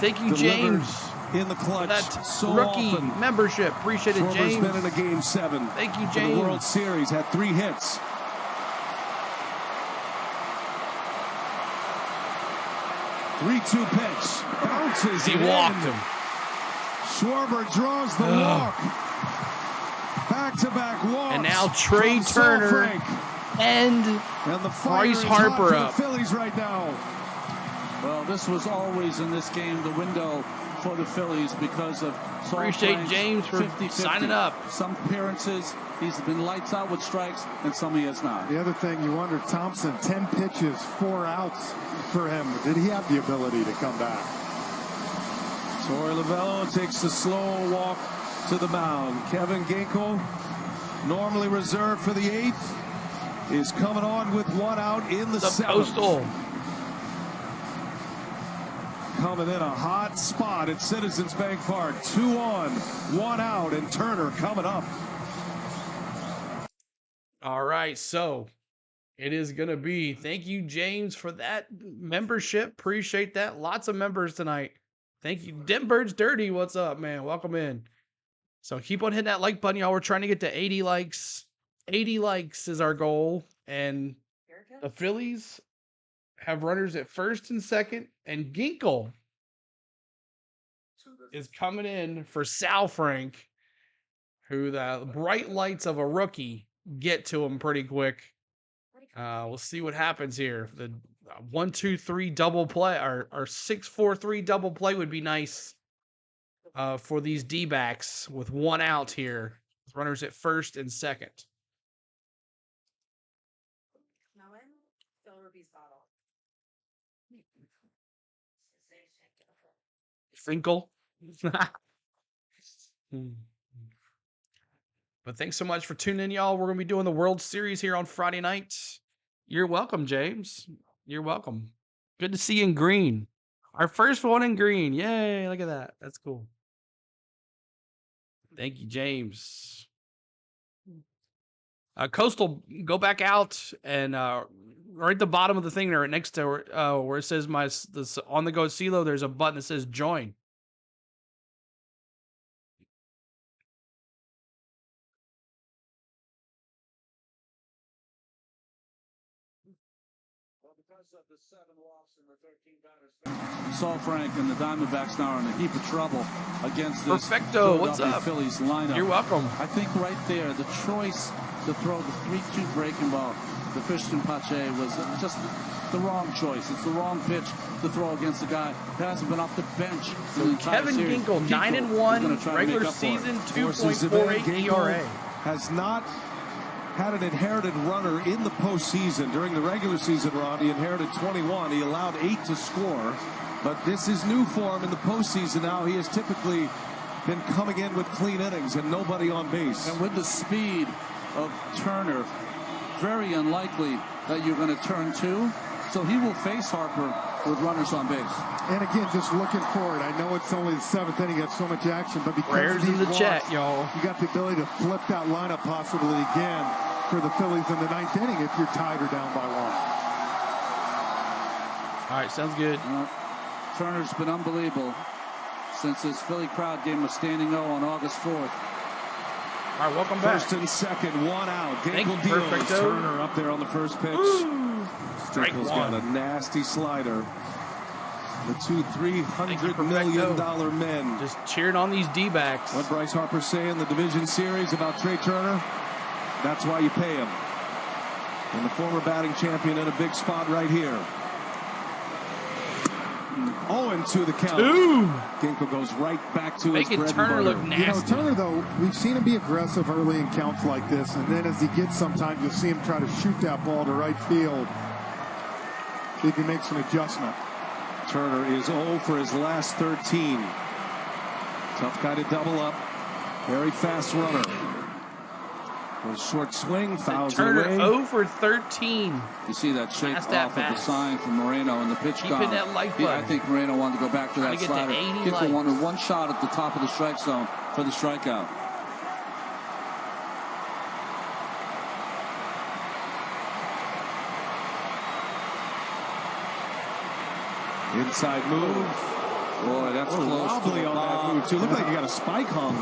thank you, James, in the clutch that so rookie often. Membership. Appreciate it, James. Schwarber's been in a game 7. Thank you, In James. the World Series, had 3 hits. Three-two pitch. Bounces. He walked him. Schwarber draws the walk. Back-to-back walks. And now Trey Turner and the Bryce Harper up. The Phillies right now. Well, this was always in this game the window for the Phillies because of Saul Appreciate Frank's James for 50-50. signing up. Some appearances he's been lights out with strikes, and some he has not. The other thing you wonder, Thompson, 10 pitches, 4 outs for him. Did he have the ability to come back? Torey Lovullo takes the slow walk to the mound. Kevin Ginkel, normally reserved for the 8th, is coming on with 1 out in the 7th. Postal. Coming in a hot spot at Citizens Bank Park. 2 on, 1 out, and Turner coming up. All right, so it is going to be. Thank you, James, for that membership. Appreciate that. Lots of members tonight. Thank you. Denbird's Dirty, what's up, man? Welcome in. So keep on hitting that like button, y'all. We're trying to get to 80 likes. 80 likes is our goal. And the Phillies have runners at first and second. And Ginkel is coming in for Sal Frank, who the bright lights of a rookie get to him pretty quick. We'll see what happens here. The 1-2-3 double play or 6-4-3 double play would be nice for these D-backs with 1 out here. Runners at first and second. Finkel. But thanks so much for tuning in, y'all. We're going to be doing the World Series here on Friday night. You're welcome, James. You're welcome. Good to see you in green. Our first one in green. Yay, look at that. That's cool. Thank you, James. Coastal, go back out and right at the bottom of the thing there, right next to where it says this on the go CeeLo, there's a button that says join. Saul Frank and the Diamondbacks now are in a heap of trouble against this Perfecto, what's up? Phillies lineup. You're welcome. I think right there, the choice to throw the 3-2 breaking ball to Christian Pfaadt was just the wrong choice. It's the wrong pitch to throw against a guy that hasn't been off the bench. So Kevin Ginkel, 9-1, regular season, 2.48 ERA. Has not had an inherited runner in the postseason. During the regular season, Ron, he inherited 21. He allowed 8 to score. But this is new for him in the postseason now. He has typically been coming in with clean innings and nobody on base. And with the speed of Turner, very unlikely that you're going to turn 2. So he will face Harper with runners on base. And again, just looking forward. I know it's only the 7th inning, got so much action, but because prayers of these in the walks, chat, y'all. You got the ability to flip that lineup possibly again for the Phillies in the 9th inning if you're tied or down by 1. All right, sounds good. Turner's been unbelievable since his Philly crowd gave him a standing O on August 4th. All right, welcome back. First and second, 1 out. Ginkel deals. Perfecto. Turner up there on the first pitch. Ginkel's got a nasty slider. The two $300 million men. Just cheering on these D-backs. What Bryce Harper say in the division series about Trey Turner? That's why you pay him. And the former batting champion in a big spot right here. 0-2 the count. Ginkel goes right back to his bread and Turner butter. look nasty. You know, Turner, though, we've seen him be aggressive early in counts like this, and then as he gets sometimes, you'll see him try to shoot that ball to right field. See if he makes an adjustment. Turner is 0 for his last 13. Tough guy to double up. Very fast runner. A short swing, fouls Turner away. 0 for 13. You see that shake That's off that of the fast. sign from Moreno and the pitch Keeping gone. that life Yeah, I button. think Moreno wanted to go back to Trying that to get to slider. 80 Ginkel lights. wanted one shot at the top of the strike zone for the strikeout. Inside move. Boy, that's close. Wobbly on that move, too. Looked like he got a spike hung.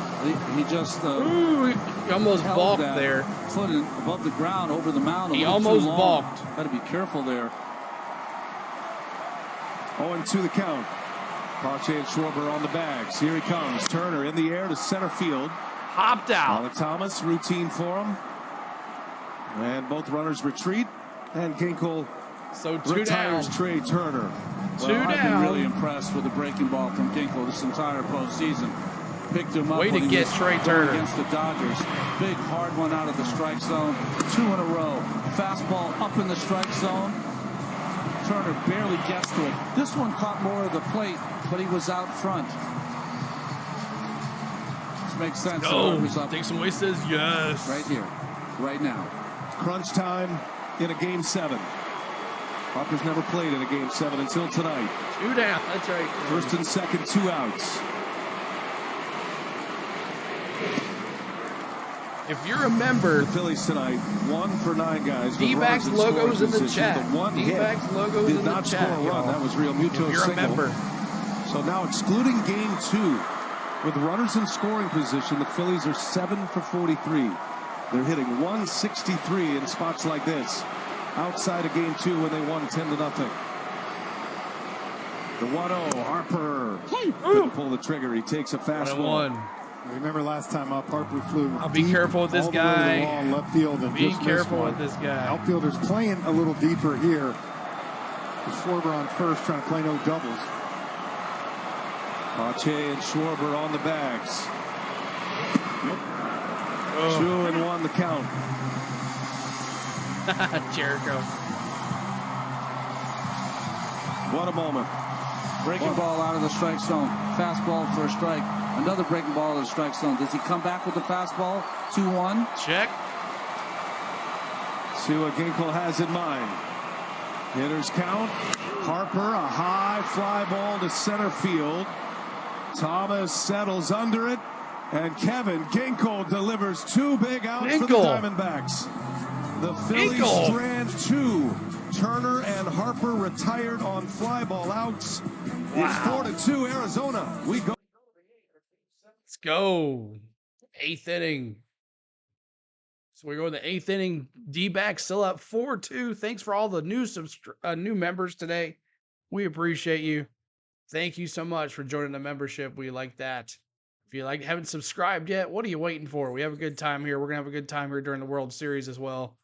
He just Ooh, he almost held balked that there. foot above the ground over the mound. He almost balked. Got to be careful there. 0-2 the count. Pfaadt and Schwarber on the bags. Here he comes. Turner in the air to center field. Hopped out. Alec Thomas, routine for him. And both runners retreat. And Ginkel So 2 retires down. Trey Turner. Two I've been down. really impressed with the breaking ball from Ginkel this entire postseason. Picked him up. Way to when he get was Trey going Turner. against the Dodgers. Big hard one out of the strike zone. 2 in a row. Fastball up in the strike zone. Turner barely gets to it. This one caught more of the plate, but he was out front. This makes sense. Oh, Harper's up Dixon Way says yes. right here, right now. Crunch time in a Game 7. Harper's never played in a Game 7 until tonight. 2 down. That's right. First and second, 2 outs. If you're a member, The Phillies tonight, 1 for 9 guys. with D-backs runners in scoring logos in the position. chat. The one hit D-backs logos did in the not chat, score a run. y'all. That was Real Muto's If you're a single. member. So now excluding Game 2, with runners in scoring position, the Phillies are 7 for 43. They're hitting 163 in spots like this. Outside of Game 2 when they won 10-0. The 1-0, Harper couldn't pull the trigger. He takes a fastball. 1-1. Remember last time up, Harper flew. I'll be careful with this all the way to the guy. wall, left field, and Be just careful missed with one. this guy. Outfielders playing a little deeper here. Schwarber on first, trying to play no doubles. Pfaadt and Schwarber on the bags. 2-1 the count. Jericho. What a moment. Breaking ball out of the strike zone. Fastball for a strike. Another breaking ball out of the strike zone. Does he come back with the fastball? 2-1. Check. See what Ginkel has in mind. Hitters count. Harper, a high fly ball to center field. Thomas settles under it. And Kevin Ginkel delivers 2 big outs for the Diamondbacks. The Phillies strand 2. Turner and Harper retired on fly ball outs. Wow. It's 4-2 Arizona. We go. Let's go. 8th inning. So we're going to 8th inning. D-back still up 4-2. Thanks for all the new members today. We appreciate you. Thank you so much for joining the membership. We like that. If you haven't subscribed yet, what are you waiting for? We have a good time here. We're going to have a good time here during the World Series as well.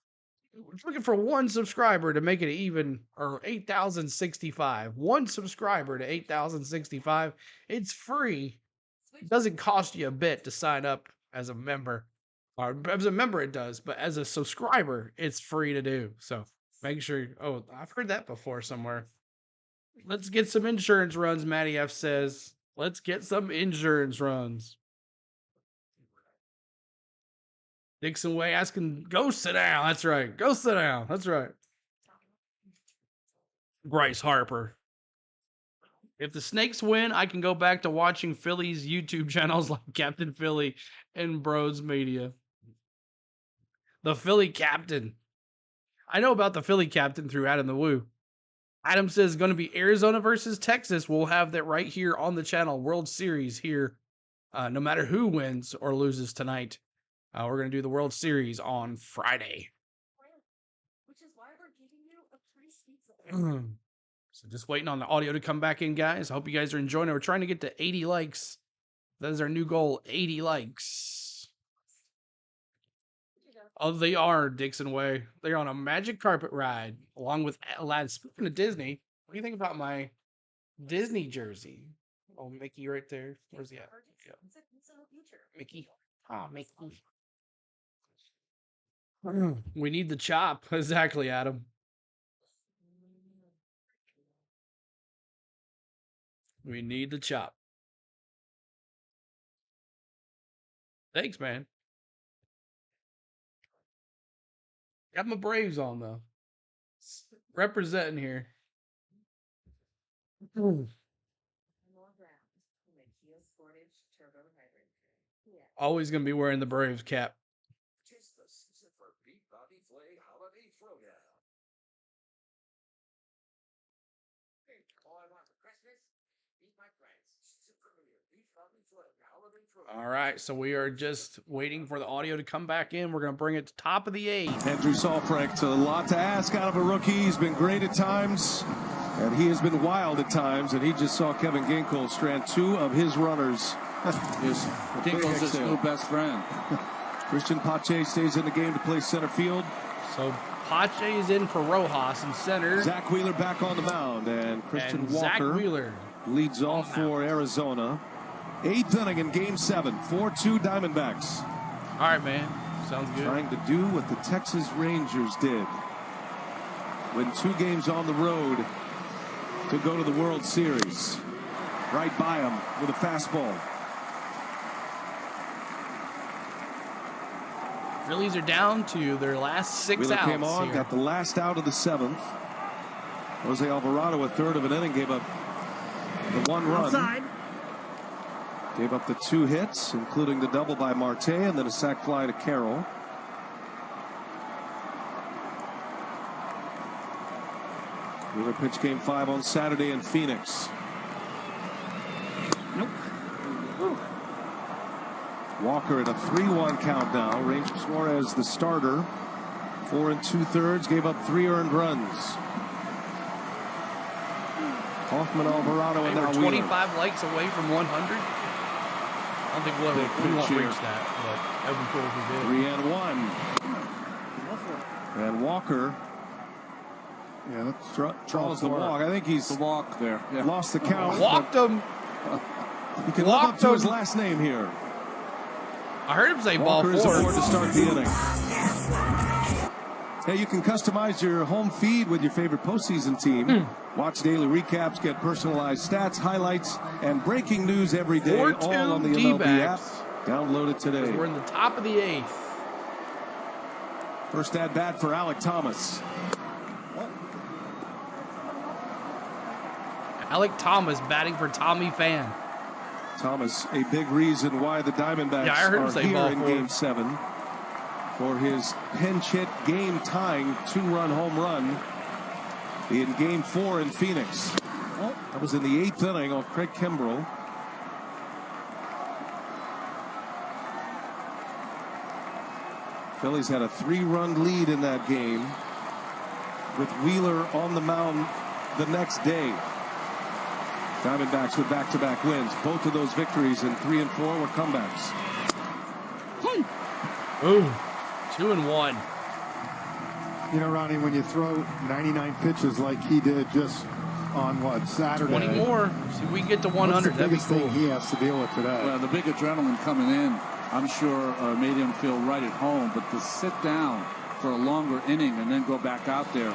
We're looking for 1 subscriber to make it even, or 8,065. 1 subscriber to 8,065. It's free. It doesn't cost you a bit to sign up as a member. Or as a member, it does, but as a subscriber, it's free to do. So make sure. Oh, I've heard that before somewhere. Let's get some insurance runs, Matty F says. Let's get some insurance runs. Dixon Way asking, go sit down. That's right. Go sit down. That's right. Bryce Harper. If the Snakes win, I can go back to watching Phillies YouTube channels like Captain Philly and Bros Media. The Philly Captain. I know about the Philly Captain through Adam the Woo. Adam says going to be Arizona versus Texas. We'll have that right here on the channel. World Series here. No matter who wins or loses tonight. We're going to do the World Series on Friday. Which is why we're giving you a free pizza. So just waiting on the audio to come back in, guys. I hope you guys are enjoying it. We're trying to get to 80 likes. That is our new goal, 80 likes. Oh, they are, Dixon Way. They're on a magic carpet ride, along with lads. Speaking of Disney, what do you think about my Disney jersey? Oh, Mickey right there. Where's he at? Yeah. Mickey. Ah, Mickey. We need the chop. Exactly, Adam. We need the chop. Thanks, man. Got my Braves on, though. Representing here. Always going to be wearing the Braves cap. All right, so we are just waiting for the audio to come back in. We're going to bring it to top of the 8th. Andrew Saalfrank, a lot to ask out of a rookie. He's been great at times, and he has been wild at times, and he just saw Kevin Ginkel strand 2 of his runners. Ginkel's his new best friend. Christian Pfaadt stays in the game to play center field. So Pfaadt is in for Rojas in center. Zach Wheeler back on the mound, and Christian Walker Zach Wheeler leads off for Arizona. 8th inning in Game 7, 4-2 Diamondbacks. All right, man. Sounds good. Trying to do what the Texas Rangers did. Win 2 games on the road to go to the World Series. Right by him with a fastball. Phillies are down to their last 6 Wheeler outs. Came on, got the last out of the 7th. Jose Alvarado, a third of an inning, gave up the 1 run. Outside. Gave up the 2 hits, including the double by Marte and then a sac fly to Carroll. Wheeler pitched Game 5 on Saturday in Phoenix. Nope. Walker at a 3-1 count now. Ranger Suarez, the starter. 4 2/3, gave up 3 earned runs. Hoffman, Alvarado, and now 25 likes away from 100. I don't think we won't reach that, but that would be cool if we did. 3-1. And Walker. Yeah, that's Charles the walk. I think he's the walk there. Yeah. Lost the count. Walked him. He can live up to his last name here. I heard him say Walker ball is 4. aboard to start the inning. Hey, you can customize your home feed with your favorite postseason team. Watch daily recaps, get personalized stats, highlights, and breaking news every day, all on the MLB app. Download it today. We're in the top of the 8th. First at bat for Alec Thomas. Alec Thomas batting for Tommy Pham. Thomas, a big reason why the Diamondbacks are here in Game 7 for his pinch hit game-tying 2-run home run in Game 4 in Phoenix. That was in the 8th inning off Craig Kimbrell. Phillies had a 3-run lead in that game with Wheeler on the mound the next day. Diamondbacks with back-to-back wins. Both of those victories in 3 and 4 were comebacks. Ooh, 2-1. You know, Ronnie, when you throw 99 pitches like he did just on Saturday. 20 more. See, we get to 100. That's the biggest thing he has to deal with today. Well, the big adrenaline coming in. I'm sure made him feel right at home. But to sit down for a longer inning and then go back out there.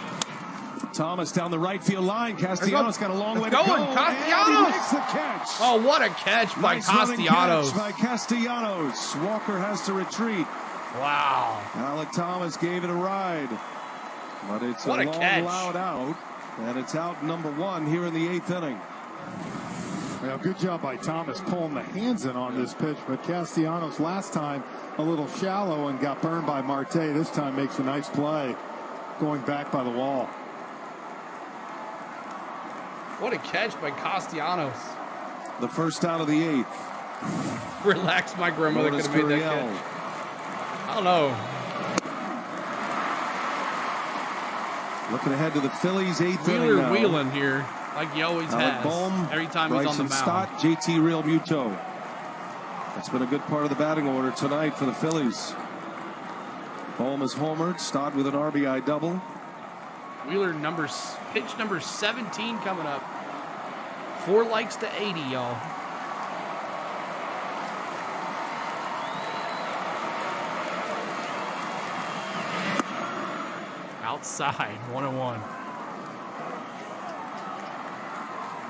Thomas down the right field line. Castellanos got a long way to go. Castellanos makes the catch. Oh, what a catch by Castellanos. Catch by Castellanos. Walker has to retreat. Wow. Alec Thomas gave it a ride. But it's a long loud out. And it's out number 1 here in the 8th inning. Well, good job by Thomas pulling the hands in on this pitch, but Castellanos last time a little shallow and got burned by Marte. This time makes a nice play going back by the wall. What a catch by Castellanos. The first out of the 8th. Relax, my grandmother could have made that catch. I don't know. Looking ahead to the Phillies 8th inning Wheeler now. wheeling here, like he always has. Bohm, every time Bryson he's on the mound. Stott, JT Real Muto. That's been a good part of the batting order tonight for the Phillies. Bohm is homered. Stott with an RBI double. Wheeler pitch number 17 coming up. 4 likes to 80, y'all. Outside, 1-1.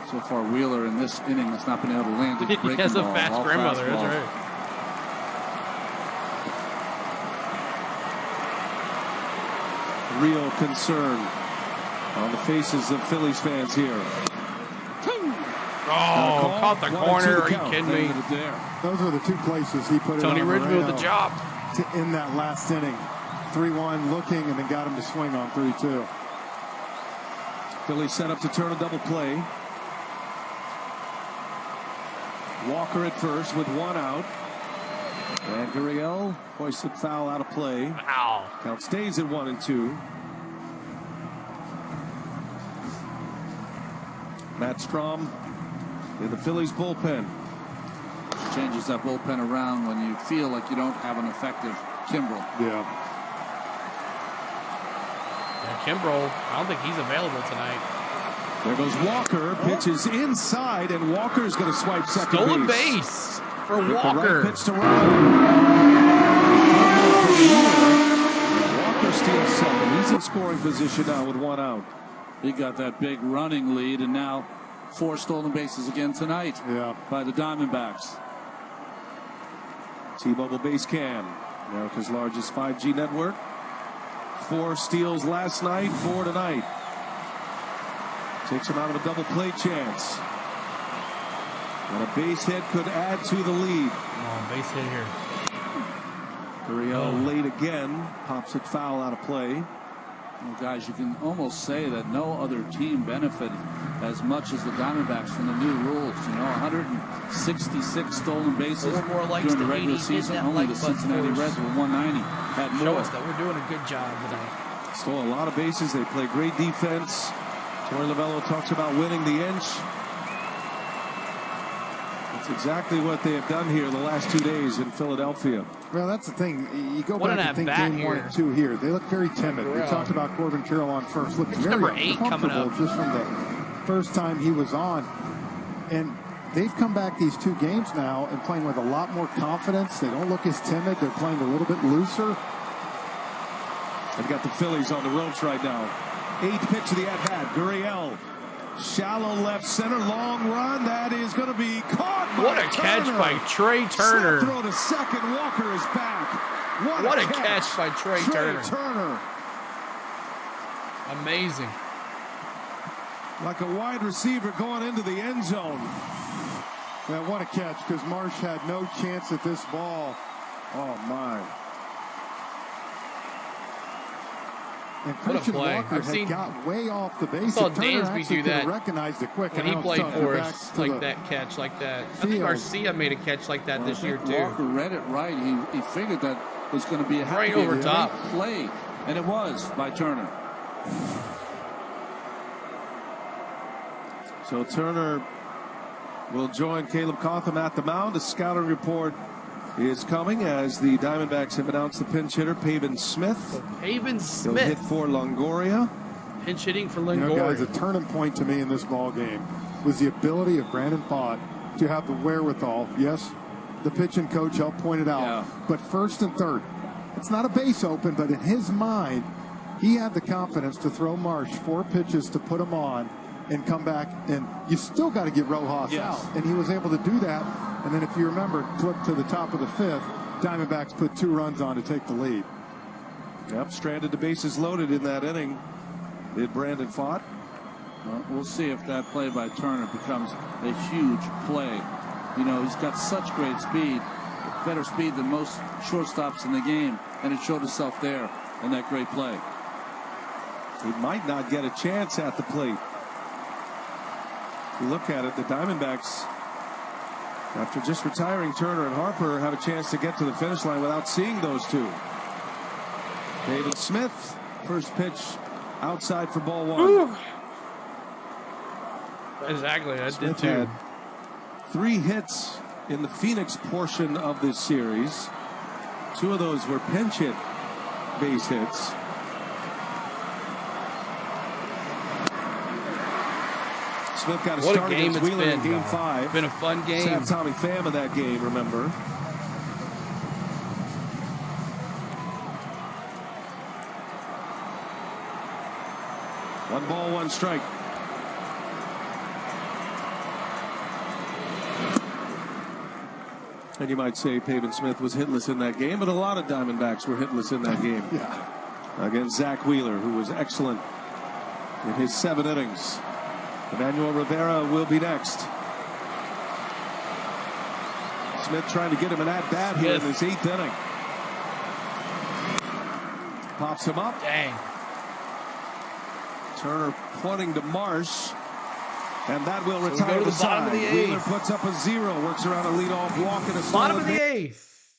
So far, Wheeler in this inning has not been able to land it. He has a fast grandmother, that's right. Real concern on the faces of Phillies fans here. Oh, caught the corner. Are you kidding me? Those are the 2 places he put it on Tony Ridgeville with the job. In that last inning. 3-1 looking and then got him to swing on 3-2. Phillies set up to turn a double play. Walker at first with 1 out. And Gurriel hoisted foul out of play. Wow. Count stays at 1-2. Matt Strom in the Phillies bullpen. Changes that bullpen around when you feel like you don't have an effective Kimbrel. Yeah. Kimbrel, I don't think he's available tonight. There goes Walker. Pitches inside, and Walker's going to swipe second Stolen base. base for With Walker. The right pitch to Ryan. Walker steals second. He's in scoring position now with 1 out. He got that big running lead, and now 4 stolen bases again tonight by the Diamondbacks. T-Mobile Base Cam, America's largest 5G network. 4 steals last night, 4 tonight. Takes him out of a double play chance. And a base hit could add to the lead. Come on, base hit here. Gurriel late again. Pops it foul out of play. Well, guys, you can almost say that no other team benefited as much as the Diamondbacks from the new rules. 166 stolen bases during the regular season. Only the Cincinnati Reds with 190 had more. Show us that we're doing a good job tonight. Stole a lot of bases. They play great defense. Torey Lovullo talks about winning the inch. That's exactly what they have done here the last 2 days in Philadelphia. Well, that's the thing. You go back and think game 1 and 2 here. They look very timid. We talked about Corbin Carroll on first. Looked very number 8 coming up. Just from the first time he was on. And they've come back these 2 games now and playing with a lot more confidence. They don't look as timid. They're playing a little bit looser. They've got the Phillies on the ropes right now. 8th pitch of the at-bat. Gurriel. Shallow left center, long run. That is going to be caught by What a catch by Trey Turner. Throw to second. Walker is back. What a catch by Trey Turner. Turner. Amazing. Like a wide receiver going into the end zone. Man, what a catch, because Marsh had no chance at this ball. Oh, my. And Christian Walker had got way off the base. I saw Dansby do that. Recognized it quick when he played for us, like that catch, like that. I think Garcia made a catch like that this year too. Walker read it right. He figured that was going to be a right over top play, and it was by Turner. So Turner will join Caleb Cotham at the mound. A scouting report is coming as the Diamondbacks have announced the pinch hitter, Pavin Smith. Pavin Smith. He'll hit for Longoria. Pinch hitting for Longoria. Guys, a turning point to me in this ball game was the ability of Brandon Pfaadt to have the wherewithal, yes, the pitching coach helped point it out. Yeah. But first and third, it's not a base open, but in his mind, he had the confidence to throw Marsh 4 pitches to put him on and come back. And you still got to get Rojas out. And he was able to do that. And then if you remember, flip to the top of the 5th, Diamondbacks put 2 runs on to take the lead. Yep, stranded the bases loaded in that inning. Did Brandon Pfaadt. Well, we'll see if that play by Turner becomes a huge play. You know, he's got such great speed, better speed than most shortstops in the game, and it showed itself there in that great play. He might not get a chance at the plate. If you look at it, the Diamondbacks, after just retiring Turner and Harper, have a chance to get to the finish line without seeing those two. David Smith, first pitch outside for ball 1. Ooh. Exactly, I Smith did too. had 3 hits in the Phoenix portion of this series. 2 of those were pinch hit base hits. Smith got a What start a game against it's Wheeler been, in Game though. 5. It's been a fun game. Have Tommy Pham in that game, remember. One ball, 1 strike. And you might say Pavin Smith was hitless in that game, but a lot of Diamondbacks were hitless in that game. Against Zach Wheeler, who was excellent in his 7 innings. Emmanuel Rivera will be next. Smith trying to get him an at-bat here in this 8th inning. Pops him up. Dang. Turner pointing to Marsh. And that will So we retire go to the the bottom side. of the 8th. Wheeler puts up a 0. Works around a leadoff walk and a Bottom of stolen the base.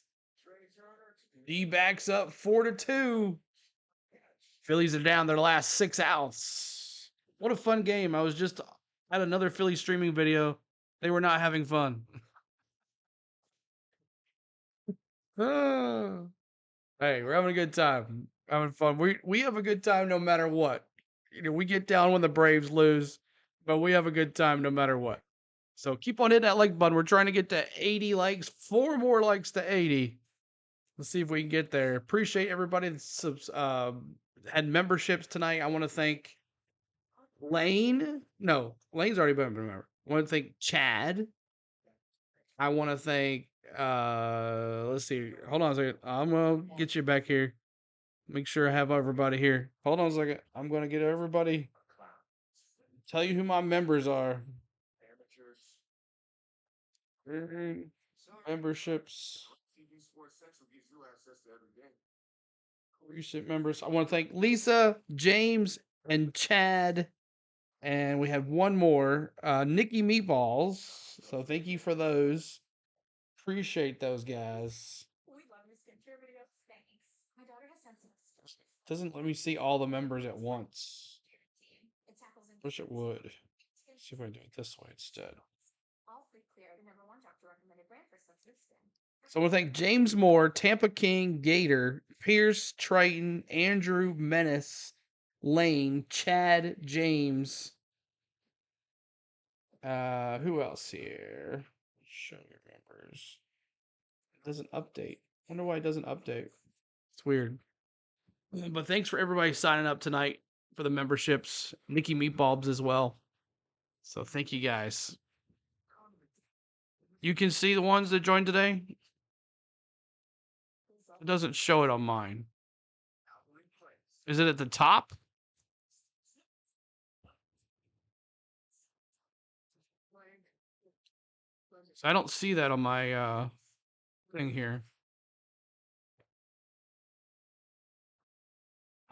8th. D-backs up 4-2. Phillies are down their last 6 outs. What a fun game. I was just at another Philly streaming video. They were not having fun. Hey, we're having a good time. Having fun. We have a good time no matter what. You know, we get down when the Braves lose, but we have a good time no matter what. So keep on hitting that like button. We're trying to get to 80 likes. 4 more likes to 80. Let's see if we can get there. Appreciate everybody that had memberships tonight. I want to thank Lane. No, Lane's already been a member. I want to thank Chad. I want to thank, let's see. Hold on a second. I'm going to get you back here. Make sure I have everybody here. Hold on a second. I'm going to get everybody. Tell you who my members are. Memberships. Recent members. I want to thank Lisa, James, and Chad. And we have one more. Nikki Meatballs. So thank you for those. Appreciate those guys. We love your skincare videos. Thanks. My daughter has sensitive skin. Doesn't let me see all the members at once. It tackles Wish it would. See if I can do it this way instead. all free clear, the #1 doctor recommended brand for sensitive skin. So I want to thank James Moore, Tampa King, Gator, Pierce, Triton, Andrew, Menace, Lane, Chad, James. Who else here? Show your members. It doesn't update. Wonder why it doesn't update. It's weird. But thanks for everybody signing up tonight for the memberships. Nikki Meatballs as well. So thank you guys. You can see the ones that joined today. It doesn't show it on mine. Is it at the top? So I don't see that on my thing here.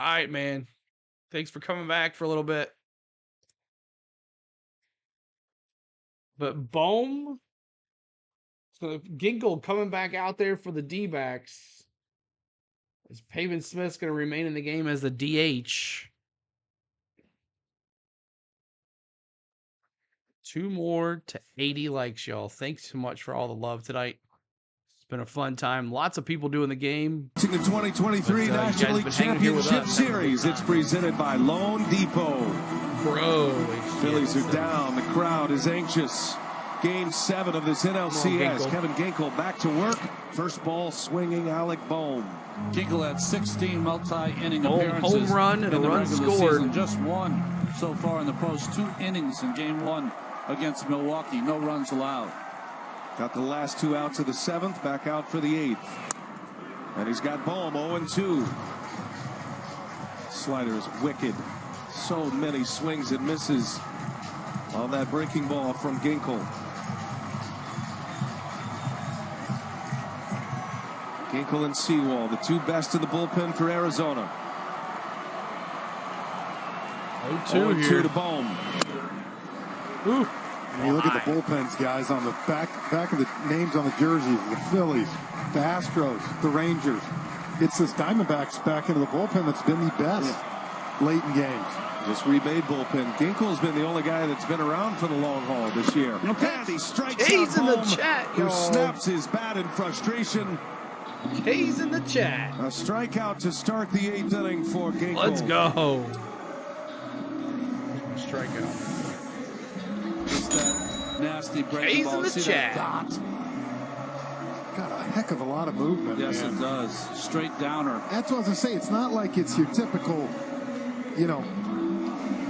All right, man. Thanks for coming back for a little bit. But Bohm, so Ginkle coming back out there for the D-backs. Is Pavin Smith's going to remain in the game as the DH? 2 more to 80 likes, y'all. Thanks so much for all the love tonight. It's been a fun time. Lots of people doing the game. To the 2023 National League Championship Series. It's presented by Loan Depot. Bro. Phillies are down. The crowd is anxious. Game 7 of this NLCS. Kevin Ginkel back to work. First ball swinging Alec Bohm. Ginkel had 16 multi-inning appearances. Home run and in a the run regular scored. Season. Just one so far in the post. 2 innings in Game 1 against Milwaukee. No runs allowed. Got the last 2 outs of the 7th. Back out for the 8th. And he's got Bohm 0-2. Slider is wicked. So many swings and misses on that breaking ball from Ginkel. Ginkel and Sewell, the 2 best in the bullpen for Arizona. 0-2 here. To Bohm. Ooh. And you look at the bullpens, guys, on the back of the names on the jerseys, the Phillies, the Astros, the Rangers. It's this Diamondbacks back into the bullpen that's been the best late in games. Just remade bullpen. Ginkel's been the only guy that's been around for the long haul this year. And he strikes K's out in the Bohm, chat, who y'all. snaps his bat in frustration. K's in the chat. A strikeout to start the 8th inning for Ginkel. Let's go. Strikeout. Just that nasty breaking K's ball. in the See chat. that dot? Got a heck of a lot of movement. Yes, man. it does. Straight downer. That's what I was going to say. It's not like it's your typical,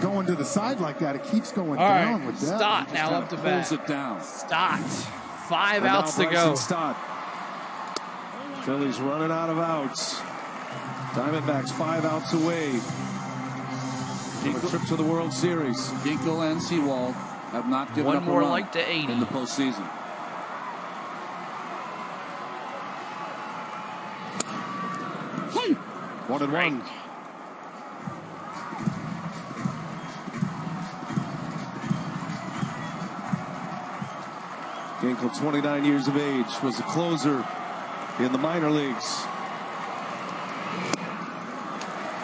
going to the side like that. It keeps going down with that. Stott now up to bat. Pulls it down. Stott. 5 And outs now to Bryson go. Stott. Phillies running out of outs. Diamondbacks 5 outs away from a trip to the World Series. Ginkel and Sewell have not given One up more a run like to 80. in the postseason. One and one. Ginkel, 29 years of age, was a closer in the minor leagues.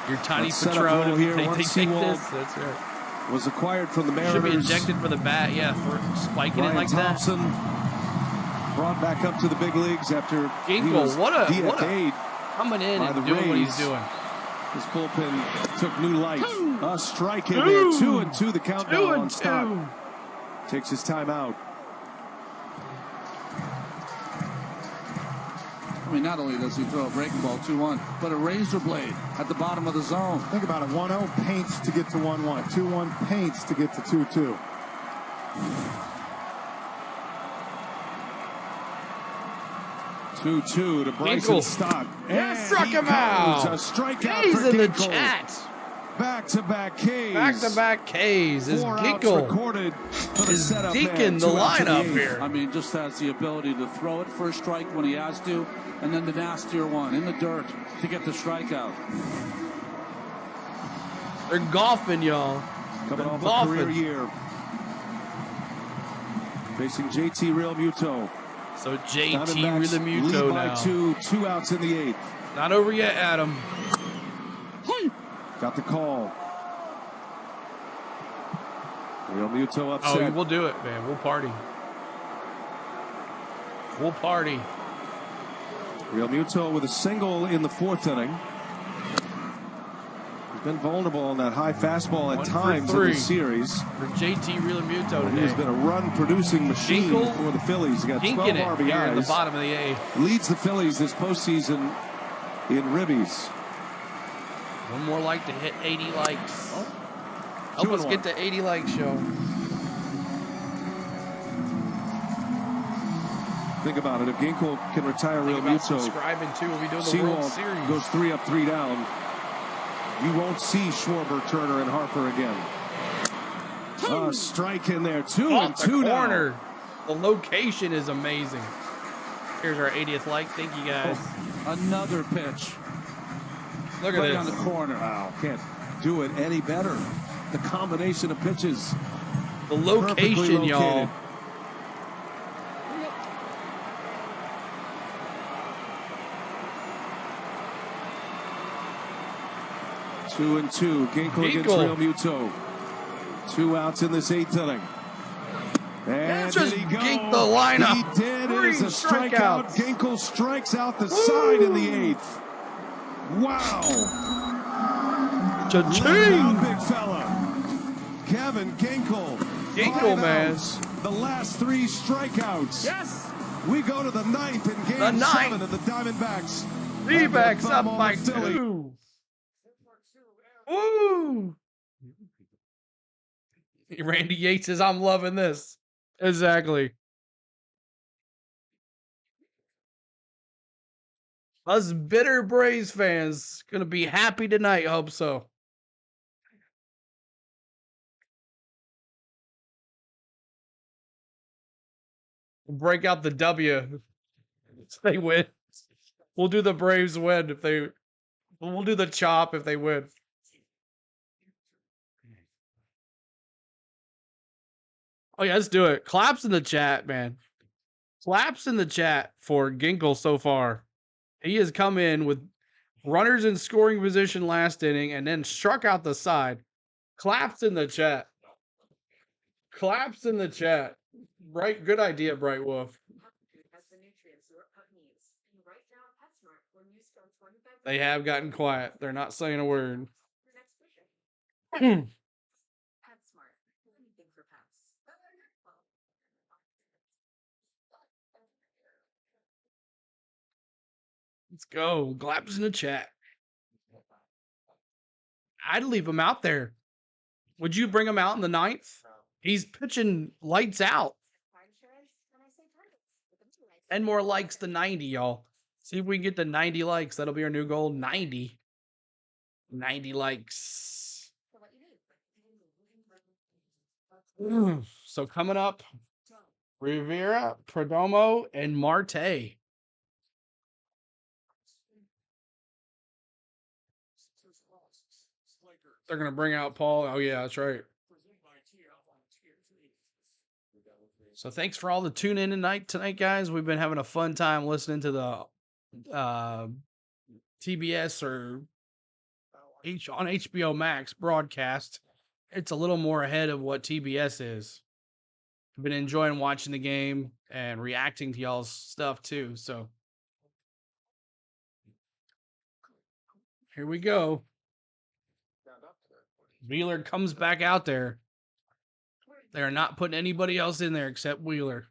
Your tiny Let's set up Patron. low here. They One take Sewell this. That's right. was acquired from the Mariners. Should be injected for the bat, yeah, for spiking Ryan it like Thompson brought back up to the big leagues after he was Ginkel, DFA'd. coming in by and the doing what he's Rays. doing. His bullpen took new life. A strike in there. 2-2 the countdown on Stott. Takes his time out. I mean, not only does he throw a breaking ball 2-1, but a razor blade at the bottom of the zone. Think about it. 1-0 paints to get to 1-1. 2-1 paints to get to 2-2. Two to Bryson Stott. And struck him out. A strikeout K's for in the Ginkel. chat. Back-to-back K's. Back-to-back K's. Is 4 outs Ginkel recorded for the is setup deking man. the 2 outs in lineup eighth. here. I mean, just has the ability to throw it for a strike when he has to, and then the nastier one in the dirt to get the strikeout. They're golfing, y'all. Coming off golfing. a career year. Facing JT Realmuto. So JT Diamondbacks Realmuto lead by now. 2 outs in the 8th. Not over yet, Adam. Got the call. Realmuto upset. Oh, we'll do it, man. We'll party. We'll party. Realmuto with a single in the 4th inning. He's been vulnerable on that high fastball at 1 for times in 3 this series. for JT Realmuto He has today. been a run-producing machine Ginkel for the Phillies. He got 12 Dinking it here in the RBIs. bottom of the 8th. Leads the Phillies this postseason in ribbies. One more like to hit 80 likes. Help 2 us and get 1. to 80 likes, show. Think about it. If Ginkel can retire Think about Realmuto, subscribing too. We'll be doing the Sewell World Series. goes 3 up, 3 down. You won't see Schwarber, Turner, and Harper again. A strike in there. 2 Off and the 2 corner. now. The location is amazing. Here's our 80th like. Thank you guys. Another pitch. Look at Right this. on the corner. Wow, can't do it any better. The combination of pitches. The perfectly location, y'all. located. Two and 2. Ginkel against Realmuto. 2 outs in this 8th inning. And Just did he go? geeked the lineup. He did. It is a Three strikeout. strikeouts. Ginkel strikes out the side in the 8th. Wow. Let it Cha-ching. out, big fella. Kevin Ginkel, Ginkle, man. outs. The last 3 strikeouts. Yes. We go to the 9th in Game 7 of the Diamondbacks. D-backs up by 2. Woo! Randy Yates says, I'm loving this. Exactly. Us bitter Braves fans gonna be happy tonight. Hope so. We'll break out the W if they win. We'll do the Braves win if they. We'll do the chop if they win. Oh yeah, let's do it. Claps in the chat, man. Claps in the chat for Ginkle so far. He has come in with runners in scoring position last inning and then struck out the side. Claps in the chat. Claps in the chat. Right, good idea, Bright Wolf. They have gotten quiet. They're not saying a word. Let's go. Claps in the chat. I'd leave him out there. Would you bring him out in the 9th? He's pitching lights out. And more likes than 90, y'all. See if we can get to 90 likes. That'll be our new goal. 90. 90 likes. So coming up, Rivera, Perdomo, and Marte. They're going to bring out Paul. Oh, yeah, that's right. So thanks for all the tune in tonight, guys. We've been having a fun time listening to the TBS or on HBO Max broadcast. It's a little more ahead of what TBS is. I've been enjoying watching the game and reacting to y'all's stuff too. So here we go. Wheeler comes back out there. They're not putting anybody else in there except Wheeler.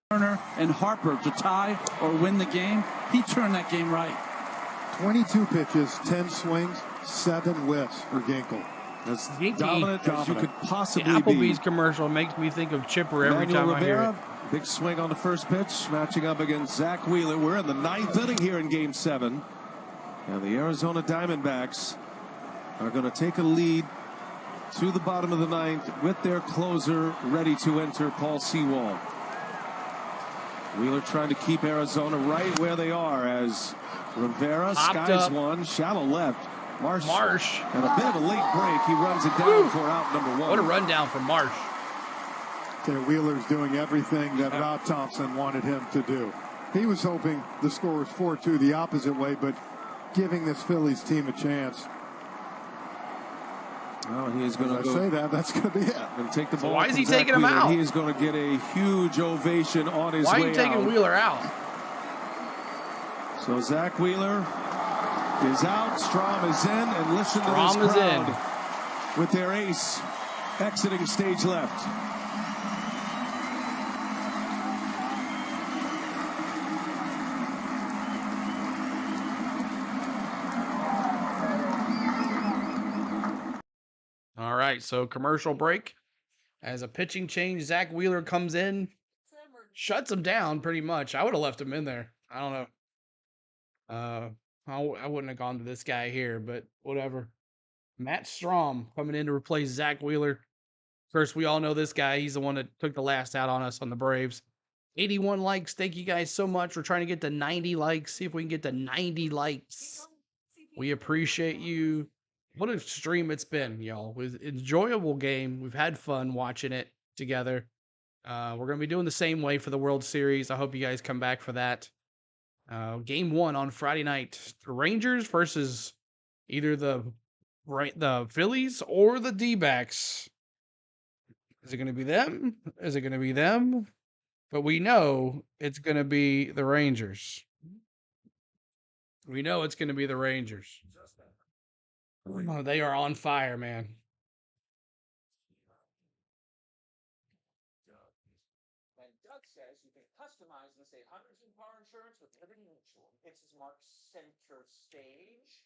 Turner and Harper to tie or win the game. He turned that game right. 22 pitches, 10 swings, 7 whiffs for Ginkle. As dominant as you could possibly the Applebee's be. commercial makes me think of Chipper every time I hear it. Big swing on the first pitch, matching up against Zach Wheeler. We're in the 9th inning here in Game 7. And the Arizona Diamondbacks are going to take a lead to the bottom of the 9th with their closer ready to enter, Paul Sewald. Wheeler trying to keep Arizona right where they are as Rivera skies one, shallow left. Marsh. And a bit of a late break. He runs it down for out number 1. What a rundown for Marsh. Wheeler's doing everything that Rob Thompson wanted him to do. He was hoping the score was 4-2 the opposite way, but giving this Phillies team a chance. Oh, he is going to say that. That's going to be it. And take the ball. Why is he taking him out? He is going to get a huge ovation on his way out. Why are you taking Wheeler out? So Zach Wheeler is out. Strom is in, and listen to this crowd with their ace exiting stage left. All right, so commercial break. As a pitching change, Zach Wheeler comes in, shuts him down pretty much. I would have left him in there. I don't know. I wouldn't have gone to this guy here, but whatever. Matt Strom coming in to replace Zach Wheeler. Of course, we all know this guy. He's the one that took the last out on us on the Braves. 81 likes. Thank you guys so much. We're trying to get to 90 likes. See if we can get to 90 likes. We appreciate you. What a stream it's been, y'all. It was an enjoyable game. We've had fun watching it together. We're going to be doing the same way for the World Series. I hope you guys come back for that. Game 1 on Friday night. The Rangers versus either the the Phillies or the D-backs. Is it going to be them? Is it going to be them? But we know it's going to be the Rangers. We know it's going to be the Rangers. Oh, they are on fire, man. And Doug says you can customize and save hundreds in car insurance with Liberty Mutual. It's Mark Center Stage.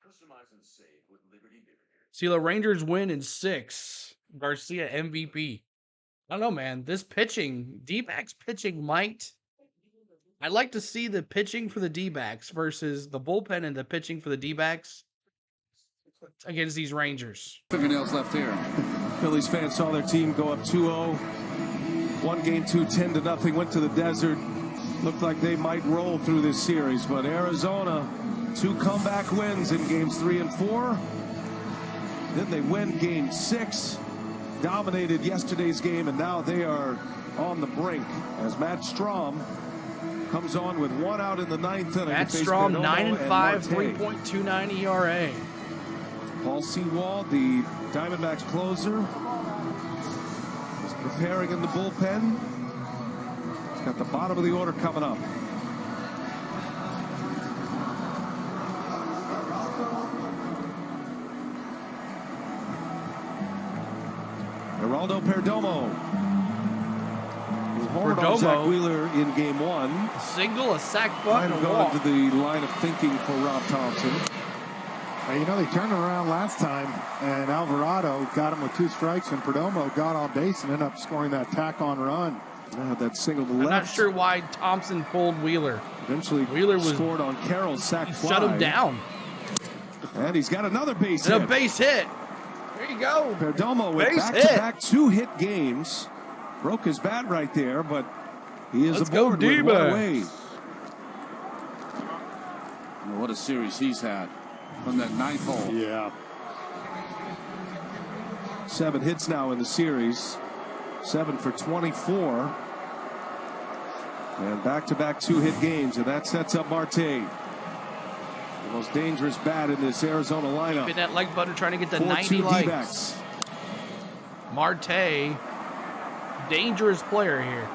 Customize and save with Liberty Dividend. See, the Rangers win in 6. Garcia MVP. I don't know, man. This pitching, D-backs pitching might. I'd like to see the pitching for the D-backs versus the bullpen and the pitching for the D-backs against these Rangers. Fingernails left here. Phillies fans saw their team go up 2-0. One game, 10-0. Went to the desert. Looked like they might roll through this series, but Arizona, 2 comeback wins in games 3 and 4. Then they win game 6. Dominated yesterday's game, and now they are on the brink as Matt Strahm comes on with 1 out in the 9th inning. Matt Strahm, 9-5, 3.29 ERA. Paul Sewald, the Diamondbacks closer, is preparing in the bullpen. He's got the bottom of the order coming up. Geraldo Perdomo. Perdomo, Zach Wheeler in game 1. A single, a sac bunt, and a walk. Might have gone to the line of thinking for Rob Thompson. Well, you know, they turned around last time, and Alvarado got him with 2 strikes, and Perdomo got on base and ended up scoring that tack-on run. That single to the I'm left. not sure why Thompson pulled Wheeler. Eventually, Wheeler was scored on Carroll's sac fly. Shut him down. And he's got another base hit. And a base hit. There you go. Perdomo with back-to-back 2-hit games. Broke his bat right there, but he is aboard with 1 away. What a series he's had from that 9th hole. Yeah. 7 hits now in the series. 7 for 24. And back-to-back 2-hit games, and that sets up Marte. The most dangerous bat in this Arizona lineup. Keeping that like button, trying to get the 90 likes. D-backs. Marte, dangerous player here.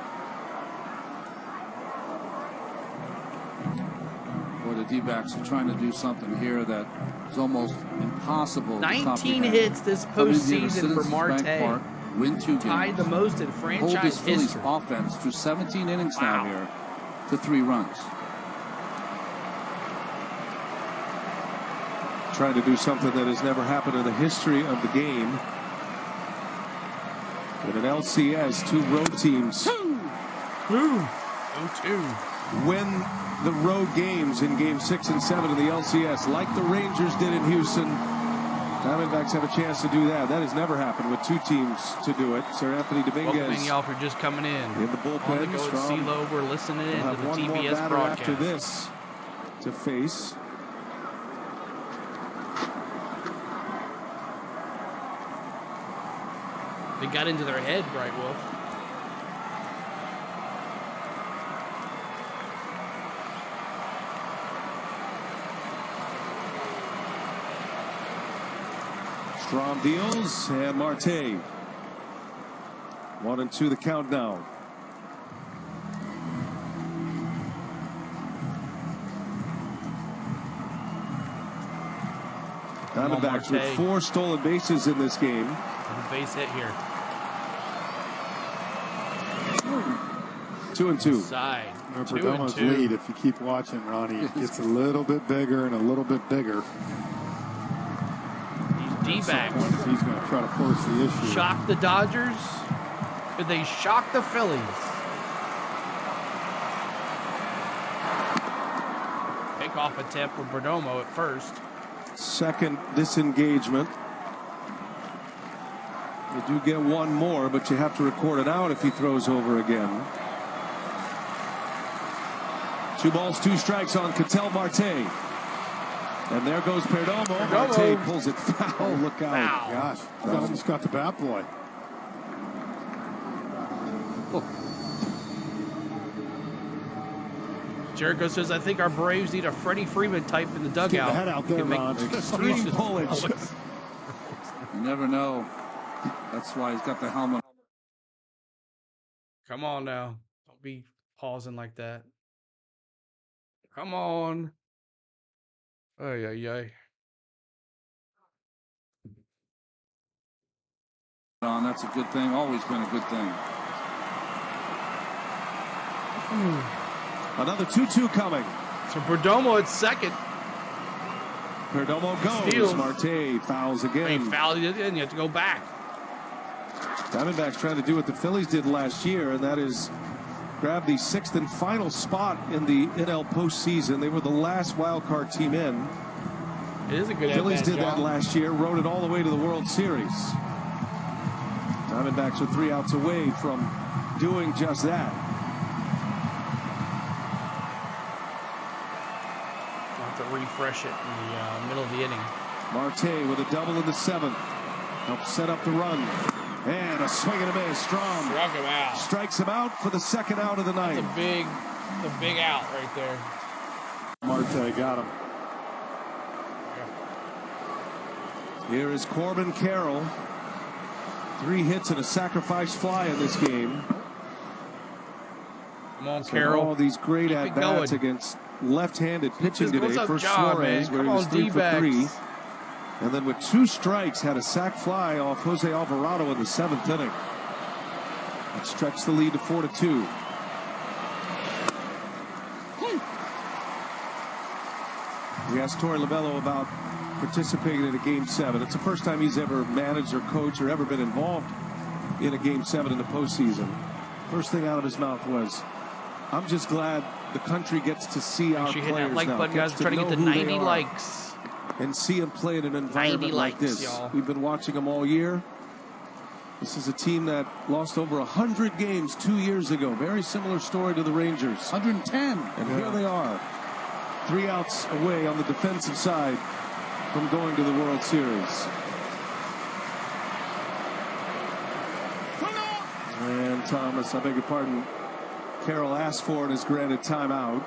Boy, the D-backs are trying to do something here that is almost impossible. 19 hits this postseason for Marte. Win 2 games. Tied the most in franchise Hold this Phillies history. offense through 17 innings now here to 3 runs. Trying to do something that has never happened in the history of the game. In an LCS, 2 road teams win the road games in game 6 and 7 of the LCS, like the Rangers did in Houston. Diamondbacks have a chance to do that. That has never happened with 2 teams to do it. Sir Anthony Dominguez. Welcoming y'all for just coming in. In the bullpen. On the go at CeeLo, we're listening in to the one more TBS batter broadcast. after this to face. They got into their head, Bright Wolf. Strahm deals, and Marte. 1 and 2 the count now. Diamondbacks with 4 stolen bases in this game. A base hit here. 2 and 2. Side. Perdomo's lead, if you keep watching, Ronnie, it gets a little bit bigger and a little bit bigger. These D-backs. He's going to try to force the issue. Shock the Dodgers? Could they shock the Phillies? Pickoff attempt for Perdomo at first. Second disengagement. You do get 1 more, but you have to record it out if he throws over again. 2 balls, 2 strikes on Ketel Marte. And there goes Perdomo. Marte pulls it foul. Look out. Foul. Gosh, he almost got the bat boy. Jericho says, I think our Braves need a Freddie Freeman type in the dugout. Get the head out there, Ron. Extreme pullage. You never know. That's why he's got the helmet. Come on now. Don't be pausing like that. Come on. Ay, ay, ay. That's a good thing. Always been a good thing. Another 2-2 coming. So Perdomo at second. Perdomo goes. Steals. Marte fouls again. He fouled it in. You have to go back. Diamondbacks trying to do what the Phillies did last year, and that is grab the 6th and final spot in the NL postseason. They were the last wild card team in. It is a good Phillies did that last year, rode it all the way to the World Series. Diamondbacks are 3 outs away from doing just that. I'll have to refresh it in the middle of the inning. Marte with a double in the 7th. Helps set up the run. And a swing and a miss. Strom struck him out. Strikes him out for the 2nd out of the ninth. That's a big out right there. Marte got him. Here is Corbin Carroll. 3 hits and a sacrifice fly in this game. Come on, Carroll. All these great at-bats against left-handed pitching today. First Suarez, where he was 3 for 3. And then with 2 strikes, had a sac fly off Jose Alvarado in the 7th inning. It stretched the lead to 4-2. We asked Torey Lovullo about participating in a Game 7. It's the first time he's ever managed or coached or ever been involved in a Game 7 in the postseason. First thing out of his mouth was, I'm just glad the country gets to see our players that like now. button, guys. Trying to get to 90 likes. And see them play in an environment like this. We've been watching them all year. This is a team that lost over 100 games 2 years ago. Very similar story to the Rangers. 110. And here they are. 3 outs away on the defensive side from going to the World Series. And Thomas, I beg your pardon, Carroll asked for and is granted timeout.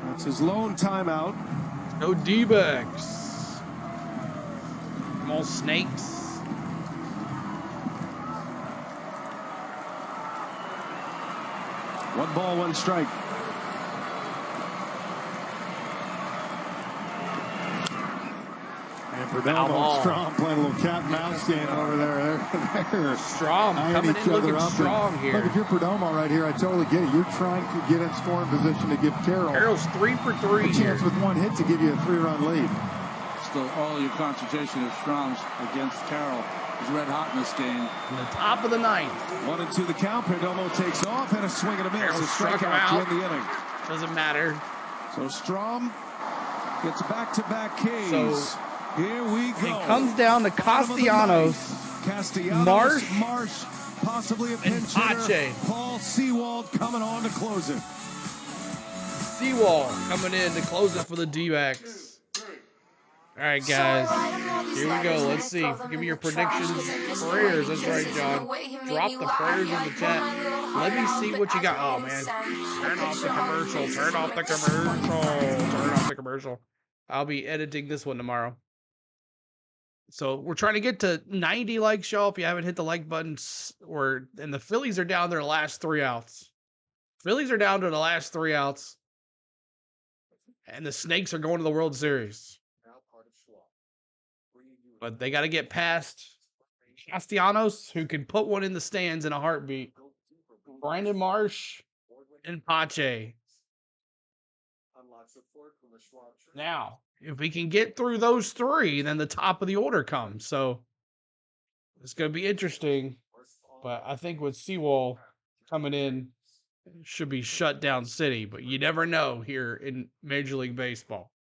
That's his lone timeout. No D-backs. Come on, Snakes. One ball, one strike. And Perdomo and Strom playing a little cat and mouse game over there. They're Strom coming in looking strong here. Look, if you're Perdomo right here, I totally get it. You're trying to get in scoring position to give Carroll's 3 for 3 a chance with 1 hit to give you a 3-run lead. Still, all your concentration of Strom's against Carroll is red hot in this game. In the top of the 9th. 1-2 the count. Perdomo takes off and a swing and a miss. Carroll A strikeout to end the inning. Doesn't matter. So Strom gets back-to-back Ks. So here we go. It comes down to Castellanos, Marsh, possibly a pinch hitter. Paul Sewald coming on to close it. Sewald coming in to close it for the D-backs. All right, guys. Here we go. Let's see. Give me your predictions. Prayers. That's right, John. Drop the prayers in the chat. Let me see what you got. Oh, man. Turn off the commercial. Turn off the commercial. Turn off the commercial. I'll be editing this one tomorrow. So we're trying to get to 90 likes, y'all. If you haven't hit the like button, and the Phillies are down to their last 3 outs. Phillies are down to the last 3 outs. And the Snakes are going to the World Series. But they got to get past Castellanos, who can put one in the stands in a heartbeat. Brandon Marsh and Pfaadt. Now, if we can get through those 3, then the top of the order comes. So it's going to be interesting. But I think with Sewald coming in, it should be shut down city. But you never know here in Major League Baseball.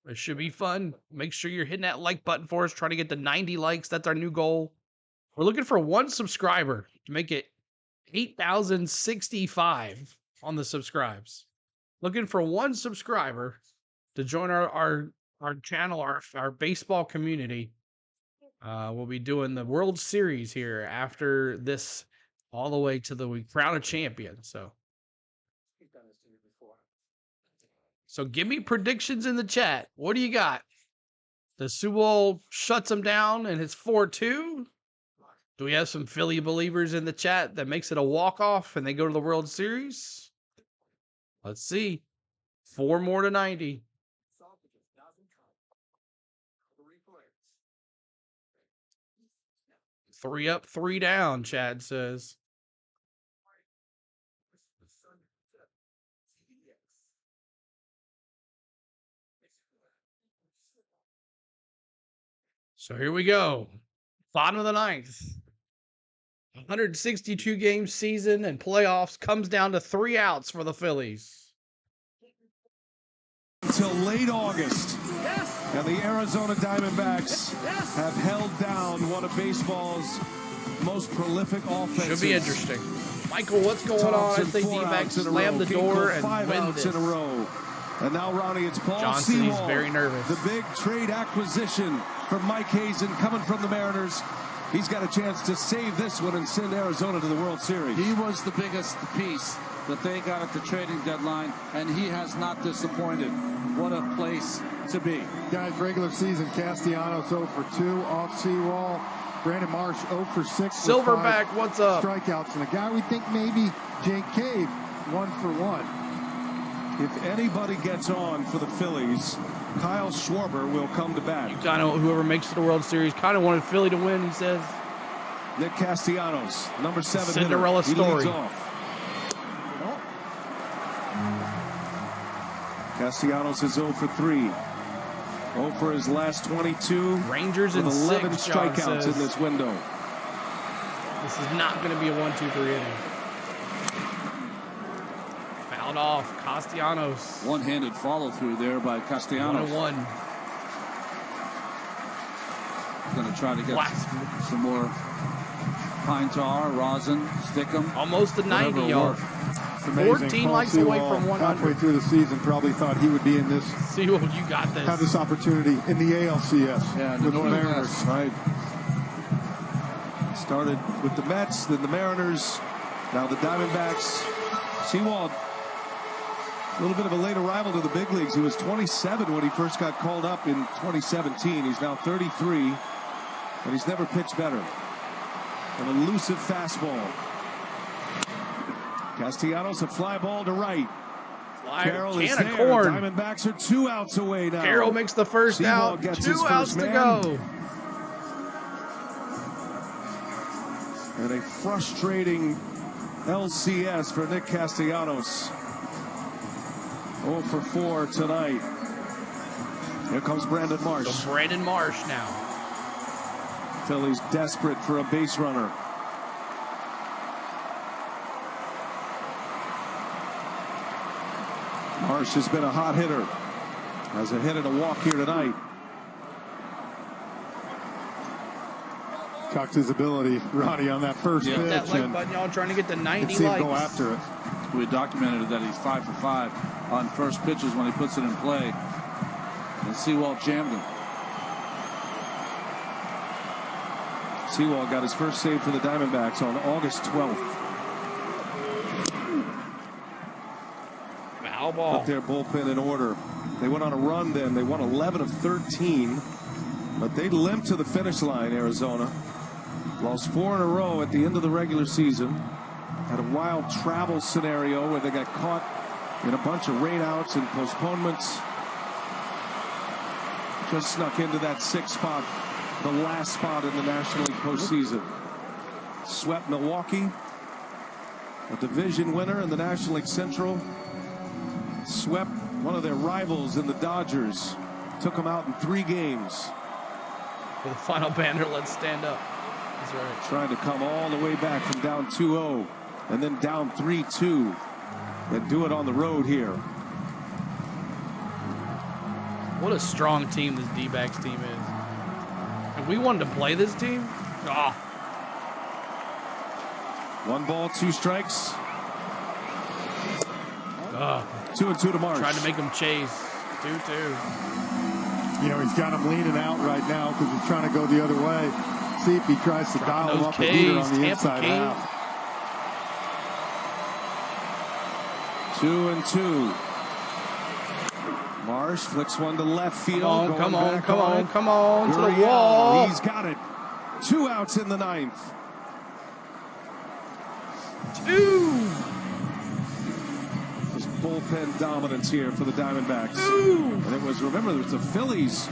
It should be fun. Make sure you're hitting that like button for us. Trying to get to 90 likes. That's our new goal. We're looking for 1 subscriber to make it 8,065 on the subscribes. Looking for 1 subscriber to join our channel, our baseball community. We'll be doing the World Series here after this all the way to the crown of champion. So give me predictions in the chat. What do you got? The Sewell shuts him down and it's 4-2. Do we have some Philly believers in the chat that makes it a walk-off and they go to the World Series? Let's see. 4 more to 90. 3 up, 3 down, Chad says. So here we go. Bottom of the 9th. 162 game season and playoffs comes down to 3 outs for the Phillies. Until late August. And the Arizona Diamondbacks have held down one of baseball's most prolific offenses. Should be interesting. Michael, what's going on? I think D-backs slam the door and win this. In a row. And now, Ronnie, it's Paul Johnson, Sewell, he's very nervous. The big trade acquisition from Mike Hazen coming from the Mariners. He's got a chance to save this one and send Arizona to the World Series. He was the biggest piece that they got at the trading deadline, and he has not disappointed. What a place to be. Guys, regular season, Castellanos 0 for 2 off Sewell. Brandon Marsh 0 for 6. Silverback, what's up? Strikeouts. And a guy we think maybe Jake Cave 1 for 1. If anybody gets on for the Phillies, Kyle Schwarber will come to bat. You kind of, whoever makes it to the World Series, kind of wanted Philly to win, he says. Nick Castellanos, number 7 Cinderella hitter. story. He leads off. Castellanos is 0 for 3. 0 for his last 22. Rangers in 11 6, John strikeouts says. in this window. This is not going to be a 1-2-3 inning. Fouled off, Castellanos. One-handed follow-through there by Castellanos. 1-1. Going to try to get some more pine tar, rosin, stick them. Almost a 90, y'all. 14 Paul likes Sewell, away from 100. Halfway through the season, probably thought he would be in this. Sewell, you got this. Have this opportunity in the ALCS. Yeah, with the Mariners. Right. Started with the Mets, then the Mariners, now the Diamondbacks. Sewell, a little bit of a late arrival to the big leagues. He was 27 when he first got called up in 2017. He's now 33, and he's never pitched better. An elusive fastball. Castellanos, a fly ball to right. Carroll is there. Corn. Diamondbacks are 2 outs away now. Carroll makes the first Sewell out. gets 2 his outs first to man. go. And a frustrating LCS for Nick Castellanos. 0 for 4 tonight. Here comes Brandon Marsh. So Brandon Marsh now. Phillies desperate for a base runner. Marsh has been a hot hitter. Has a hit and a walk here tonight. Cocked his ability, Ronnie, on that first pitch. That like button, y'all trying to get the 90 see him likes. go after it. We documented that he's 5 for 5 on first pitches when he puts it in play. And Sewell jammed him. Sewell got his first save for the Diamondbacks on August 12th. Foul ball. Put their bullpen in order. They went on a run then. They won 11 of 13. But they limped to the finish line, Arizona. Lost 4 in a row at the end of the regular season. Had a wild travel scenario where they got caught in a bunch of rainouts and postponements. Just snuck into that 6th spot, the last spot in the National League postseason. Swept Milwaukee, a division winner in the National League Central. Swept one of their rivals in the Dodgers. Took them out in 3 games. The final banner, let's stand up. That's right. Trying to come all the way back from down 2-0 and then down 3-2 and do it on the road here. What a strong team this D-backs team is. If we wanted to play this team, 1 ball, 2 strikes. 2-2 to Marsh. Tried to make him chase. 2-2. You know, he's got him leaning out right now because he's trying to go the other way. See if he tries to dial him up a heater on the inside half. 2-2. Marsh flicks one to left field. Come on, to the wall. He's got it. 2 outs in the 9th. 2. Just bullpen dominance here for the Diamondbacks. 2. And it was the Phillies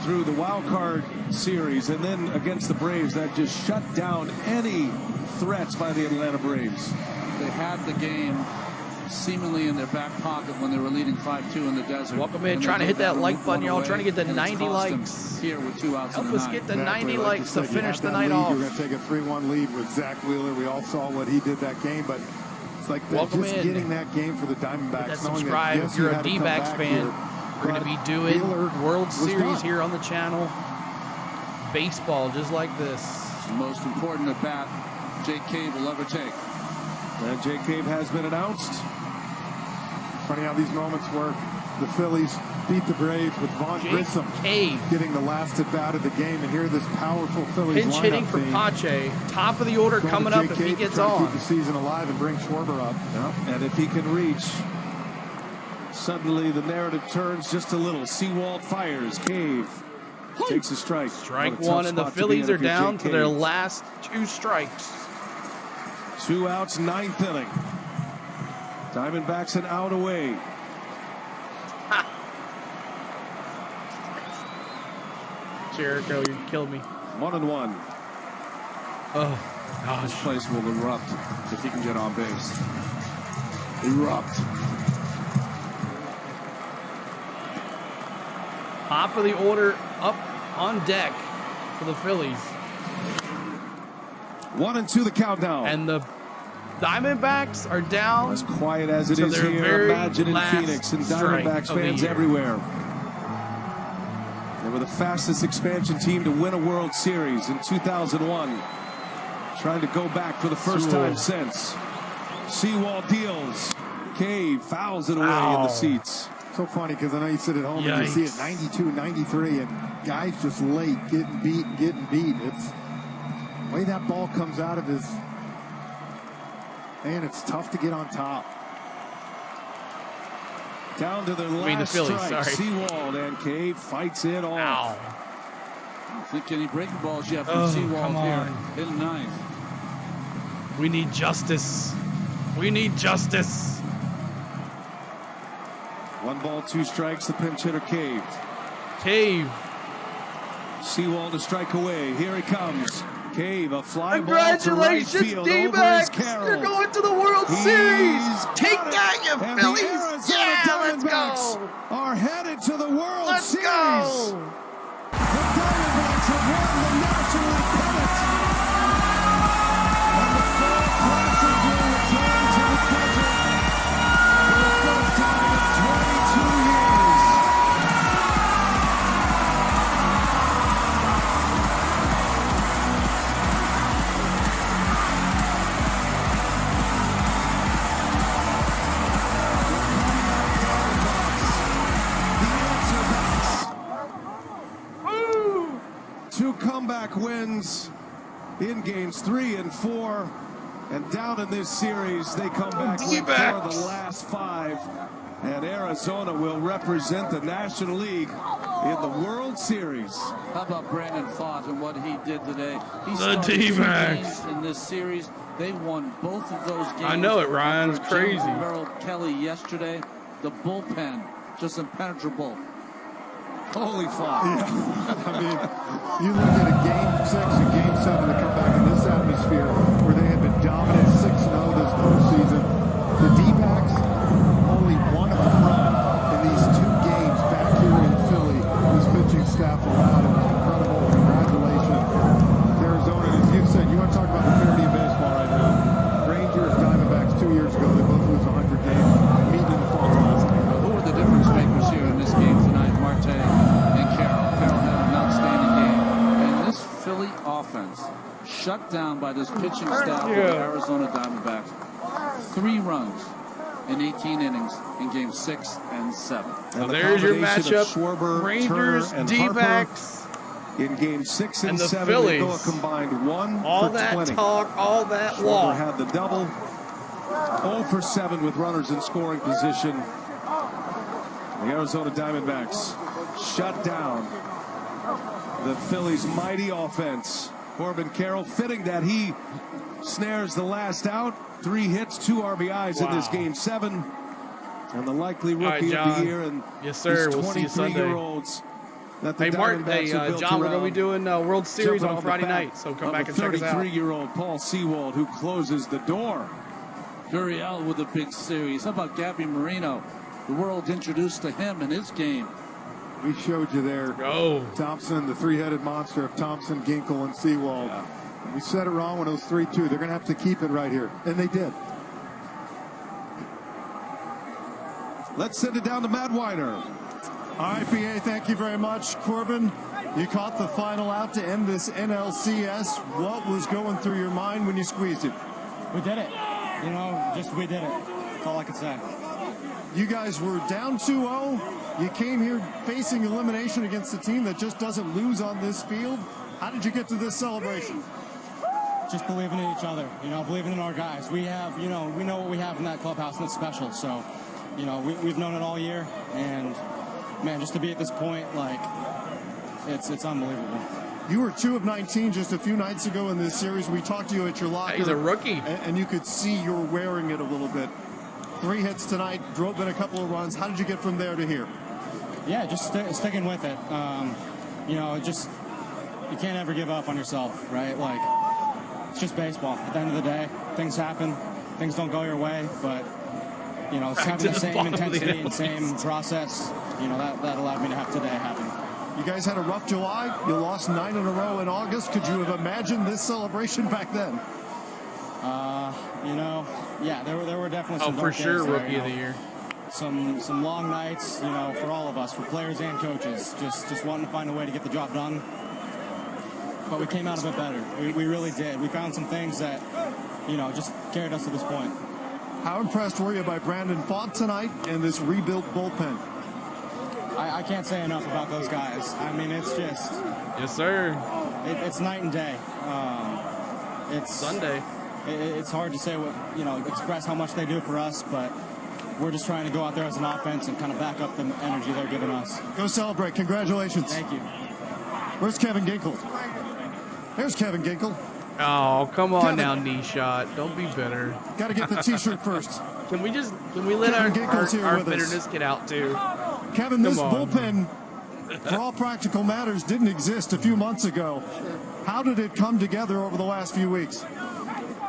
through the wild card series, and then against the Braves, that just shut down any threats by the Atlanta Braves. They had the game seemingly in their back pocket when they were leading 5-2 in the desert. Welcome in, trying to hit that like button, y'all. Trying to get the 90 likes. Here with 2 outs. Help us get the 90 likes to finish the night off. You're going to take a 3-1 lead with Zach Wheeler. We all saw what he did that game, but it's like getting that game for the Diamondbacks. Subscribe if you're a D-backs fan. We're going to be doing World Series here on the channel. Baseball, just like this. The most important at bat Jake Cave will ever take. And Jake Cave has been announced. Funny how these moments work. The Phillies beat the Braves with Vaughn Grissom getting the last at bat of the game, and here this powerful Phillies pinch hitting for Pfaadt, top of the order coming up if he gets on. Keep the season alive and bring Schwarber up. Yeah. And if he can reach, suddenly the narrative turns just a little. Seawald fires. Cave takes a strike. Strike one, and the Phillies are down to their last 2 strikes. 2 outs, 9th inning. Diamondbacks an out away. Jericho, you killed me. 1-1. Oh, gosh. This place will erupt if he can get on base. Erupt. Top of the order up on deck for the Phillies. 1-2 the countdown. And the Diamondbacks are down. As quiet as it is here, imagine in Phoenix, and Diamondbacks fans everywhere. They were the fastest expansion team to win a World Series in 2001. Trying to go back for the first time since. Seawald deals. Cave fouls it away in the seats. So funny because I know you sit at home and you see it 92, 93, and guys just late getting beat. It's the way that ball comes out of his. Man, it's tough to get on top. Down to their last Phillies, strike. sorry. Seawald and Cave fights it off. I don't think any breaking balls yet from Seawald here in the 9th. We need justice. We need justice. 1 ball, 2 strikes. The pinch hitter Cave. Seawald a strike away. Here he comes. Cave, a fly ball to right field. D-backs! You're going to the World Series! Take that, you Phillies! Yeah, let's go! Are headed to the World Series! Go! The Diamondbacks have won the National League pennant! And the fall classic will return to the desert for the first time in 22 years. Two comeback wins in games 3 and 4, and down in this series they come back with 4 of the last 5, and Arizona will represent the National League in the World Series. How about Brandon Pfaadt and what he did today? He The D-backs in this series. They won both of those games. I know it, Ryan. It's crazy. Merrill Kelly yesterday. The bullpen just impenetrable. Holy fuck. Yeah. I mean, you look at a game 6 and game 7 to come back in this atmosphere where they had been dominant 6-0 this postseason. The D-backs only 1 home run in these 2 games back here in Philly. This pitching staff allowed it. Incredible. Congratulations. Arizona, as you said, you want to talk about the parity of baseball right now. Rangers, Diamondbacks 2 years ago, they both lose 100 games. Meet in the fall classic. Who are the difference makers here in this game tonight? Marte and Carroll. Carroll had an outstanding game. And this Philly offense shut down by this pitching staff of the Arizona Diamondbacks. 3 runs in 18 innings in games 6 and 7. So there's your matchup. Schwarber, Rangers, D-backs. In game 6 and the 7, Phillies. they go a combined 1 All for that 20. talk, all that Schwarber walk. had the double. 0 for 7 with runners in scoring position. The Arizona Diamondbacks shut down the Phillies' mighty offense. Corbin Carroll, fitting that he snares the last out. 3 hits, 2 RBIs in this game 7. And the likely rookie of the year. And yes, sir. these We'll see you Sunday. 23-year-olds that the Hey, Mark. Diamondbacks Hey, are built John, we're going to be around. doing World Series Jumping on Friday the back night, so come of back and check us out. 33-year-old Paul Sewald, who closes the door. Gurriel with a big series. How about Gabby Marino? The world introduced to him in his game. We showed you there. Go. Thompson, the three-headed monster of Thompson, Ginkel, and Sewald. Yeah. We said it wrong when it was 3-2. They're going to have to keep it right here. And they did. Let's send it down to Matt Weiner. All right, PA, thank you very much. Corbin, you caught the final out to end this NLCS. What was going through your mind when you squeezed it? We did it. You know, just we did it. That's all I can say. You guys were down 2-0. You came here facing elimination against a team that just doesn't lose on this field. How did you get to this celebration? Just believing in each other, you know, believing in our guys. We have, you know, we know what we have in that clubhouse, and it's special. So, you know, we've known it all year, and man, just to be at this point, like, it's unbelievable. You were 2 of 19 just a few nights ago in this series. We talked to you at your locker. He's a rookie. And you could see you're wearing it a little bit. 3 hits tonight, drove in a couple of runs. How did you get from there to here? Yeah, just sticking with it. You know, just, you can't ever give up on yourself, right? Like, it's just baseball. At the end of the day, things happen. Things don't go your way, but, you know, it's having the same intensity and same process, you know, that allowed me to have today happen. You guys had a rough July. You lost 9 in a row in August. Could you have imagined this celebration back then? You know, yeah, there were definitely some for sure, days there, rookie of the year. Some long nights, you know, for all of us, for players and coaches, just wanting to find a way to get the job done. But we came out of it better. We really did. We found some things that, you know, just carried us to this point. How impressed were you by Brandon Pfaadt tonight and this rebuilt bullpen? I can't say enough about those guys. I mean, it's just... Yes, sir. It's night and day. It's Sunday. It's hard to say what, you know, express how much they do for us, but we're just trying to go out there as an offense and kind of back up the energy they're giving us. Go celebrate. Congratulations. Thank you. Where's Kevin Ginkel? There's Kevin Ginkel. Oh, come on Kevin. now, knee shot. Don't be bitter. Got to get the T-shirt first. Can we let our bitterness get out too? Kevin, this bullpen, for all practical matters, didn't exist a few months ago. How did it come together over the last few weeks?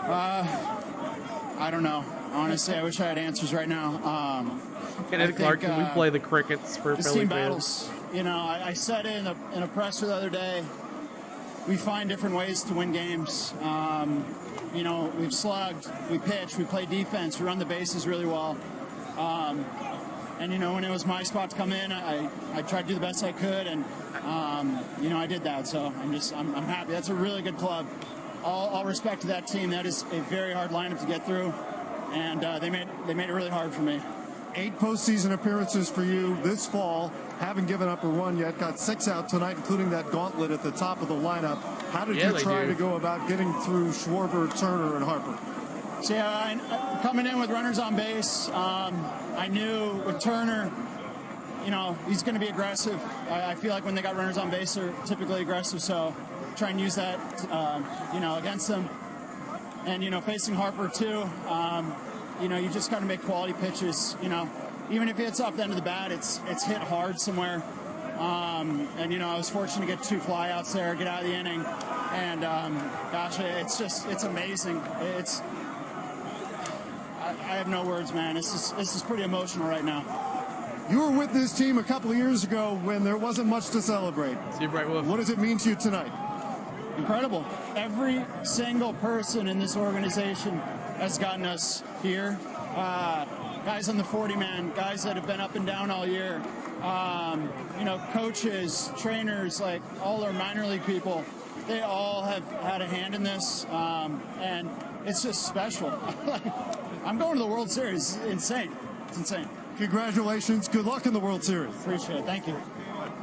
I don't know. Honestly, I wish I had answers right now. Kenneth Clark, can we play the crickets for this Philly team fans? battles. You know, I said it in a presser the other day. We find different ways to win games. You know, we've slugged, we pitch, we play defense, we run the bases really well. And, you know, when it was my spot to come in, I tried to do the best I could, and, you know, I did that. So I'm happy. That's a really good club. All respect to that team. That is a very hard lineup to get through, and they made it really hard for me. 8 postseason appearances for you this fall. Haven't given up a run yet. Got 6 out tonight, including that gauntlet at the top of the lineup. How did you try to go about getting through Schwarber, Turner, and Harper? So, yeah, coming in with runners on base, I knew with Turner, you know, he's going to be aggressive. I feel like when they got runners on base, they're typically aggressive, so try and use that, you know, against them. And, you know, facing Harper, too, you know, you just got to make quality pitches. You know, even if it's off the end of the bat, it's hit hard somewhere. And, you know, I was fortunate to get 2 flyouts there, get out of the inning. And, gosh, it's amazing. I have no words, man. This is pretty emotional right now. You were with this team a couple of years ago when there wasn't much to celebrate. What does it mean to you tonight? Incredible. Every single person in this organization has gotten us here. Guys on the 40-man, guys that have been up and down all year. You know, coaches, trainers, like all our minor league people, they all have had a hand in this, and it's just special. I'm going to the World Series. It's insane. It's insane. Congratulations. Good luck in the World Series. Appreciate it. Thank you.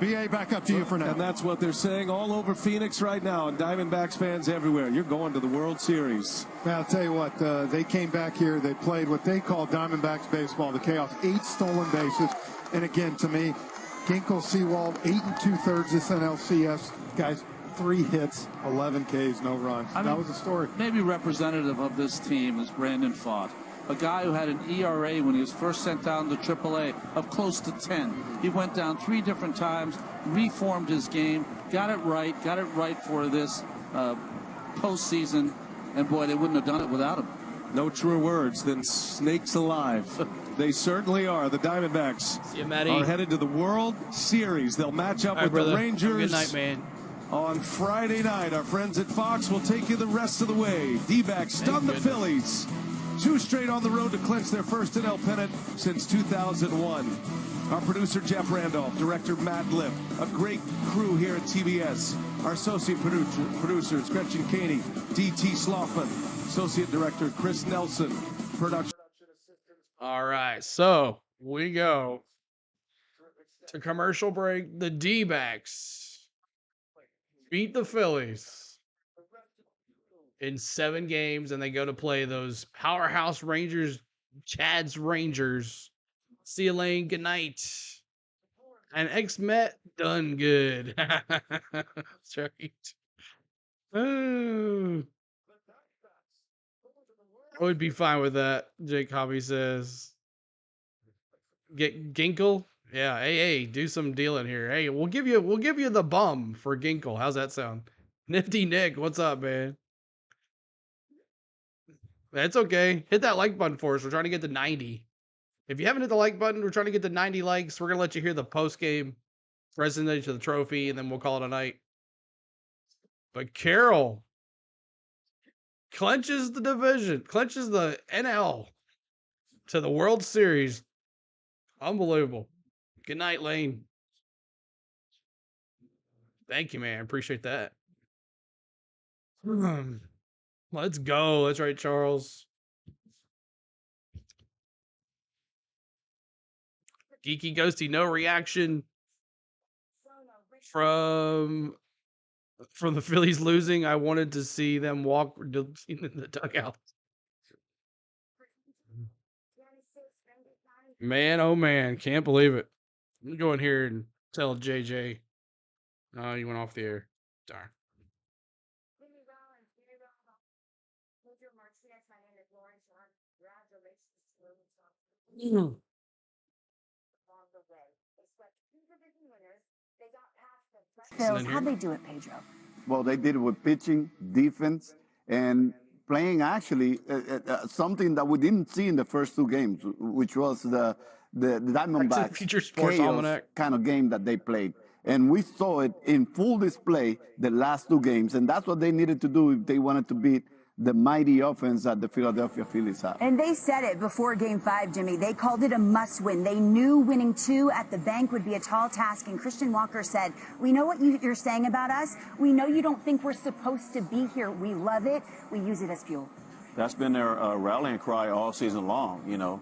BA, back up to you for now. And that's what they're saying all over Phoenix right now, and Diamondbacks fans everywhere. You're going to the World Series. Man, I'll tell you what, they came back here. They played what they call Diamondbacks baseball, the chaos. 8 stolen bases. And again, to me, Ginkel, Seawald, 8 2/3 this NLCS. Guys, 3 hits, 11 Ks, no runs. That was the story. Maybe representative of this team is Brandon Pfaadt, a guy who had an ERA when he was first sent down to AAA of close to 10. He went down 3 different times, reformed his game, got it right for this postseason, and boy, they wouldn't have done it without him. No truer words than snakes alive. They certainly are. The Diamondbacks are headed to the World Series. They'll match up with the Rangers. Good night, man. On Friday night, our friends at Fox will take you the rest of the way. D-backs stun the Phillies. 2 straight on the road to clinch their first NL pennant since 2001. Our producer, Jeff Randolph, director, Matt Lipp, a great crew here at TBS. Our associate producers, Gretchen Caney, D.T. Sloughlin, associate director, Chris Nelson, production. All right, so we go to commercial break. The D-backs beat the Phillies in 7 games, and they go to play those powerhouse Rangers, Chad's Rangers. See you, Lane. Good night. And ex-Met done good. That's right. Oh. I would be fine with that, Jake Hobby says. Get Ginkel? Yeah, hey, do some dealing here. Hey, we'll give you the bum for Ginkel. How's that sound? Nifty Nick, what's up, man? That's okay. Hit that like button for us. We're trying to get to 90. If you haven't hit the like button, we're trying to get to 90 likes. We're gonna let you hear the post-game presentation of the trophy, and then we'll call it a night. But Carroll clinches the division, clinches the NL to the World Series. Unbelievable. Good night, Lane. Thank you, man. Appreciate that. Let's go. That's right, Charles. Geeky Ghosty, no reaction from the Phillies losing. I wanted to see them walk in the dugout. Man, oh man, can't believe it. Let me go in here and tell JJ. Oh, you went off the air. Darn. Phils, how'd they do it, Pedro? Well, they did it with pitching, defense, and playing actually something that we didn't see in the first 2 games, which was the Diamondbacks Future Sports chaos Almanac kind of game that they played. And we saw it in full display the last 2 games, and that's what they needed to do if they wanted to beat the mighty offense that the Philadelphia Phillies have. And they said it before Game 5, Jimmy. They called it a must-win. They knew winning 2 at the bank would be a tall task, and Christian Walker said, we know what you're saying about us. We know you don't think we're supposed to be here. We love it. We use it as fuel. That's been their rallying cry all season long, you know.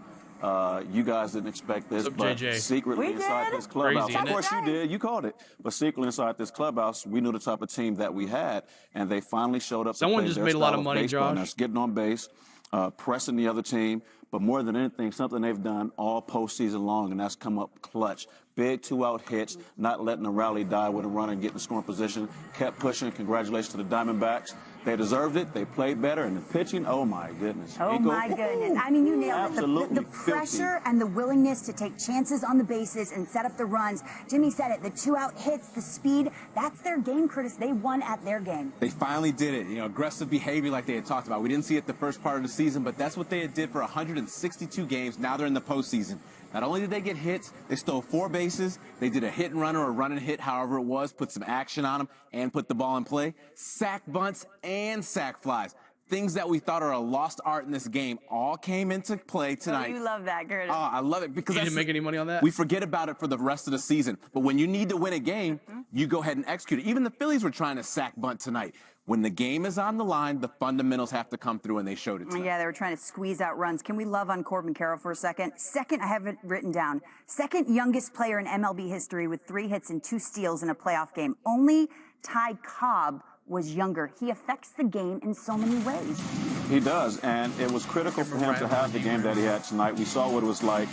You guys didn't expect this, but JJ? secretly inside this clubhouse, of course you did, you called it, but secretly inside this clubhouse, we knew the type of team that we had, and they finally showed up. Someone just made a lot of money, Josh. That's getting on base, pressing the other team, but more than anything, something they've done all postseason long, and that's come up clutch. Big 2-out hits, not letting the rally die with a runner and getting the scoring position, kept pushing. Congratulations to the Diamondbacks. They deserved it. They played better. And the pitching, oh, my goodness. Oh, my goodness. I mean, you nailed it. The filthy. pressure and the willingness to take chances on the bases and set up the runs. Jimmy said it. The 2-out hits, the speed, that's their game, Curtis. They won at their game. They finally did it. You know, aggressive behavior like they had talked about. We didn't see it the first part of the season, but that's what they did for 162 games. Now they're in the postseason. Not only did they get hits, they stole 4 bases. They did a hit and run or a run and hit, however it was, put some action on them, and put the ball in play. Sack bunts and sack flies. things that we thought are a lost art in this game all came into play tonight. Oh, you love that, Curtis. Oh, I love it because you didn't make any money on that. We forget about it for the rest of the season. But when you need to win a game, you go ahead and execute it. Even the Phillies were trying to sack bunt tonight. When the game is on the line, the fundamentals have to come through, and they showed it tonight. Yeah, they were trying to squeeze out runs. Can we love on Corbin Carroll for a second? Second, I have it written down. Second youngest player in MLB history with 3 hits and 2 steals in a playoff game. Only Ty Cobb was younger. He affects the game in so many ways. He does, and it was critical for him to have the game that he had tonight. We saw what it was like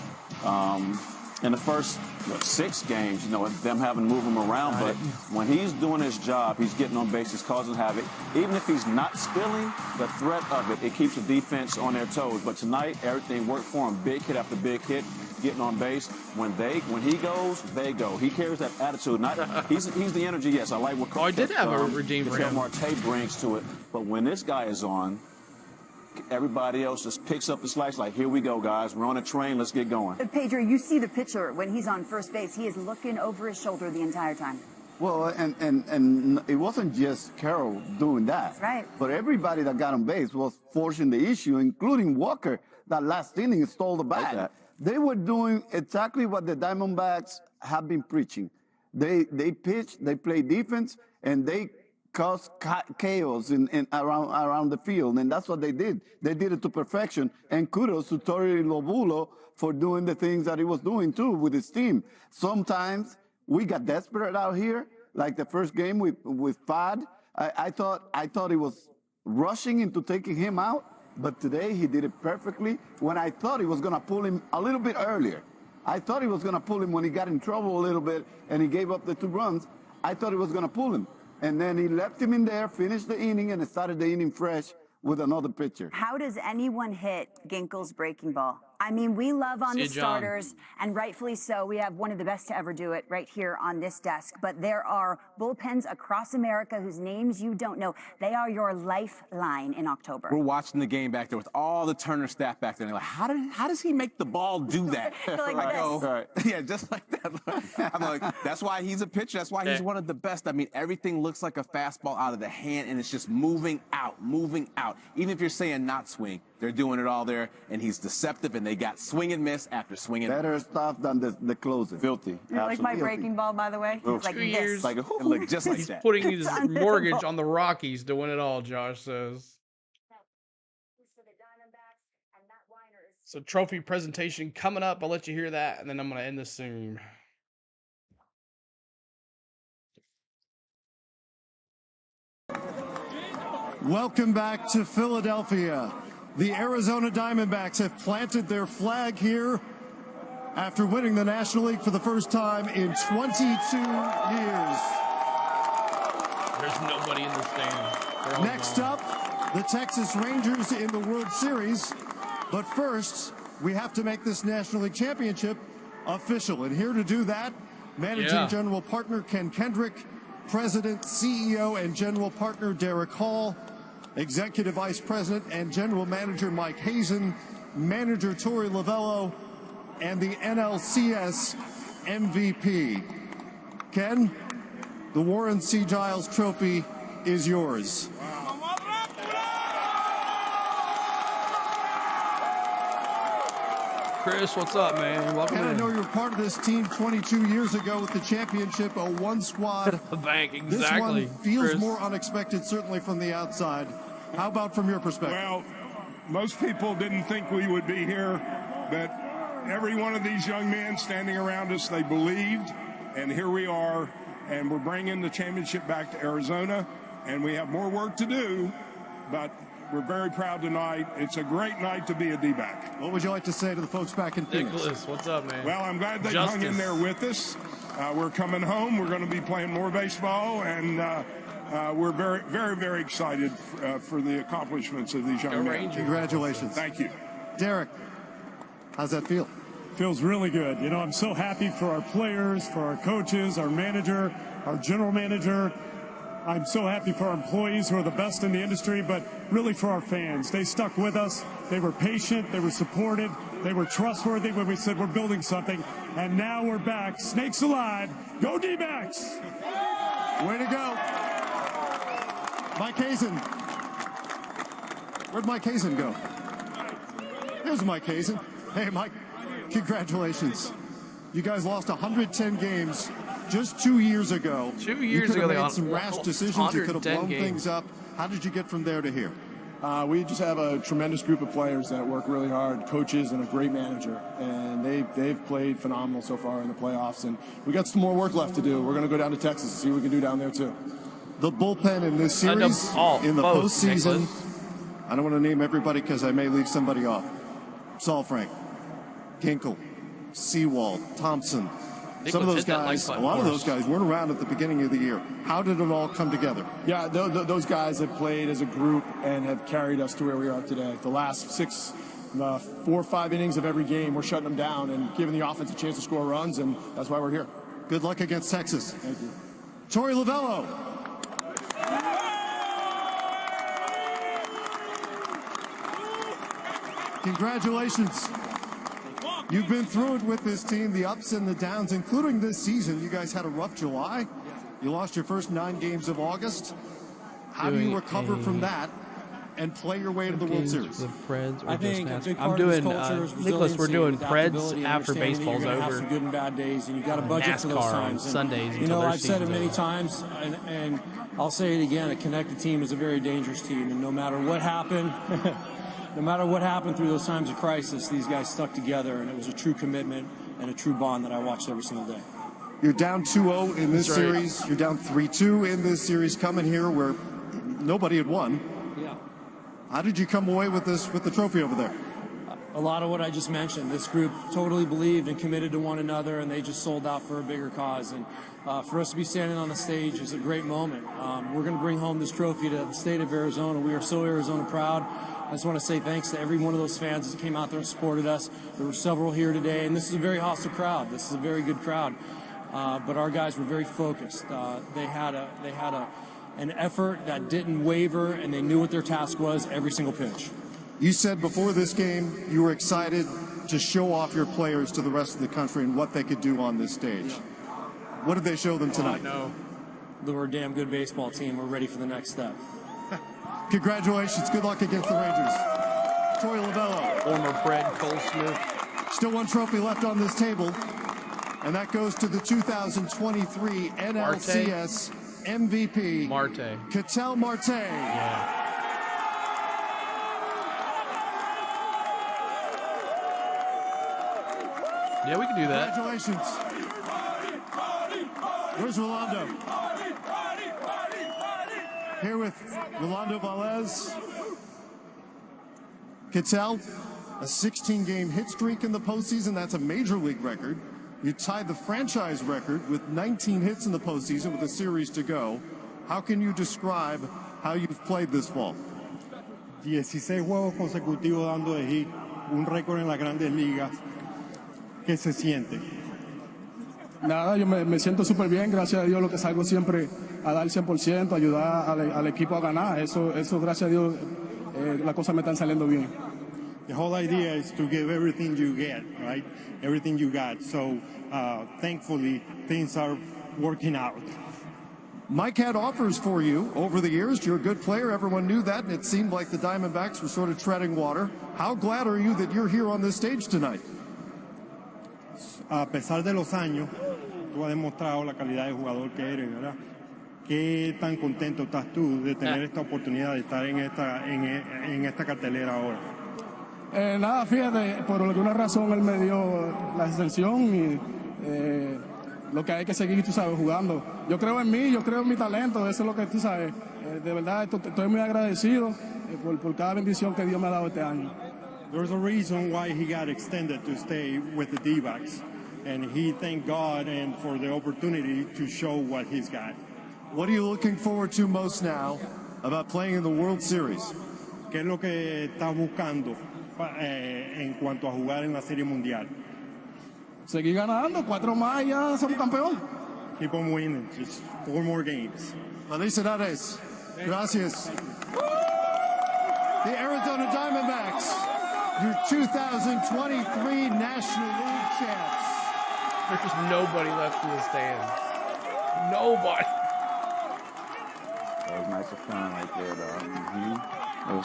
in the first 6 games, them having to move him around. But when he's doing his job, he's getting on base, he's causing havoc. Even if he's not stealing, the threat of it keeps the defense on their toes. But tonight, everything worked for him. Big hit after big hit, getting on base. When he goes, they go. He carries that attitude. He's the energy. Yes, I like what I did have a redeem for him. Marte brings to it. But when this guy is on, everybody else just picks up the slack like, here we go, guys. We're on a train. Let's get going. Pedro, you see the pitcher when he's on first base. He is looking over his shoulder the entire time. Well, and it wasn't just Carroll doing that. That's right. But everybody that got on base was forcing the issue, including Walker. That last inning stole the bat. They were doing exactly what the Diamondbacks have been preaching. They pitch, they play defense, and they cause chaos around the field, and that's what they did. They did it to perfection, and kudos to Torey Lobulo for doing the things that he was doing too with his team. Sometimes we got desperate out here, like the first game with Pfaadt. I thought he was rushing into taking him out, but today he did it perfectly. When I thought he was going to pull him a little bit earlier, I thought he was going to pull him when he got in trouble a little bit and he gave up the 2 runs. I thought he was going to pull him. And then he left him in there, finished the inning, and started the inning fresh with another pitcher. How does anyone hit Ginkel's breaking ball? I mean, we love on the starters, and rightfully so. We have one of the best to ever do it right here on this desk. But there are bullpens across America whose names you don't know. They are your lifeline in October. We're watching the game back there with all the Turner staff back there. And they're like, how does he make the ball do that? Like this. Yeah, just like that. I'm like, that's why he's a pitcher. That's why he's one of the best. I mean, everything looks like a fastball out of the hand, and it's just moving out, moving out. Even if you're saying not swing, they're doing it all there, and he's deceptive, and they got swing and miss after swing and better stuff than the closing. Filthy. You like my breaking ball, by the way? It's like 2 this. years. like just like He's that. putting his mortgage on the Rockies to win it all, Josh says. So trophy presentation coming up. I'll let you hear that, and then I'm going to end this soon. Welcome back to Philadelphia. The Arizona Diamondbacks have planted their flag here after winning the National League for the first time in 22 years. There's nobody in the stand. Next up, the Texas Rangers in the World Series. But first, we have to make this National League Championship official. And here to do that, Managing General Partner Ken Kendrick, President, CEO, and General Partner Derek Hall, Executive Vice President and General Manager Mike Hazen, Manager Torey Lovello, and the NLCS MVP. Ken, the Warren C. Giles Trophy is yours. Chris, what's up, man? Welcome Ken, I in. know you were part of this team 22 years ago with the championship, a one squad. The bank, exactly. This one feels Chris. more unexpected, certainly from the outside. How about from your perspective? Well, most people didn't think we would be here, but every one of these young men standing around us, they believed, and here we are, and we're bringing the championship back to Arizona, and we have more work to do, but we're very proud tonight. It's a great night to be a D-back. What would you like to say to the folks back in Phoenix? Nicholas, what's up, man? Well, I'm glad they hung in there with us. We're coming home. We're going to be playing more baseball, and we're very, very, very excited for the accomplishments of these young men. Congratulations. Thank you. Derek, how's that feel? Feels really good. You know, I'm so happy for our players, for our coaches, our manager, our general manager. I'm so happy for our employees who are the best in the industry, but really for our fans. They stuck with us. They were patient. They were supportive. They were trustworthy when we said we're building something. And now we're back. Snakes alive. Go D-backs. Way to go. Mike Hazen, Where'd Mike Hazen go? Here's Mike Hazen. Hey, Mike, congratulations. You guys lost 110 games just 2 years ago. 2 years ago, ago, they they made some rash decisions. You could have blown things up. How did you get from there to here? We just have a tremendous group of players that work really hard, coaches and a great manager, and they've played phenomenal so far in the playoffs. And we got some more work left to do. We're going to go down to Texas and see what we can do down there too. The bullpen in this series, in the postseason, Nicholas. I don't want to name everybody because I may leave somebody off. Saul Frank, Ginkel, Sewald, Thompson. Some of those guys, a lot of those guys weren't around at the beginning of the year. How did it all come together? Yeah, those guys have played as a group and have carried us to where we are today. The last 4 or 5 innings of every game, we're shutting them down and giving the offense a chance to score runs, and that's why we're here. Good luck against Texas. Thank you. Torey Lovello. Congratulations. You've been through it with this team, the ups and the downs, including this season. You guys had a rough July. You lost your first 9 games of August. How do you recover from that and play your way to the World Series? The Preds or I think just a big I'm part doing, of this culture is Nicholas, we're doing adaptability, Preds after understanding that baseball's you're gonna have over. some good and bad days, and you got to budget for those NASCAR times. on Sundays You until know, their I've said it season's many over. times, and I'll say it again: a connected team is a very dangerous team, and no matter what happened. No matter what happened through those times of crisis, these guys stuck together, and it was a true commitment and a true bond that I watched every single day. You're down 2-0 in this series. You're down 3-2 in this series, coming here where nobody had won. Yeah. How did you come away with this, with the trophy over there? A lot of what I just mentioned. This group totally believed and committed to one another, and they just sold out for a bigger cause. And for us to be standing on the stage is a great moment. We're going to bring home this trophy to the state of Arizona. We are so Arizona proud. I just want to say thanks to every one of those fans that came out there and supported us. There were several here today, and this is a very hostile crowd. This is a very good crowd. But our guys were very focused. They had an effort that didn't waver, and they knew what their task was every single pitch. You said before this game you were excited to show off your players to the rest of the country and what they could do on this stage. What did they show them tonight? They were a damn good baseball team. We're ready for the next step. Congratulations. Good luck against the Rangers. Torey Lovello. Former Fred Cole Smith. Still one trophy left on this table, and that goes to the 2023 NLCS MVP. Marte. Ketel Marte. Yeah. Yeah, we can do that. Congratulations. Where's Rolando? Here with Rolando Velez. Ketel, a 16-game hit streak in the postseason. That's a major league record. You tied the franchise record with 19 hits in the postseason with a series to go. How can you describe how you've played this fall? 16 juegos consecutivos dando de hit, un récord en las grandes ligas. ¿Qué se siente? Nada, yo me siento súper bien, gracias a Dios, lo que salgo siempre a dar el 100%, ayudar al equipo a ganar. Eso gracias a Dios, las cosas me están saliendo bien. The whole idea is to give everything you get, right? Everything you got. So, thankfully, things are working out. Mike had offers for you over the years. You're a good player. Everyone knew that, and it seemed like the Diamondbacks were sort of treading water. How glad are you that you're here on this stage tonight? A pesar de los años, tú has demostrado la calidad de jugador que eres, ¿verdad? ¿Qué tan contento estás tú de tener esta oportunidad de estar en esta cartelera ahora? Nada, fíjate, por alguna razón él me dio la extensión y lo que hay que seguir, tú sabes, jugando. Yo creo en mí, yo creo en mi talento, eso es lo que tú sabes. De verdad, estoy muy agradecido por cada bendición que Dios me ha dado este año. There's a reason why he got extended to stay with the D-backs, and he thanked God and for the opportunity to show what he's got. What are you looking forward to most now about playing in the World Series? ¿Qué es lo que estás buscando en cuanto a jugar en la Serie Mundial? Seguir ganando, 4 más y ya somos campeón. Keep on winning, just 4 more games. Felicidades. Gracias. The Arizona Diamondbacks, your 2023 National League champs. There's nobody left in the stands. Nobody. That was nice and fun right there, though.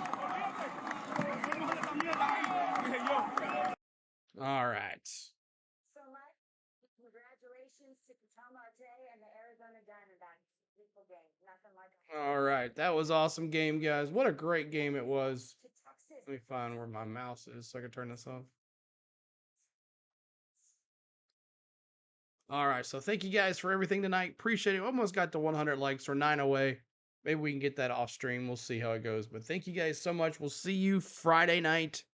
Congratulations to Pfaadt and the Arizona Diamondbacks. Beautiful game. Nothing like it. All right. That was awesome game, guys. What a great game it was. Let me find where my mouse is so I can turn this off. All right. So thank you guys for everything tonight. Appreciate it. Almost got to 100 likes. We're 9 away. Maybe we can get that off stream. We'll see how it goes. But thank you guys so much. We'll see you Friday night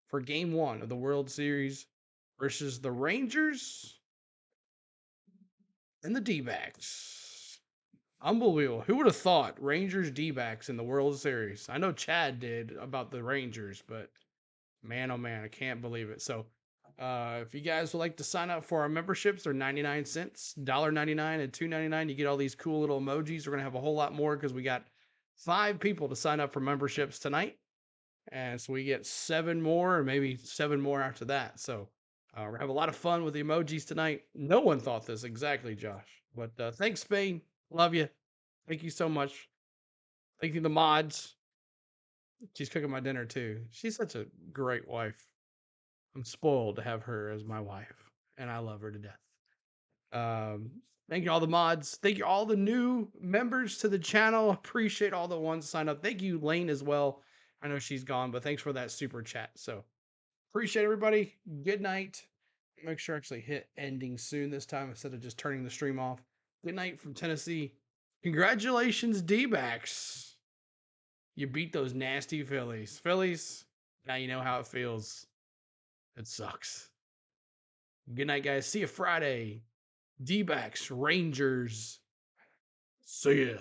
for game 1 of the World Series versus the Rangers and the D-backs. Unbelievable. Who would have thought Rangers D-backs in the World Series? I know Chad did about the Rangers, but man, oh man, I can't believe it. So if you guys would like to sign up for our memberships, they're 99 cents, $1.99 and $2.99. You get all these cool little emojis. We're going to have a whole lot more because we got 5 people to sign up for memberships tonight. And so we get 7 more or maybe 7 more after that. So we're going to have a lot of fun with the emojis tonight. No one thought this exactly, Josh. But thanks, Spain. Love you. Thank you so much. Thank you, the mods. She's cooking my dinner too. She's such a great wife. I'm spoiled to have her as my wife, and I love her to death. Thank you, all the mods. Thank you, all the new members to the channel. Appreciate all the ones signed up. Thank you, Lane, as well. I know she's gone, but thanks for that super chat. So appreciate everybody. Good night. Make sure I actually hit ending soon this time instead of just turning the stream off. Good night from Tennessee. Congratulations, D-backs. You beat those nasty Phillies. Phillies, now you know how it feels. It sucks. Good night, guys. See you Friday. D-backs, Rangers. See ya.